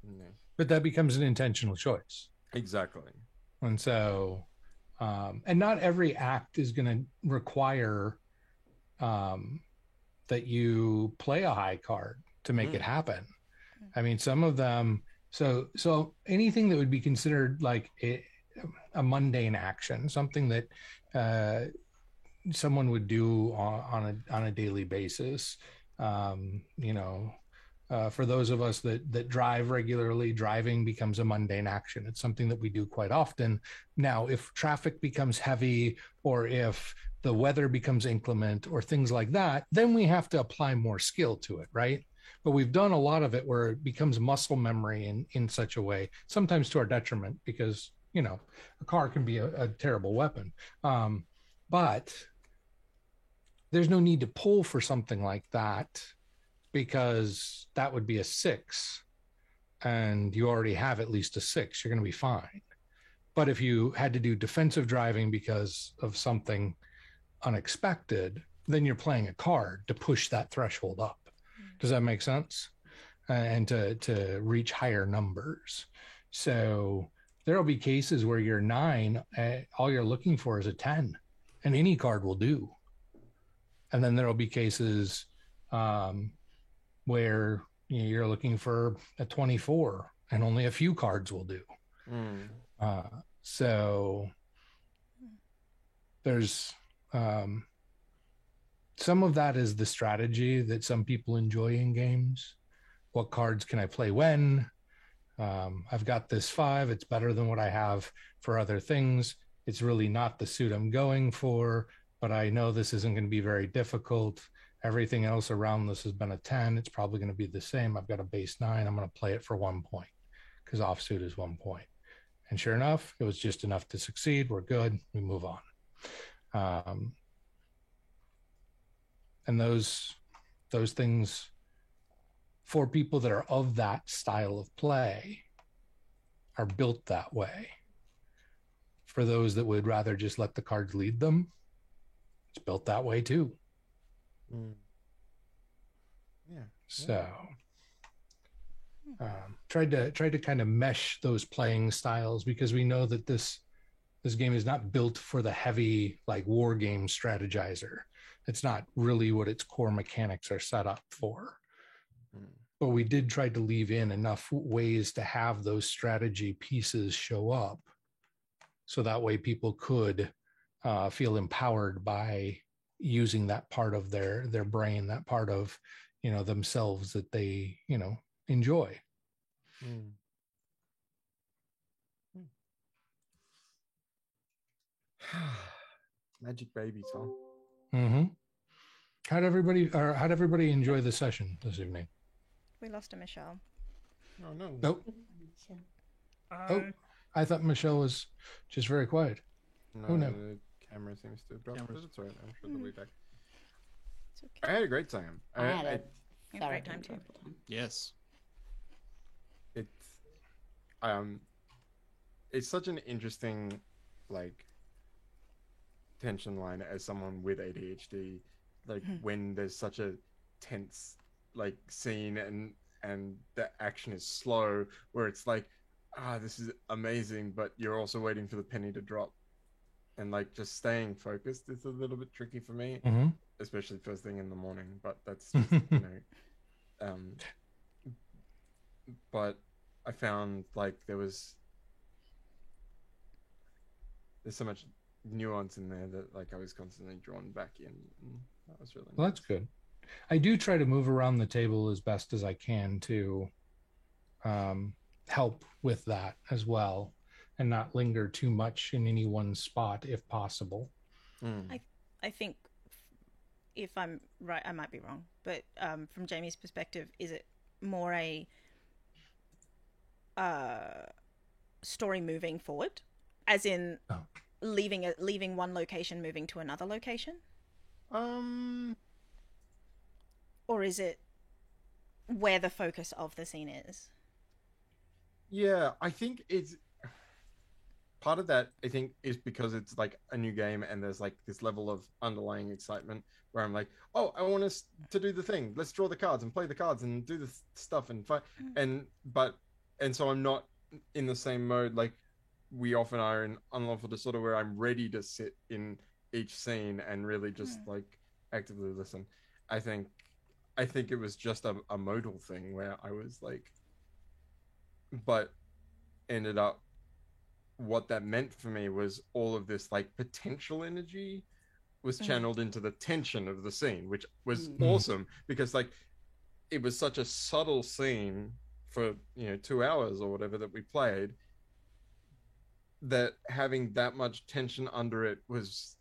S3: Yeah.
S6: But that becomes an intentional choice.
S3: Exactly.
S6: And so, and not every act is going to require that you play a high card to make it happen. I mean, some of them, so anything that would be considered like a mundane action, something that someone would do on a daily basis, for those of us that drive regularly, driving becomes a mundane action. It's something that we do quite often. Now, if traffic becomes heavy or if the weather becomes inclement or things like that, then we have to apply more skill to it, right? But we've done a lot of it where it becomes muscle memory in such a way, sometimes to our detriment, because, a car can be a terrible weapon. But there's no need to pull for something like that, because that would be a 6 and you already have at least a 6, you're going to be fine. But if you had to do defensive driving because of something unexpected, then you're playing a card to push that threshold up. Does that make sense? And to reach higher numbers. So there'll be cases where you're 9, all you're looking for is a 10, and any card will do. And then there'll be cases where you're looking for a 24 and only a few cards will do. So there's some of that is the strategy that some people enjoy in games. What cards can I play when? I've got this 5. It's better than what I have for other things. It's really not the suit I'm going for, but I know this isn't going to be very difficult. Everything else around this has been a 10. It's probably going to be the same. I've got a base 9. I'm going to play it for 1 point because offsuit is 1 point. And sure enough, it was just enough to succeed. We're good. We move on. And those things, for people that are of that style of play, are built that way. For those that would rather just let the cards lead them, it's built that way too.
S3: Yeah.
S6: So tried to kind of mesh those playing styles, because we know that this game is not built for the heavy, like, war game strategizer. It's not really what its core mechanics are set up for. But we did try to leave in enough ways to have those strategy pieces show up, so that way people could feel empowered by using that part of their brain, that part of themselves that they enjoy.
S3: Magic babies, huh?
S6: Mm-hmm. how'd everybody enjoy the session this evening?
S1: We lost a Michelle.
S3: Oh no.
S6: Nope. Oh, I thought Michelle was just very quiet.
S3: No,
S6: Oh, no.
S3: the camera seems to have dropped.
S4: Cameras.
S3: But it's all right. I'm sure they'll be back.
S1: It's okay.
S3: I had a great time.
S5: I had a
S1: Yeah, great
S5: thoroughly
S1: time too.
S5: enjoyable time.
S4: Yes.
S3: It's such an interesting, like, tension line as someone with ADHD, like when there's such a tense like scene and the action is slow, where it's like, this is amazing, but you're also waiting for the penny to drop, and like just staying focused is a little bit tricky for me,
S6: Mm-hmm.
S3: especially first thing in the morning. But that's just, you know, but I found like there's so much nuance in there that like I was constantly drawn back in, and that was really
S6: Well, that's good. I do try to move around the table as best as I can to help with that as well, and not linger too much in any one spot if possible.
S1: I think, if I'm right, I might be wrong, but from Jamie's perspective, is it more a story moving forward, as in leaving one location, moving to another location, or is it where the focus of the scene is?
S3: Yeah, I think it's part of that. I think is because it's like a new game and there's like this level of underlying excitement where I'm like, oh, I want us to do the thing. Let's draw the cards and play the cards and do the stuff and fight. And so I'm not in the same mode like we often are in Unlawful Disorder, where I'm ready to sit in each scene and really just like actively listen. I think it was just a modal thing where I was like, but ended up what that meant for me was all of this like potential energy was channeled into the tension of the scene, which was awesome because like it was such a subtle scene for 2 hours or whatever that we played, that having that much tension under it was,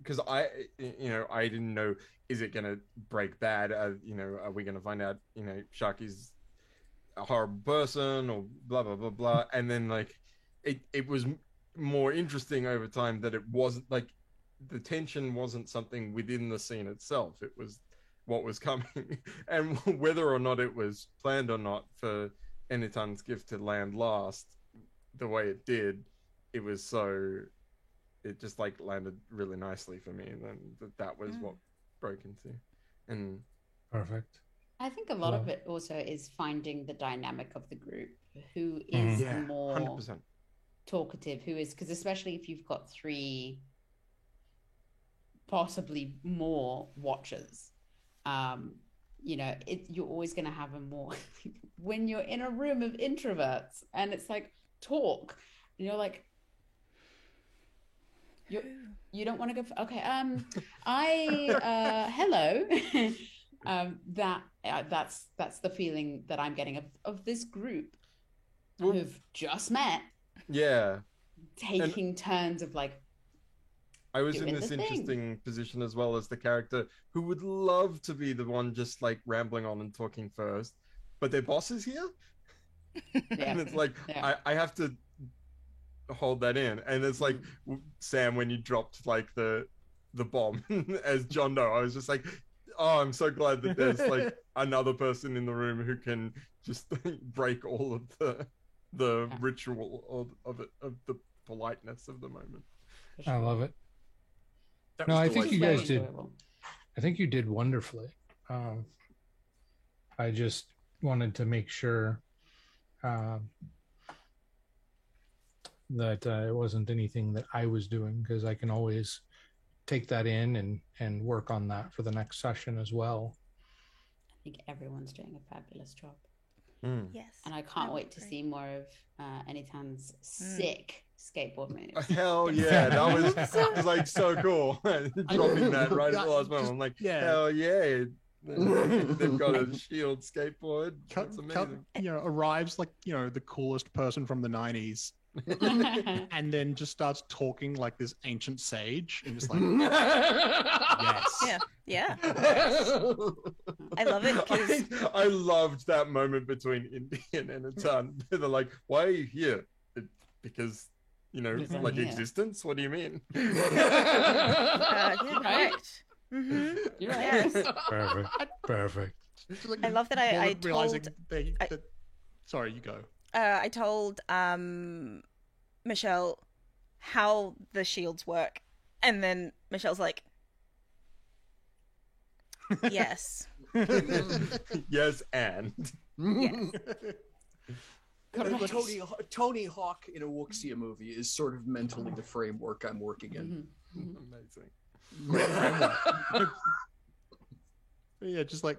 S3: because I didn't know, is it gonna break bad? Are we gonna find out Sharky's a horrible person or blah blah blah blah? And then like it was more interesting over time that it wasn't like the tension wasn't something within the scene itself. It was what was coming, and whether or not it was planned or not for Enitan's gift to land last the way it did, it just like landed really nicely for me, and then that was what broke into. And
S6: Perfect.
S5: I think a lot of it also is finding the dynamic of the group, who is the more
S3: 100%.
S5: talkative, who is, because especially if you've got 3, possibly more watchers, you're always going to have a more when you're in a room of introverts and it's like talk, and you're like, you don't want to go okay, hello. That's the feeling that I'm getting of this group who've just met, taking turns of like,
S3: I was in this interesting position as well as the character who would love to be the one just like rambling on and talking first, but their boss is here. And it's like, I have to hold that in. And it's like, Sam, when you dropped like the bomb as John Doe, I was just like, oh, I'm so glad that there's like another person in the room who can just break all of the ritual of the politeness of the moment.
S6: I love it.
S2: That
S6: No,
S2: was
S6: I think you
S2: delightful.
S6: guys did. I think you did wonderfully. I just wanted to make sure that it wasn't anything that I was doing, because I can always take that in and work on that for the next session as well.
S5: I think everyone's doing a fabulous job.
S1: Yes.
S5: And I can't wait to see more of Enitan's sick skateboard moves.
S3: Hell yeah, that was like so cool. Dropping that right at the last moment. I'm like, hell yeah. They've got a shield skateboard. That's amazing.
S4: Arrives like, the coolest person from the 90s and then just starts talking like this ancient sage, and just like, yes,
S1: Yeah. I love it because
S3: I loved that moment between Indian and Atan. They're like, "Why are you here?" Because
S5: Because I'm
S3: like
S5: here.
S3: existence. What do you mean?
S1: yeah,
S5: Right?
S1: correct. Mm-hmm.
S5: You're right.
S1: Yes.
S6: Perfect.
S4: It's just like
S1: I love that I
S4: Morgan realizing
S1: told
S4: that. Sorry, you go.
S1: I told Michelle how the shields work, and then Michelle's like, "Yes,
S3: Yes, and
S1: yes."
S2: Tony Hawk in a Wuxia movie is sort of mentally the framework I'm working in.
S3: amazing.
S4: Yeah, just like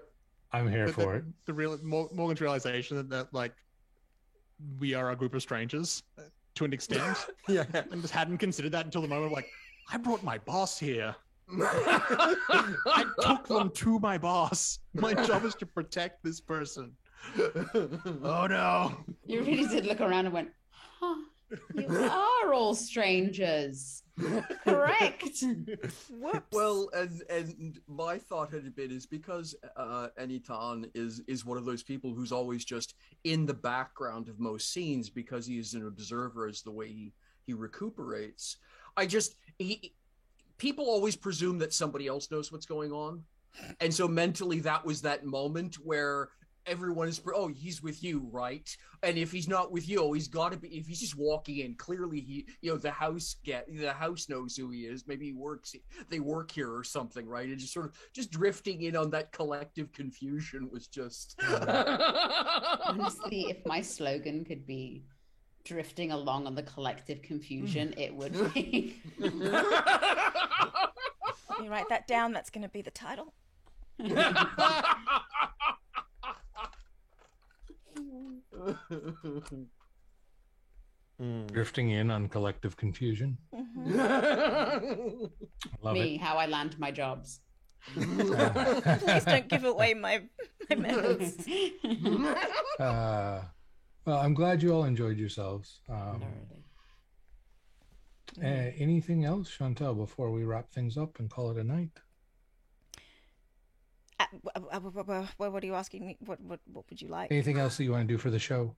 S6: I'm here for it.
S4: the real Morgan's realization that like we are a group of strangers to an extent,
S3: Yeah.
S4: and just hadn't considered that until the moment. Like, I brought my boss here. I took them to my boss. My job is to protect this person. Oh no!
S5: You really did look around and went, huh, you are all strangers. Correct.
S1: Whoops.
S2: Well, and my thought had been is because Anitan is one of those people who's always just in the background of most scenes because he is an observer as the way he recuperates. People always presume that somebody else knows what's going on, and so mentally that was that moment where everyone is, oh, he's with you, right? And if he's not with you, he's got to be. If he's just walking in, clearly the house knows who he is. Maybe they work here or something, right? And just sort of just drifting in on that collective confusion was just.
S5: Honestly, if my slogan could be drifting along on the collective confusion, it would be.
S1: You write that down. That's going to be the title.
S6: Drifting in on collective confusion. Love
S5: Me, how I land my jobs.
S1: Please don't give away my methods.
S6: Well, I'm glad you all enjoyed yourselves.
S5: Literally.
S6: Anything else, Chantal, before we wrap things up and call it a night?
S1: What are you asking me? What would you like?
S6: Anything else that you want to do for the show?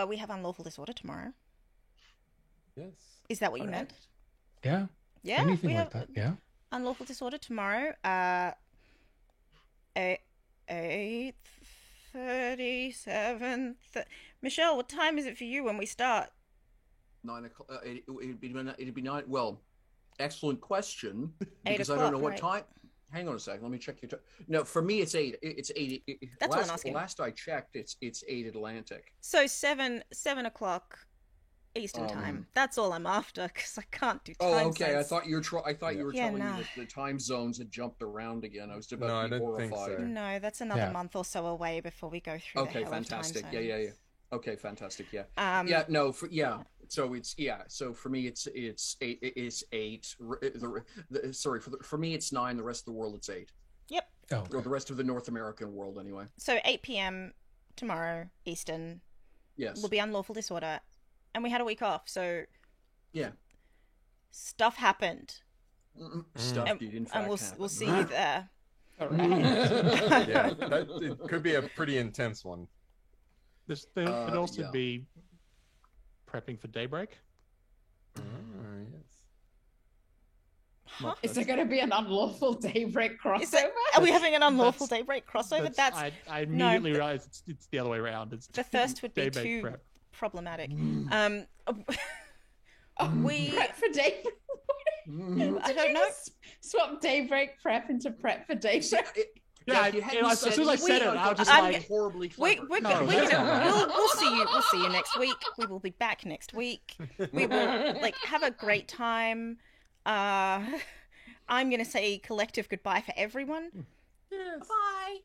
S1: We have Unlawful Disorder tomorrow.
S3: Yes.
S1: Is that what you meant?
S6: Yeah?
S1: Yeah.
S6: Anything
S1: we
S6: like
S1: have
S6: that, yeah?
S1: Unlawful Disorder tomorrow. 8:37. Michelle, what time is it for you when we start?
S2: 9 o'clock. It'd be 9. Well, excellent question.
S1: 8
S2: Because I don't know
S1: o'clock,
S2: what time. Hang on a second. Let me check your time. No, for me it's 8. It's 8.
S1: That's what I'm asking.
S2: Last I checked, it's 8 Atlantic.
S1: So 7 o'clock Eastern time. That's all I'm after because I can't do time.
S2: Oh, okay.
S1: zones.
S2: I thought you were
S1: Yeah,
S2: telling
S1: no.
S2: me that the time zones had jumped around again. I was about
S3: No,
S2: to be
S3: I don't think
S2: horrified.
S3: so.
S1: No, that's another
S6: Yeah.
S1: month or so away before we go through.
S2: Okay,
S1: the hell
S2: fantastic.
S1: Of time
S2: Yeah.
S1: zones.
S2: Okay, fantastic. Yeah.
S1: Yeah.
S2: No. So it's So for me, it's 8. It's 8. For me, it's 9. The rest of the world, it's 8.
S1: Yep.
S6: Oh,
S2: Or the rest of the North American world, anyway.
S1: So 8 p.m. tomorrow Eastern
S2: Yes.
S1: will be Unlawful Disorder, and we had a week off, so
S2: Yeah.
S1: stuff happened,
S2: Stuff
S1: and,
S2: did in fact
S1: and we'll
S2: happen.
S1: see you there.
S5: Correct.
S3: Yeah, it could be a pretty intense one.
S4: There could also
S2: yeah.
S4: be prepping for daybreak.
S3: Yes.
S1: Huh?
S5: Is there going to be an unlawful daybreak
S1: Is
S5: crossover?
S1: it, are we having an Unlawful
S4: That's-
S1: Daybreak crossover? That's
S4: I immediately realized it's the other way around. It's
S1: the thirst would be
S4: daybreak
S1: too
S4: prep.
S1: problematic.
S5: Oh,
S1: we
S5: prep for daybreak.
S1: I
S5: Did
S1: don't
S5: you
S1: know.
S5: just swap daybreak prep into prep for daybreak?
S4: Yeah,
S2: if you hadn't
S4: as soon as I said it, I was just
S1: I'm
S4: like,
S1: get-
S2: horribly
S1: we're
S2: clever.
S4: No,
S1: we're
S4: that's
S1: gonna,
S4: not.
S1: we'll see you next week. We will be back next week. We will have a great time. I'm gonna say collective goodbye for everyone. Bye.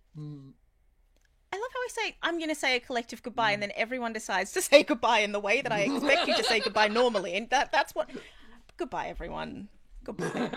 S1: I love how I say I'm gonna say a collective goodbye, and then everyone decides to say goodbye in the way that I expect you to say goodbye normally, and that's what. Goodbye, everyone. Goodbye.